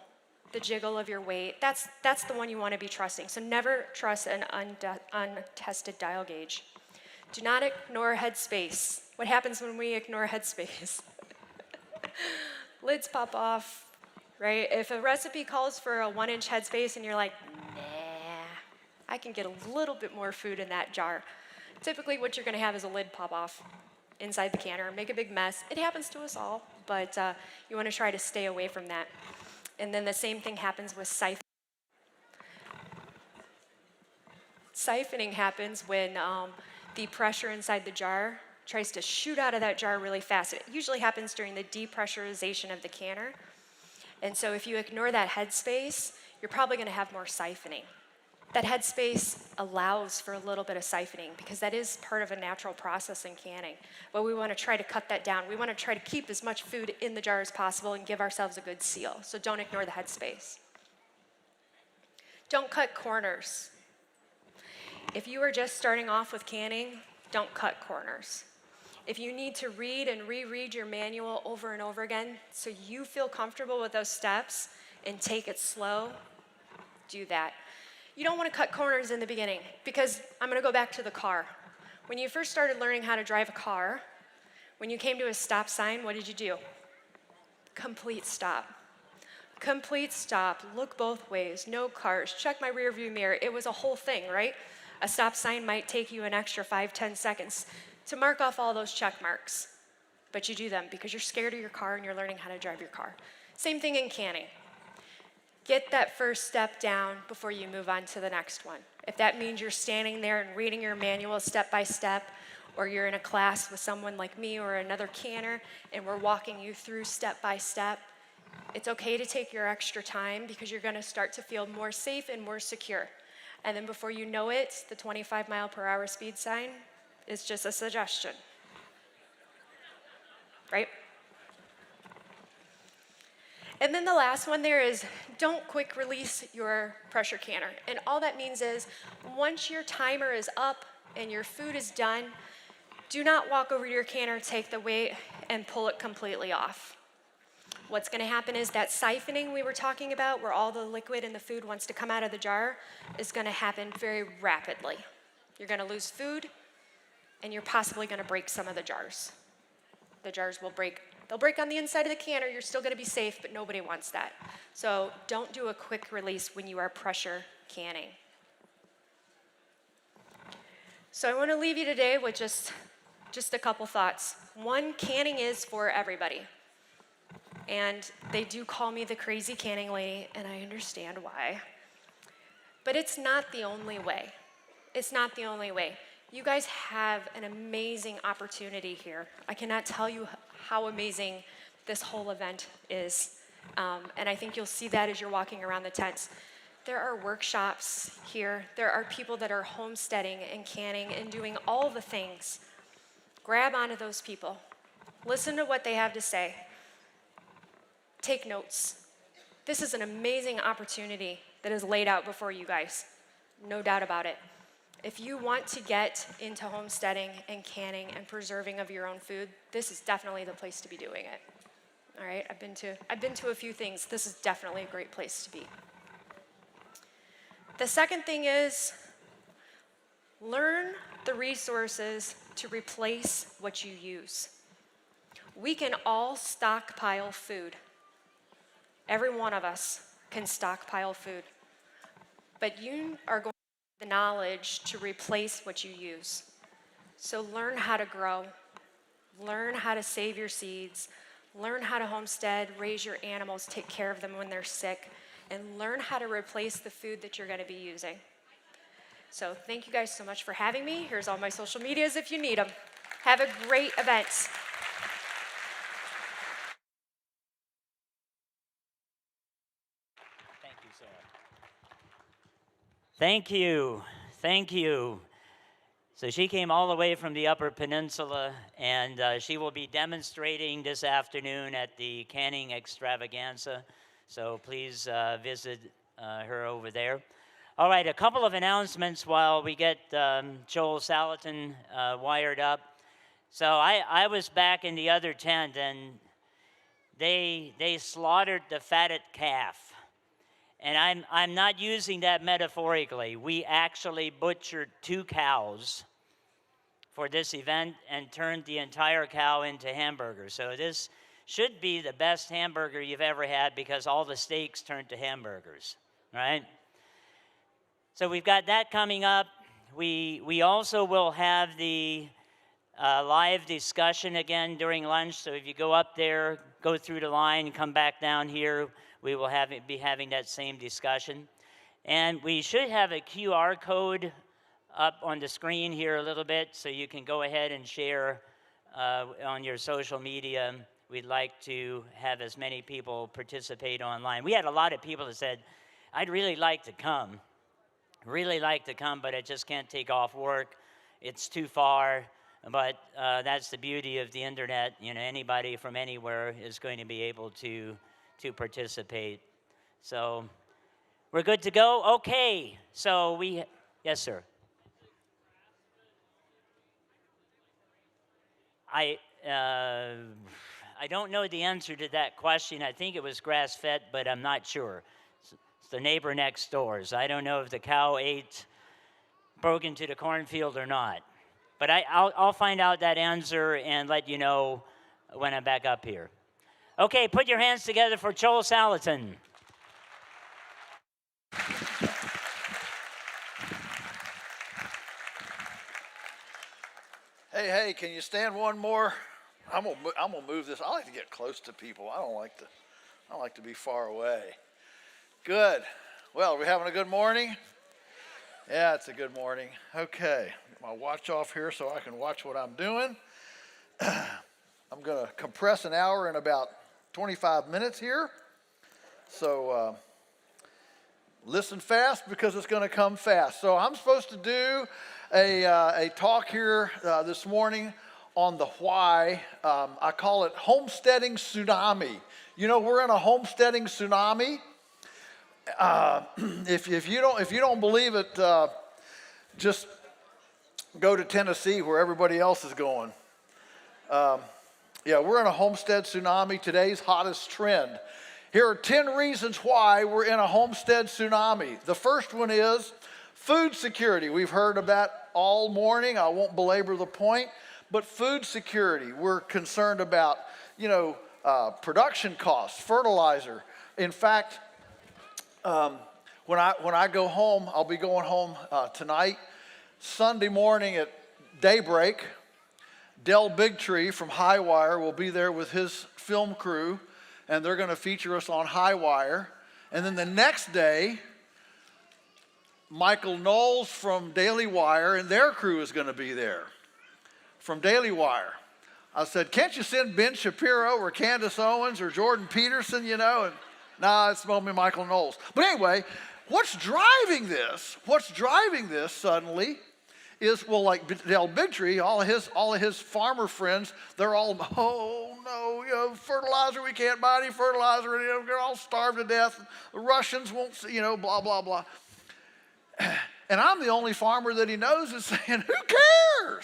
the jiggle of your weight, that's the one you want to be trusting. So never trust an untested dial gauge. Do not ignore headspace. What happens when we ignore headspace? Lids pop off, right? If a recipe calls for a 1-inch headspace and you're like, nah, I can get a little bit more food in that jar. Typically what you're gonna have is a lid pop off inside the canner, make a big mess. It happens to us all, but you wanna try to stay away from that. And then the same thing happens with siphoning. Siphoning happens when the pressure inside the jar tries to shoot out of that jar really fast. It usually happens during the depressurization of the canner. And so if you ignore that headspace, you're probably gonna have more siphoning. That headspace allows for a little bit of siphoning because that is part of a natural process in canning. But we wanna try to cut that down. We wanna try to keep as much food in the jar as possible and give ourselves a good seal. So don't ignore the headspace. Don't cut corners. If you are just starting off with canning, don't cut corners. If you need to read and reread your manual over and over again so you feel comfortable with those steps and take it slow, do that. You don't want to cut corners in the beginning because I'm going to go back to the car. When you first started learning how to drive a car, when you came to a stop sign, what did you do? Complete stop. Complete stop, look both ways, no cars, check my rear view mirror. It was a whole thing, right? A stop sign might take you an extra 5-10 seconds to mark off all those check marks. But you do them because you're scared of your car and you're learning how to drive your car. Same thing in canning. Get that first step down before you move on to the next one. If that means you're standing there and reading your manual step by step, or you're in a class with someone like me or another canner and we're walking you through step by step, it's okay to take your extra time because you're gonna start to feel more safe and more secure. And then before you know it, the 25-mile-per-hour speed sign is just a suggestion, right? And then the last one there is don't quick release your pressure canner. And all that means is once your timer is up and your food is done, do not walk over to your canner, take the weight, and pull it completely off. What's gonna happen is that siphoning we were talking about, where all the liquid and the food wants to come out of the jar, is gonna happen very rapidly. You're gonna lose food, and you're possibly gonna break some of the jars. The jars will break. They'll break on the inside of the canner. You're still gonna be safe, but nobody wants that. So don't do a quick release when you are pressure canning. So I wanna leave you today with just a couple thoughts. One, canning is for everybody. And they do call me the crazy canning lady, and I understand why. But it's not the only way. It's not the only way. You guys have an amazing opportunity here. I cannot tell you how amazing this whole event is. And I think you'll see that as you're walking around the tents. There are workshops here. There are people that are homesteading and canning and doing all the things. Grab onto those people. Listen to what they have to say. Take notes. This is an amazing opportunity that is laid out before you guys. No doubt about it. If you want to get into homesteading and canning and preserving of your own food, this is definitely the place to be doing it. All right, I've been to a few things. This is definitely a great place to be. The second thing is learn the resources to replace what you use. We can all stockpile food. Every one of us can stockpile food. But you are going to have the knowledge to replace what you use. So learn how to grow, learn how to save your seeds, learn how to homestead, raise your animals, take care of them when they're sick, and learn how to replace the food that you're going to be using. So thank you guys so much for having me. Here's all my social medias if you need them. Have a great event. Thank you, Sarah. Thank you. Thank you. So she came all the way from the Upper Peninsula, and she will be demonstrating this afternoon at the Canning Extravaganza. So please visit her over there. All right, a couple of announcements while we get Joel Salatin wired up. So I was back in the other tent, and they slaughtered the fatted calf. And I'm not using that metaphorically. We actually butchered 2 cows for this event and turned the entire cow into hamburgers. So this should be the best hamburger you've ever had because all the steaks turned to hamburgers, right? So we've got that coming up. We also will have the live discussion again during lunch. So if you go up there, go through the line, come back down here, we will be having that same discussion. And we should have a QR code up on the screen here a little bit, so you can go ahead and share on your social media. We'd like to have as many people participate online. We had a lot of people that said, I'd really like to come, but I just can't take off work. It's too far. But that's the beauty of the internet. You know, anybody from anywhere is going to be able to participate. So we're good to go? Okay. So yes, sir. I don't know the answer to that question. I think it was grass-fed, but I'm not sure. It's the neighbor next door. So I don't know if the cow broke into the cornfield or not. But I'll find out that answer and let you know when I'm back up here. Okay, put your hands together for Joel Salatin. Hey, can you stand one more? I'm gonna move this. I like to get close to people. I don't like to be far away. Good. Well, are we having a good morning? Yeah, it's a good morning. Okay, get my watch off here so I can watch what I'm doing. I'm going to compress an hour in about 25 minutes here. So listen fast because it's going to come fast. So I'm supposed to do a talk here this morning on the why. I call it homesteading tsunami. You know, we're in a homesteading tsunami. If you don't believe it, just go to Tennessee where everybody else is going. Yeah, we're in a homestead tsunami. Today's hottest trend. Here are 10 reasons why we're in a homestead tsunami. The first one is food security. We've heard about all morning. I won't belabor the point, but food security. We're concerned about, production costs, fertilizer. In fact, when I go home, I'll be going home tonight. Sunday morning at daybreak, Del Bigtree from Highwire will be there with his film crew, and they're going to feature us on Highwire. And then the next day, Michael Knowles from Daily Wire and their crew is going to be there from Daily Wire. I said, can't you send Ben Shapiro or Candace Owens or Jordan Peterson, And nah, it's only Michael Knowles. But anyway, what's driving this suddenly is, well, like Del Bigtree, all of his farmer friends, they're all, oh no, fertilizer, we can't buy any fertilizer, we're all starved to death. The Russians won't, blah, blah, blah. And I'm the only farmer that he knows is saying, who cares?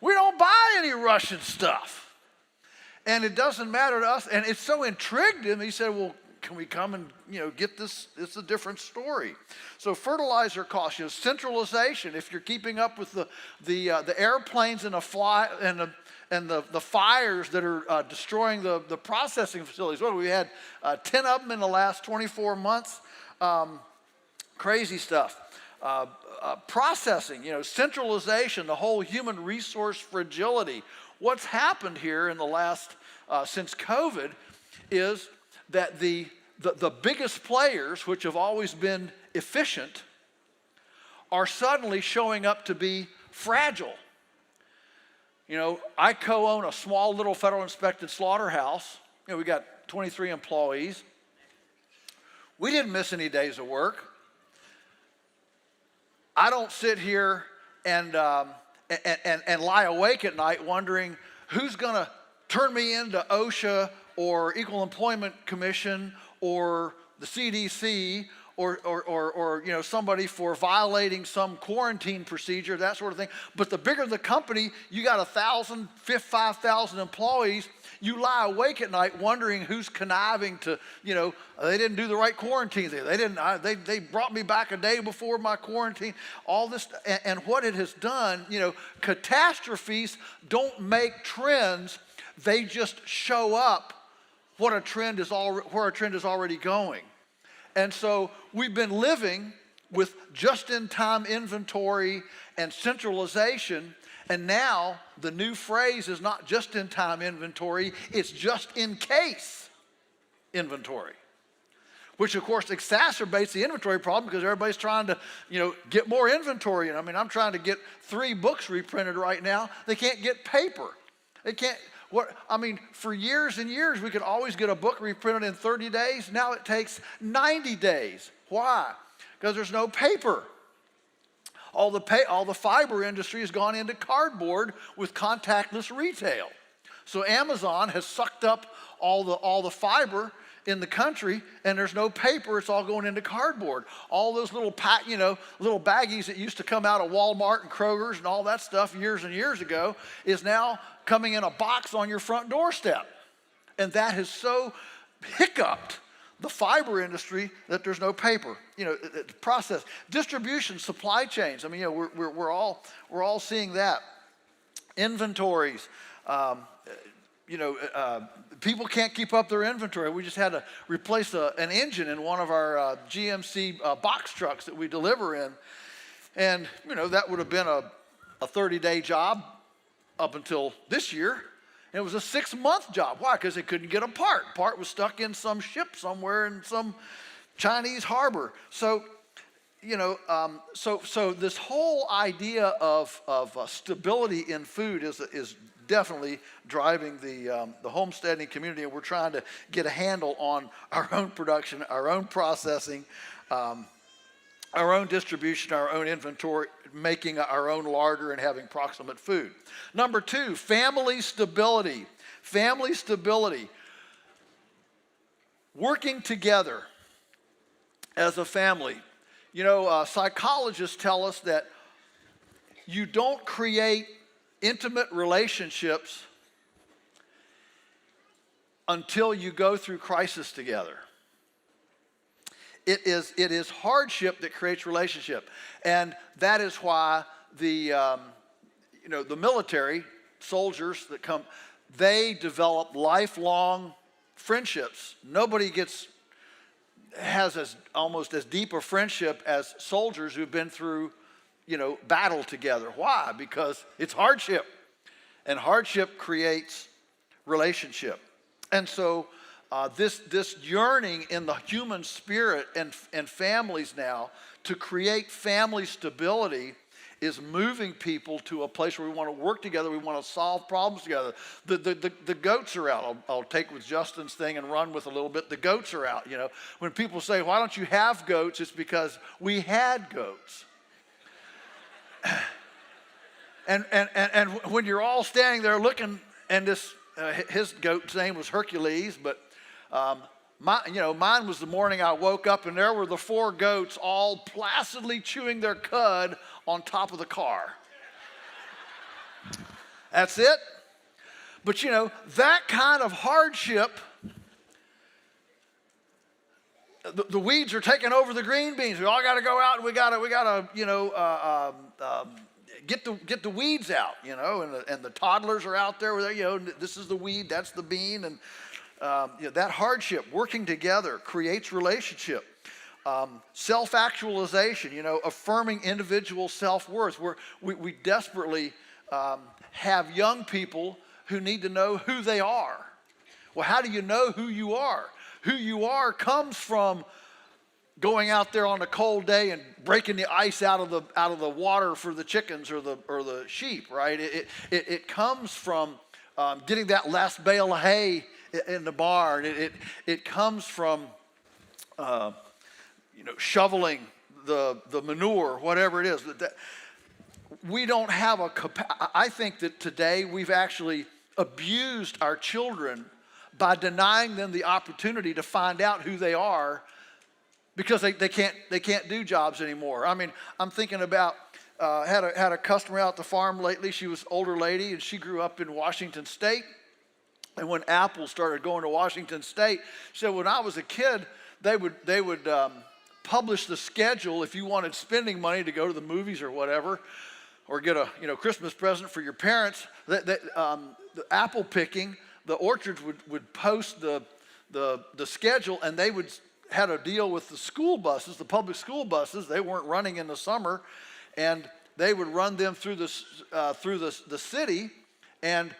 We don't buy any Russian stuff. And it doesn't matter to us. And it so intrigued him, he said, well, can we come and, get this? It's a different story. So fertilizer costs, centralization. If you're keeping up with the airplanes and the fires that are destroying the processing facilities. Well, we had 10 of them in the last 24 months. Crazy stuff. Processing, centralization, the whole human resource fragility. What's happened here in the last, since COVID, is that the biggest players, which have always been efficient, are suddenly showing up to be fragile. I co-own a small little federal inspected slaughterhouse. We got 23 employees. We didn't miss any days of work. I don't sit here and lie awake at night wondering who's going to turn me into OSHA or Equal Employment Commission or the CDC or somebody for violating some quarantine procedure, that sort of thing. But the bigger the company, you got 1,000, 5,000 employees, you lie awake at night wondering who's conniving to, they didn't do the right quarantine thing. They brought me back a day before my quarantine, all this. And what it has done, catastrophes don't make trends. They just show up where a trend is already going. And so we've been living with just-in-time inventory and centralization, and now the new phrase is not just-in-time inventory, it's just-in-case inventory, which of course exacerbates the inventory problem because everybody's trying to, get more inventory. And I mean, I'm trying to get 3 books reprinted right now. They can't get paper. They can't, for years and years, we could always get a book reprinted in 30 days. Now it takes 90 days. Why? Because there's no paper. All the fiber industry has gone into cardboard with contactless retail. So Amazon has sucked up all the fiber in the country, and there's no paper. It's all going into cardboard. All those little little baggies that used to come out of Walmart and Kroger's and all that stuff years and years ago is now coming in a box on your front doorstep. And that has so hiccuped the fiber industry that there's no paper. Process, distribution, supply chains. I mean, we're all seeing that. Inventories. People can't keep up their inventory. We just had to replace an engine in one of our GMC box trucks that we deliver in. And, that would have been a 30-day job up until this year. And it was a 6-month job. Why? Because they couldn't get a part. Part was stuck in some ship somewhere in some Chinese harbor. So, so this whole idea of stability in food is definitely driving the homesteading community, and we're trying to get a handle on our own production, our own processing, our own distribution, our own inventory, making our own larder and having proximate food. Number 2, family stability. Family stability. Working together as a family. Psychologists tell us that you don't create intimate relationships until you go through crisis together. It is hardship that creates relationship, and that is why the military soldiers that come, they develop lifelong friendships. Nobody has almost as deep a friendship as soldiers who've been through battle together. Why? Because it's hardship, and hardship creates relationship. And so this yearning in the human spirit and families now to create family stability is moving people to a place where we want to work together, we want to solve problems together. The goats are out. I'll take with Justin's thing and run with a little bit. The goats are out. When people say, why don't you have goats? It's because we had goats. And when you're all standing there looking, and his goat's name was Hercules, but mine was the morning I woke up, and there were the 4 goats all placidly chewing their cud on top of the car. That's it. But that kind of hardship, the weeds are taking over the green beans. We all got to go out and we got to get the weeds out, and the toddlers are out there with this is the weed, that's the bean, and that hardship, working together, creates relationship. Self-actualization, affirming individual self-worth. We desperately have young people who need to know who they are. Well, how do you know who you are? Who you are comes from going out there on a cold day and breaking the ice out of the water for the chickens or the sheep, right? It comes from getting that last bale of hay in the barn. It comes from shoveling the manure, whatever it is. We don't have I think that today we've actually abused our children by denying them the opportunity to find out who they are, because they can't do jobs anymore. I mean, I'm thinking about had a customer out at the farm lately. She was an older lady, and she grew up in Washington State. And when Apple started going to Washington State, she said, when I was a kid, they would publish the schedule if you wanted spending money to go to the movies or whatever, or get a Christmas present for your parents. The apple picking the orchards would post the schedule, and they had a deal with the school buses, the public school buses. They weren't running in the summer, and they would run them through the city. And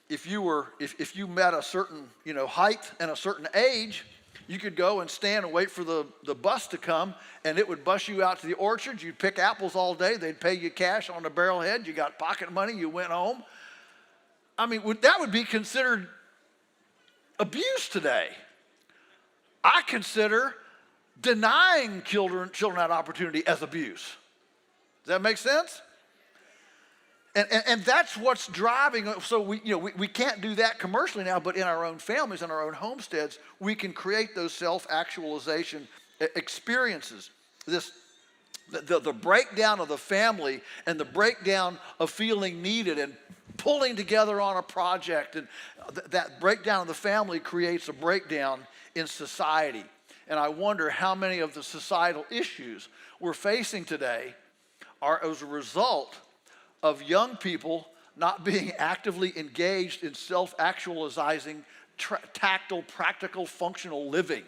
if you met a certain height and a certain age, you could go and stand and wait for the bus to come, and it would bus you out to the orchard. You'd pick apples all day. They'd pay you cash on the barrelhead. You got pocket money. You went home. I mean, that would be considered abuse today. I consider denying children that opportunity as abuse. Does that make sense? And that's what's driving. So we can't do that commercially now, but in our own families, in our own homesteads, we can create those self-actualization experiences. The breakdown of the family and the breakdown of feeling needed and pulling together on a project, and that breakdown of the family creates a breakdown in society. And I wonder how many of the societal issues we're facing today are as a result of young people not being actively engaged in self-actualizing, tactile, practical, functional living.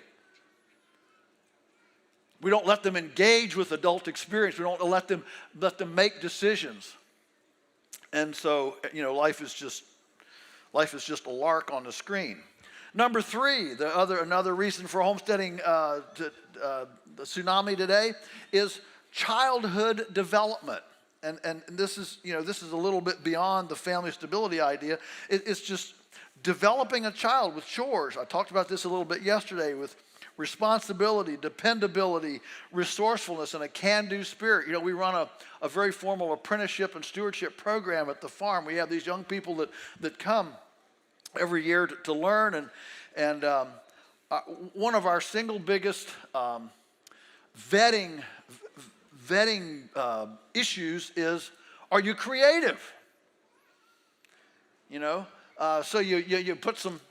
We don't let them engage with adult experience. We don't let them make decisions. And so, life is just a lark on the screen. Number 3, another reason for homesteading the tsunami today is childhood development. And this is a little bit beyond the family stability idea. It's just developing a child with chores. I talked about this a little bit yesterday with responsibility, dependability, resourcefulness, and a can-do spirit. We run a very formal apprenticeship and stewardship program at the farm. We have these young people that come every year to learn, and one of our single biggest vetting issues is, are you creative? So you put some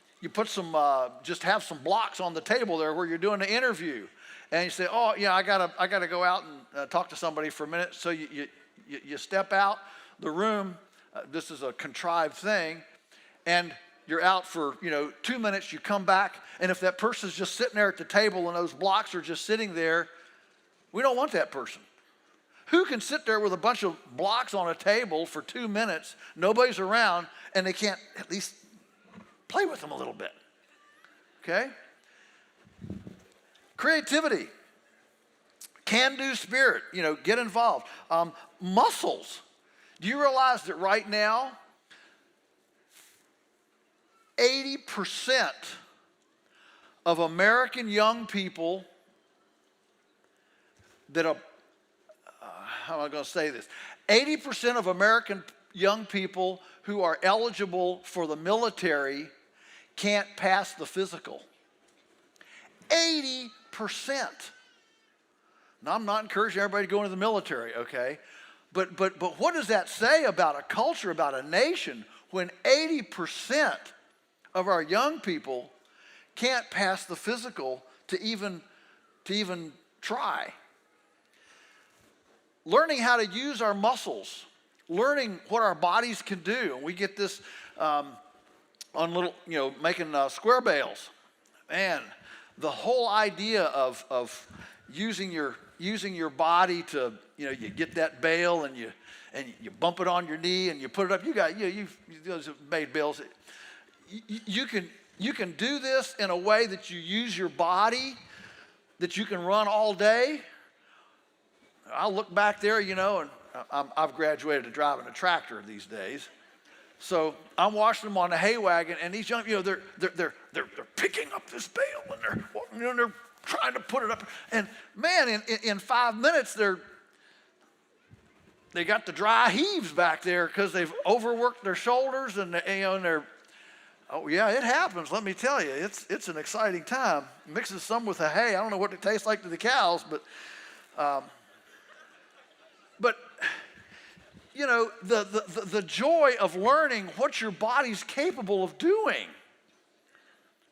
just have some blocks on the table there where you're doing an interview, and you say, oh yeah, I gotta go out and talk to somebody for a minute. So you step out the room. This is a contrived thing, and you're out for 2 minutes. You come back, and if that person's just sitting there at the table and those blocks are just sitting there, we don't want that person. Who can sit there with a bunch of blocks on a table for 2 minutes, nobody's around, and they can't at least play with them a little bit? Okay? Creativity. Can-do spirit. Get involved. Muscles. Do you realize that right now, 80% of American young people that are, how am I going to say this? 80% of American young people who are eligible for the military can't pass the physical. 80%. Now, I'm not encouraging everybody to go into the military, okay? But what does that say about a culture, about a nation, when 80% of our young people can't pass the physical to even try? Learning how to use our muscles, learning what our bodies can do. And we get this on little, making square bales. Man, the whole idea of using your body to, you get that bale and you bump it on your knee and you put it up. You've made bales. You can do this in a way that you use your body, that you can run all day. I'll look back there, and I've graduated to driving a tractor these days. So I'm watching them on the hay wagon, and these young, they're picking up this bale, and they're trying to put it up. And man, in 5 minutes, they got the dry heaves back there because they've overworked their shoulders, and they're. Oh yeah, it happens. Let me tell you, it's an exciting time. Mixes some with the hay. I don't know what it tastes like to the cows, but the joy of learning what your body's capable of doing.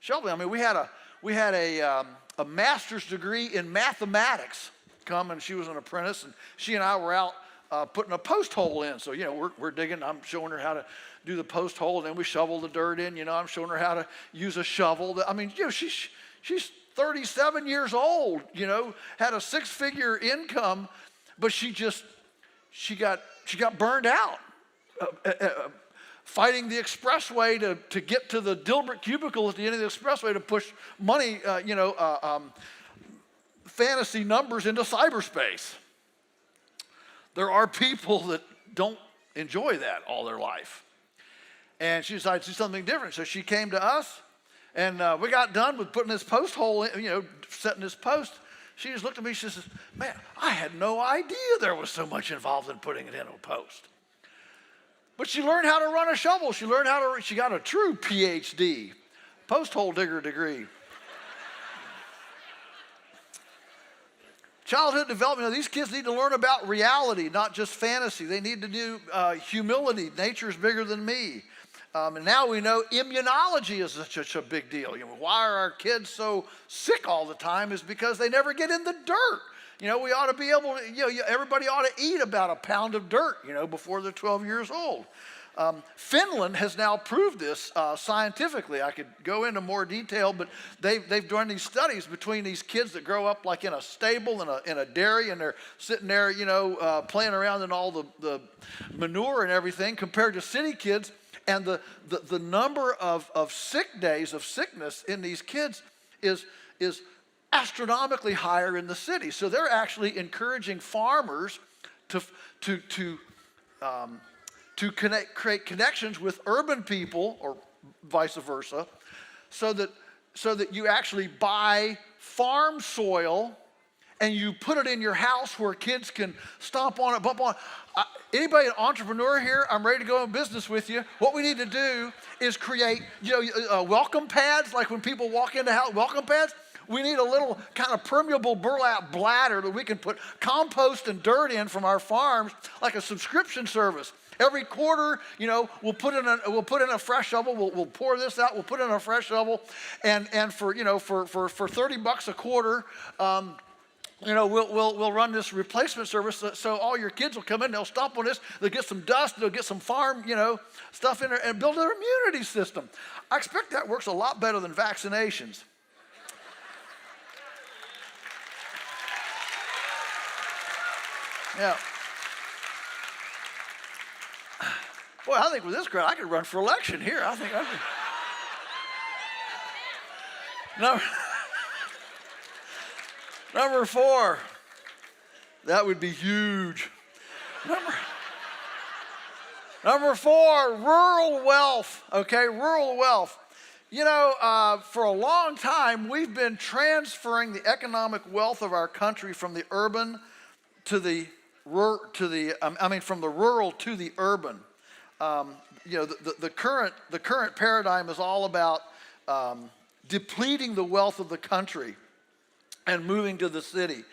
Shelby, we had a master's degree in mathematics come, and she was an apprentice, and she and I were out putting a post hole in. So, we're digging. I'm showing her how to do the post hole, and then we shovel the dirt in. I'm showing her how to use a shovel. She's 37 years old, had a 6-figure income, but she got burned out fighting the expressway to get to the Dilbert cubicle at the end of the expressway to push money, fantasy numbers into cyberspace. There are people that don't enjoy that all their life. And she decided to do something different. So she came to us, and we got done with putting this post hole in, setting this post. She just looked at me, she says, man, I had no idea there was so much involved in putting it in a post. But she learned how to run a shovel. She got a true PhD, post hole digger degree. Childhood development, these kids need to learn about reality, not just fantasy. They need to do humility. Nature is bigger than me. And now we know immunology is such a big deal. Why are our kids so sick all the time is because they never get in the dirt. We ought to be able to, everybody ought to eat about a pound of dirt, before they're 12 years old. Finland has now proved this scientifically. I could go into more detail, but they've done these studies between these kids that grow up like in a stable, in a dairy, and they're sitting there, playing around in all the manure and everything, compared to city kids. And the number of sick days of sickness in these kids is astronomically higher in the city. So they're actually encouraging farmers to create connections with urban people, or vice versa, so that you actually buy farm soil and you put it in your house where kids can stomp on it, bump on it. Anybody an entrepreneur here? I'm ready to go in business with you. What we need to do is create, welcome pads, like when people walk into house, welcome pads. We need a little kind of permeable burlap bladder that we can put compost and dirt in from our farms, like a subscription service. Every quarter, we'll put in a fresh shovel. We'll pour this out. We'll put in a fresh shovel, and for $30 a quarter. We'll run this replacement service, so all your kids will come in, they'll stomp on this, they'll get some dust, they'll get some farm, stuff in there, and build their immunity system. I expect that works a lot better than vaccinations. Yeah. Boy, I think with this crowd, I could run for election here. I think I could. Number 4, that would be huge. Number 4, rural wealth, okay, rural wealth. For a long time, we've been transferring the economic wealth of our country from the urban from the rural to the urban. The current paradigm is all about depleting the wealth of the country and moving to the city.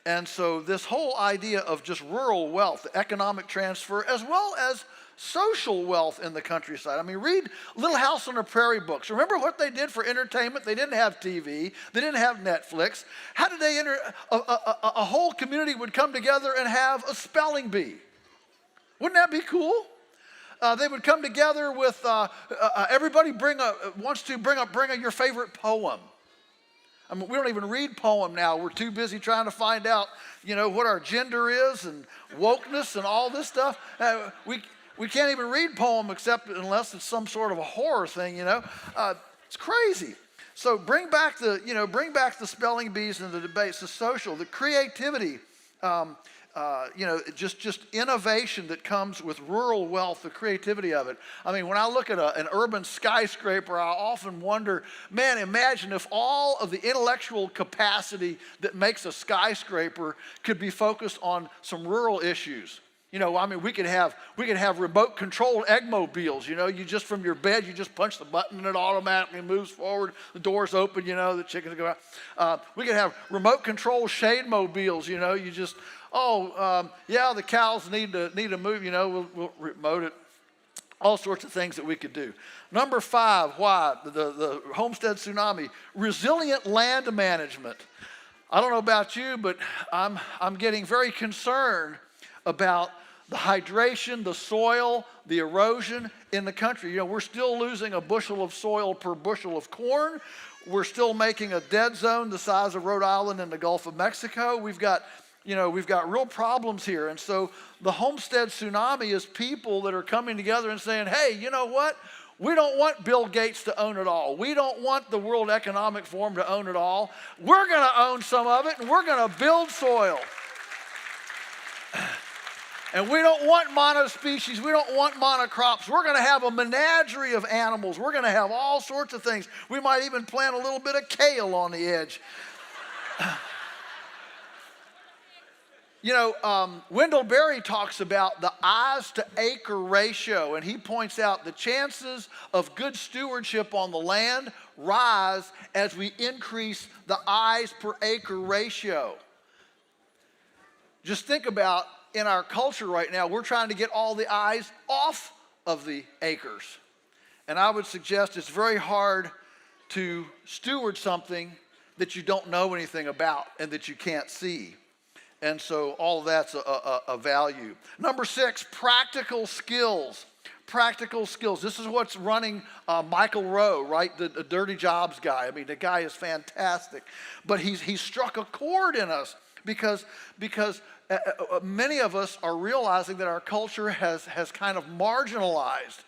And so this whole idea of just rural wealth, the economic transfer, as well as social wealth in the countryside. Read Little House on the Prairie books. Remember what they did for entertainment? They didn't have TV. They didn't have Netflix. How did they a whole community would come together and have a spelling bee? Wouldn't that be cool? They would come together with everybody wants to bring your favorite poem. We don't even read poem now. We're too busy trying to find out, what our gender is and wokeness and all this stuff. We can't even read poem unless it's some sort of a horror thing, It's crazy. So bring back the spelling bees and the debates, the social, the creativity, just innovation that comes with rural wealth, the creativity of it. When I look at an urban skyscraper, I often wonder, man, imagine if all of the intellectual capacity that makes a skyscraper could be focused on some rural issues. We could have remote controlled eggmobiles. You just from your bed, you just punch the button and it automatically moves forward. The doors open, the chickens go out. We could have remote controlled shade mobiles. You just, the cows need to move. We'll remote it. All sorts of things that we could do. Number 5, why? The homestead tsunami. Resilient land management. I don't know about you, but I'm getting very concerned about the hydration, the soil, the erosion in the country. You know, we're still losing a bushel of soil per bushel of corn. We're still making a dead zone the size of Rhode Island in the Gulf of Mexico. We've got real problems here. And so the homestead tsunami is people that are coming together and saying, hey, you know what? We don't want Bill Gates to own it all. We don't want the World Economic Forum to own it all. We're going to own some of it, and we're going to build soil. And we don't want monospecies. We don't want monocrops. We're going to have a menagerie of animals. We're going to have all sorts of things. We might even plant a little bit of kale on the edge. You know, Wendell Berry talks about the eyes to acre ratio, and he points out the chances of good stewardship on the land rise as we increase the eyes per acre ratio. Just think about, in our culture right now, we're trying to get all the eyes off of the acres. And I would suggest it's very hard to steward something that you don't know anything about and that you can't see. And so all of that's a value. Number 6, practical skills. Practical skills. This is what's running Michael Rowe, right? The dirty jobs guy. I mean, the guy is fantastic. But he's struck a chord in us because many of us are realizing that our culture has kind of marginalized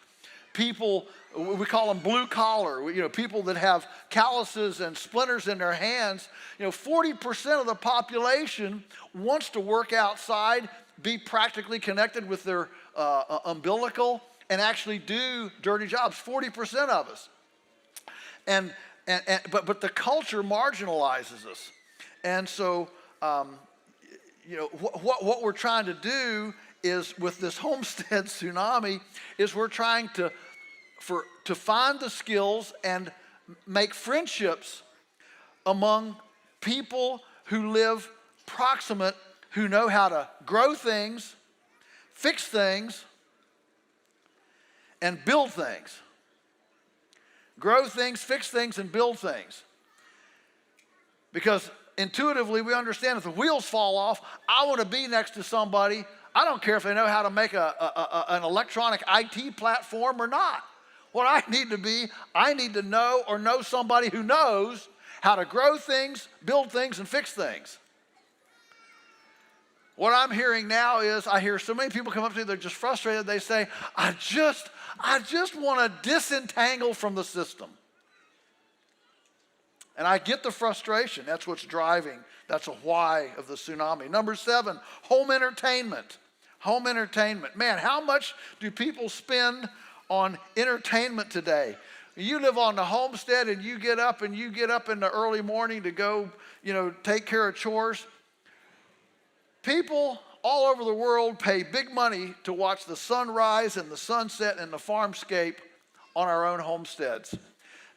people. We call them blue collar, you know, people that have calluses and splinters in their hands. You know, 40% of the population wants to work outside, be practically connected with their umbilical, and actually do dirty jobs. 40% of us. But the culture marginalizes us. And so, you know, what we're trying to do is, with this homestead tsunami, is we're trying to find the skills and make friendships among people who live proximate, who know how to grow things, fix things, and build things. Grow things, fix things, and build things. Because intuitively we understand if the wheels fall off, I want to be next to somebody. I don't care if they know how to make an electronic IT platform or not. What I need to know somebody who knows how to grow things, build things, and fix things. What I'm hearing now is, I hear so many people come up to me, they're just frustrated. They say, I just want to disentangle from the system. And I get the frustration. That's what's driving. That's a why of the tsunami. Number 7, home entertainment. Home entertainment. Man, how much do people spend on entertainment today? You live on the homestead and you get up in the early morning to go, you know, take care of chores. People all over the world pay big money to watch the sunrise and the sunset and the farmscape on our own homesteads.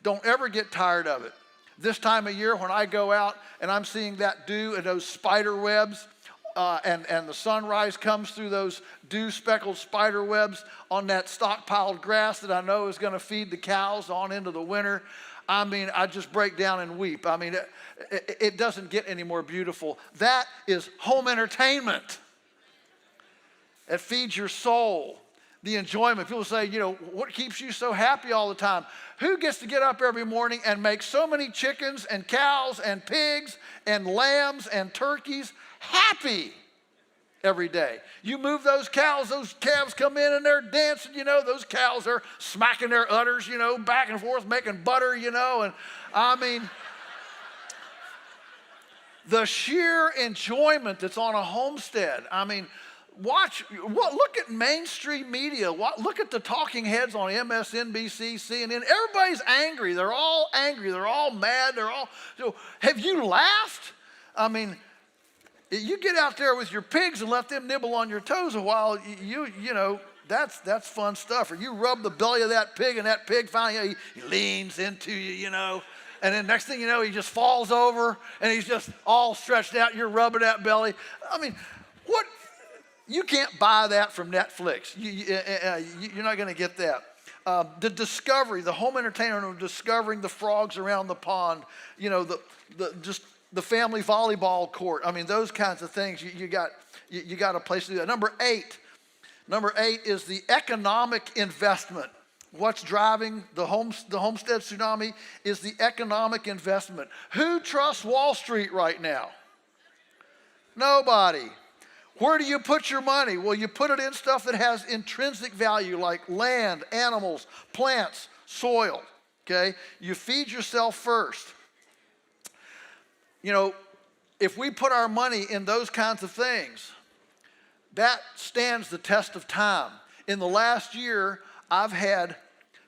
Don't ever get tired of it. This time of year when I go out and I'm seeing that dew and those spider webs, and the sunrise comes through those dew-speckled spider webs on that stockpiled grass that I know is going to feed the cows on into the winter. I mean, I just break down and weep. I mean, it doesn't get any more beautiful. That is home entertainment. It feeds your soul. The enjoyment. People say, you know, what keeps you so happy all the time? Who gets to get up every morning and make so many chickens and cows and pigs and lambs and turkeys happy every day? You move those cows, those calves come in and they're dancing, you know, those cows are smacking their udders, you know, back and forth, making butter, you know, and I mean, the sheer enjoyment that's on a homestead. I mean, look at mainstream media. Look at the talking heads on MSNBC, CNN. Everybody's angry. They're all angry. They're all mad. So have you laughed? I mean, you get out there with your pigs and let them nibble on your toes a while, you know, that's fun stuff. Or you rub the belly of that pig and that pig finally, he leans into you, you know. And then next thing you know, he just falls over and he's just all stretched out. You're rubbing that belly. I mean, what? You can't buy that from Netflix. You're not going to get that. The discovery, the home entertainment of discovering the frogs around the pond, you know, just the family volleyball court. I mean, those kinds of things. You got a place to do that. Number eight is the economic investment. What's driving the homestead tsunami is the economic investment. Who trusts Wall Street right now? Nobody. Where do you put your money? Well, you put it in stuff that has intrinsic value like land, animals, plants, soil, okay? You feed yourself first. You know, if we put our money in those kinds of things, that stands the test of time. In the last year, I've had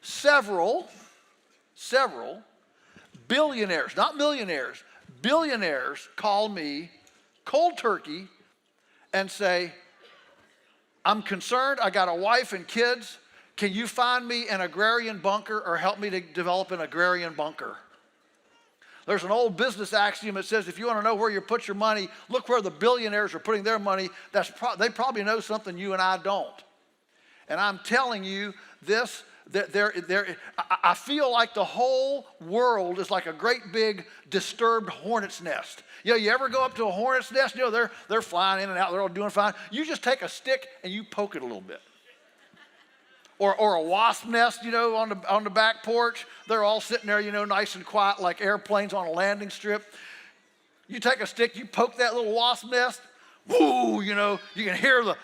several billionaires, not millionaires, billionaires call me cold turkey and say, I'm concerned, I got a wife and kids, can you find me an agrarian bunker or help me to develop an agrarian bunker? There's an old business axiom that says if you want to know where you put your money, look where the billionaires are putting their money. They probably know something you and I don't. And I'm telling you this, that I feel like the whole world is like a great big disturbed hornet's nest. You know, you ever go up to a hornet's nest? You know, they're flying in and out, they're all doing fine. You just take a stick and you poke it a little bit. Or a wasp nest, you know, on the back porch. They're all sitting there, you know, nice and quiet like airplanes on a landing strip. You take a stick, you poke that little wasp nest, whoo, you know, you can hear the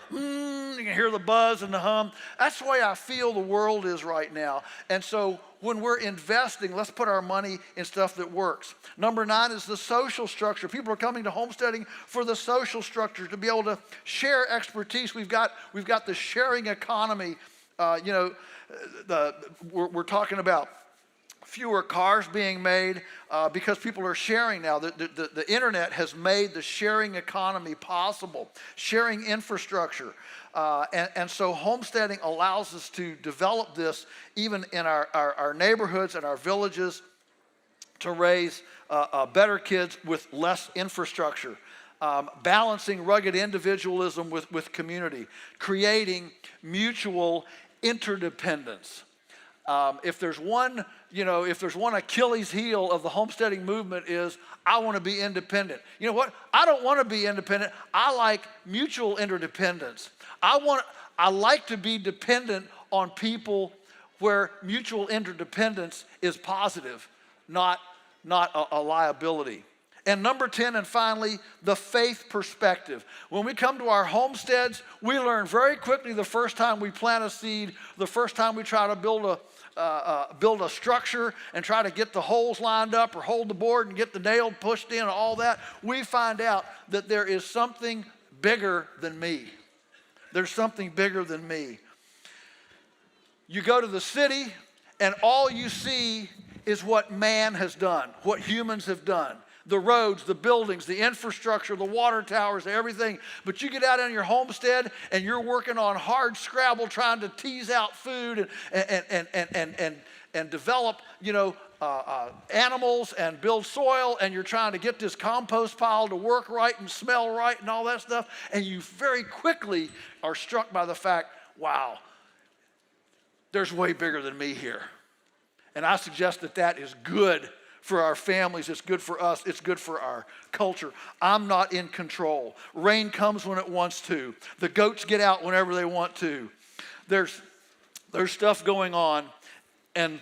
buzz and the hum. That's the way I feel the world is right now. And so when we're investing, let's put our money in stuff that works. Number 9 is the social structure. People are coming to homesteading for the social structure, to be able to share expertise. We've got the sharing economy. We're talking about fewer cars being made because people are sharing now. The internet has made the sharing economy possible, sharing infrastructure. And so homesteading allows us to develop this even in our neighborhoods and our villages to raise better kids with less infrastructure. Balancing rugged individualism with community, creating mutual interdependence. If there's one Achilles heel of the homesteading movement is, I want to be independent. You know what? I don't want to be independent. I like mutual interdependence. I like to be dependent on people where mutual interdependence is positive, not a liability. And number 10, and finally, the faith perspective. When we come to our homesteads, we learn very quickly the first time we plant a seed, the first time we try to build a structure and try to get the holes lined up or hold the board and get the nail pushed in and all that, we find out that there is something bigger than me. There's something bigger than me. You go to the city and all you see is what man has done, what humans have done. The roads, the buildings, the infrastructure, the water towers, everything. But you get out on your homestead and you're working on hard scrabble trying to tease out food and develop, animals and build soil, and you're trying to get this compost pile to work right and smell right and all that stuff. And you very quickly are struck by the fact, wow, there's way bigger than me here. And I suggest that is good for our families, it's good for us, it's good for our culture. I'm not in control. Rain comes when it wants to. The goats get out whenever they want to. There's stuff going on, and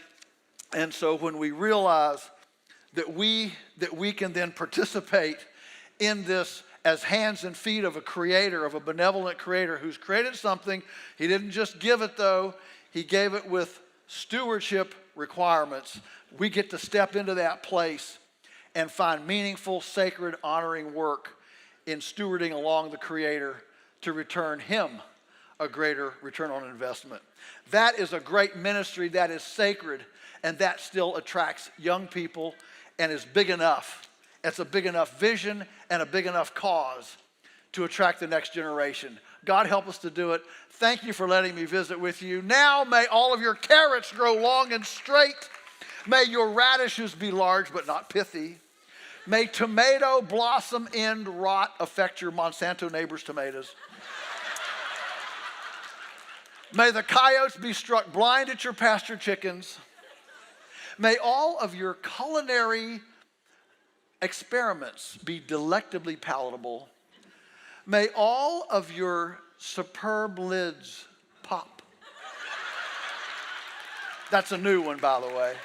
so when we realize that we can then participate in this as hands and feet of a creator, of a benevolent creator who's created something. He didn't just give it though, he gave it with stewardship requirements. We get to step into that place and find meaningful, sacred, honoring work in stewarding along the Creator to return Him a greater return on investment. That is a great ministry, that is sacred, and that still attracts young people and is big enough. It's a big enough vision and a big enough cause to attract the next generation. God help us to do it. Thank you for letting me visit with you. Now may all of your carrots grow long and straight. May your radishes be large but not pithy. May tomato blossom end rot affect your Monsanto neighbor's tomatoes. May the coyotes be struck blind at your pasture chickens. May all of your culinary experiments be delectably palatable. May all of your superb lids pop. That's a new one, by the way.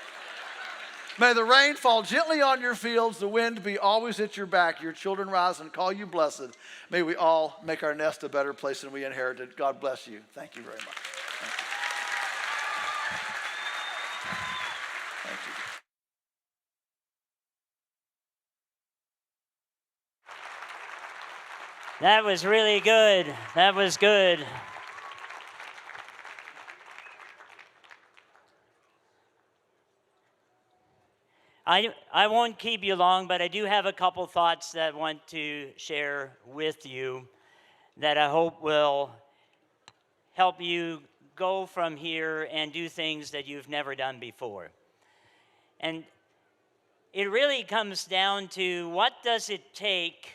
May the rain fall gently on your fields, the wind be always at your back, your children rise and call you blessed. May we all make our nest a better place than we inherited. God bless you. Thank you very much. Thank you. Thank you. That was really good. That was good. I won't keep you long, but I do have a couple thoughts that I want to share with you that I hope will help you go from here and do things that you've never done before. And it really comes down to, what does it take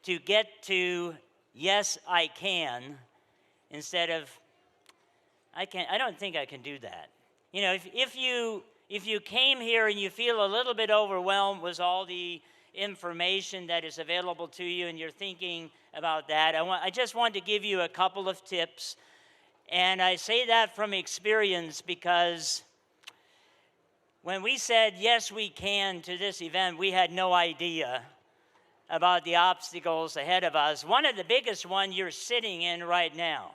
to get to yes, I can, instead of I don't think I can do that. You know, if you came here and you feel a little bit overwhelmed with all the information that is available to you and you're thinking about that, I just want to give you a couple of tips. And I say that from experience because when we said yes, we can to this event, we had no idea about the obstacles ahead of us. One of the biggest ones you're sitting in right now.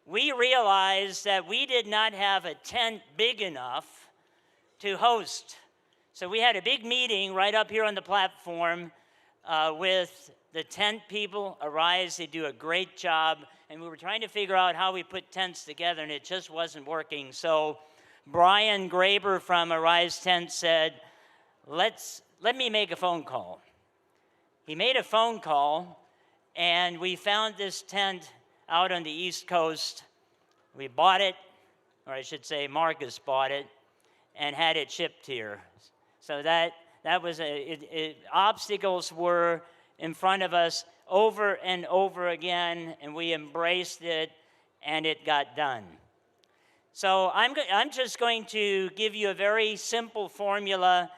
We realized that we did not have a tent big enough to host. So we had a big meeting right up here on the platform with the tent people. Arise, they do a great job. And we were trying to figure out how we put tents together, and it just wasn't working. So Brian Graber from Arise Tent said, let me make a phone call. He made a phone call, and we found this tent out on the East Coast. We bought it, or I should say Marcus bought it, and had it shipped here. So that was obstacles were in front of us over and over again, and we embraced it, and it got done. So I'm just going to give you a very simple formula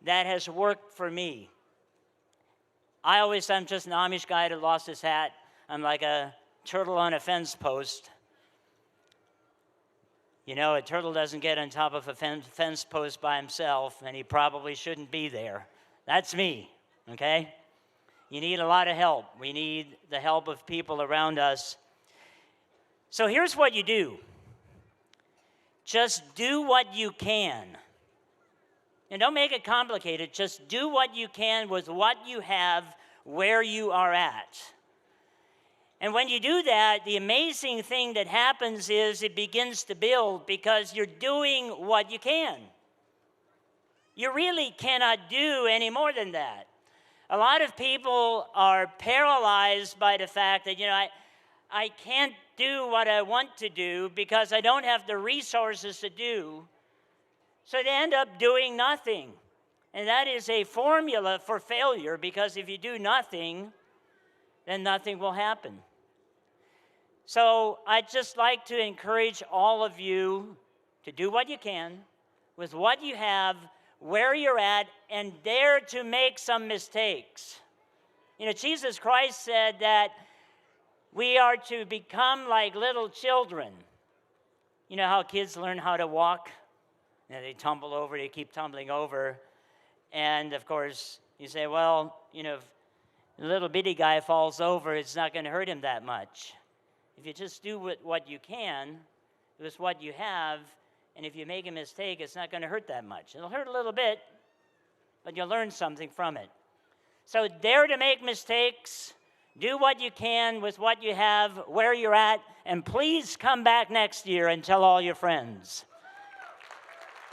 that has worked for me. I'm just an Amish guy that lost his hat. I'm like a turtle on a fence post. You know, a turtle doesn't get on top of a fence post by himself, and he probably shouldn't be there. That's me, okay? You need a lot of help. We need the help of people around us. So here's what you do. Just do what you can. And don't make it complicated. Just do what you can with what you have, where you are at. And when you do that, the amazing thing that happens is it begins to build because you're doing what you can. You really cannot do any more than that. A lot of people are paralyzed by the fact that, I can't do what I want to do because I don't have the resources to do. So they end up doing nothing. And that is a formula for failure, because if you do nothing, then nothing will happen. So I'd just like to encourage all of you to do what you can with what you have, where you're at, and dare to make some mistakes. Jesus Christ said that we are to become like little children. You know how kids learn how to walk? They tumble over, they keep tumbling over. And of course, you say, well, if the little bitty guy falls over, it's not going to hurt him that much. If you just do what you can with what you have, and if you make a mistake, it's not going to hurt that much. It'll hurt a little bit, but you'll learn something from it. So dare to make mistakes. Do what you can with what you have, where you're at, and please come back next year and tell all your friends.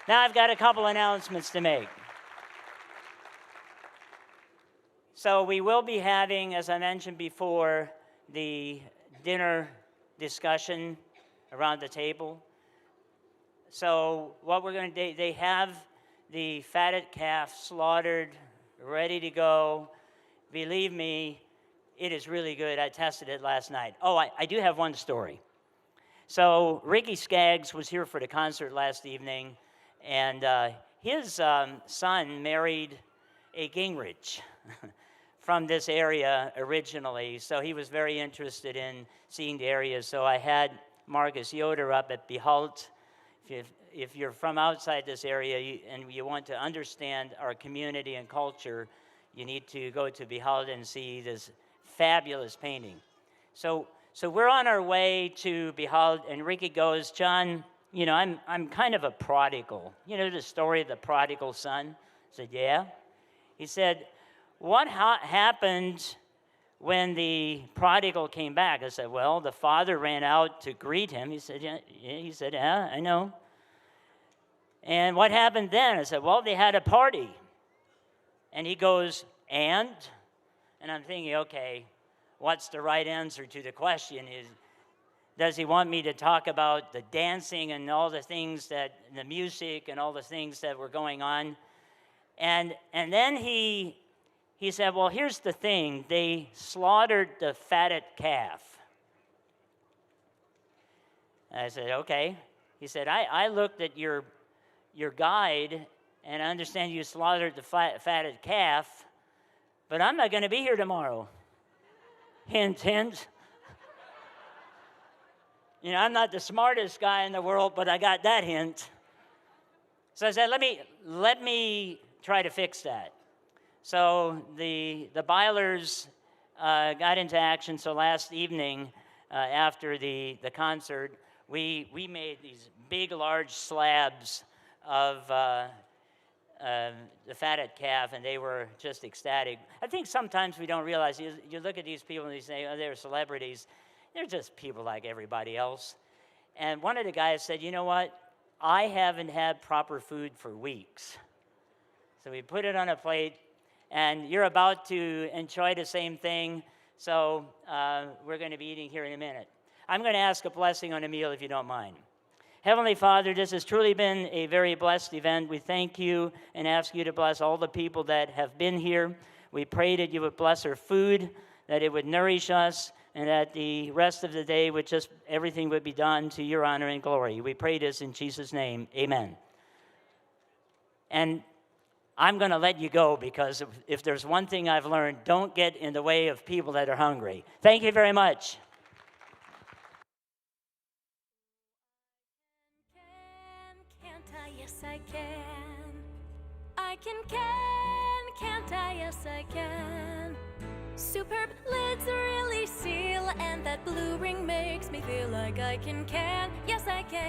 Now I've got a couple announcements to make. So we will be having, as I mentioned before, the dinner discussion around the table. So what we're going to do, they have the fatted calf slaughtered, ready to go. Believe me, it is really good. I tested it last night. Oh, I do have one story. So Ricky Skaggs was here for the concert last evening, and his son married a Gingrich from this area originally, so he was very interested in seeing the area. So I had Marcus Yoder up at Behalt. If you're from outside this area and you want to understand our community and culture, you need to go to Behalt and see this fabulous painting. So we're on our way to Behalt, and Ricky goes, John, you know, I'm kind of a prodigal. You know the story of the prodigal son? I said, yeah. He said, what happened when the prodigal came back? I said, well, the father ran out to greet him. He said, yeah, I know. And what happened then? I said, well, they had a party. And he goes, and I'm thinking, okay, what's the right answer to the question? Does he want me to talk about the dancing and all the things the music and all the things that were going on? And then he said, well, here's the thing. They slaughtered the fatted calf. And I said, okay. He said, I looked at your guide, and I understand you slaughtered the fatted calf, but I'm not going to be here tomorrow. Hint, hint. You know, I'm not the smartest guy in the world, but I got that hint. So I said, let me try to fix that. So the Bylers got into action. So last evening, after the concert, we made these big, large slabs of the fatted calf, and they were just ecstatic. I think sometimes we don't realize, you look at these people and you say, oh, they're celebrities. They're just people like everybody else. And one of the guys said, you know what? I haven't had proper food for weeks. So we put it on a plate, and you're about to enjoy the same thing, so we're going to be eating here in a minute. I'm going to ask a blessing on the meal if you don't mind. Heavenly Father, this has truly been a very blessed event. We thank you and ask you to bless all the people that have been here. We pray that you would bless our food, that it would nourish us, and that the rest of the day everything would be done to your honor and glory. We pray this in Jesus' name. Amen. And I'm going to let you go, because if there's one thing I've learned, don't get in the way of people that are hungry. Thank you very much. Can't I? Yes, I can. I can't I? Yes, I can. Superb lids really seal, and that blue ring makes me feel like I can. Yes, I can.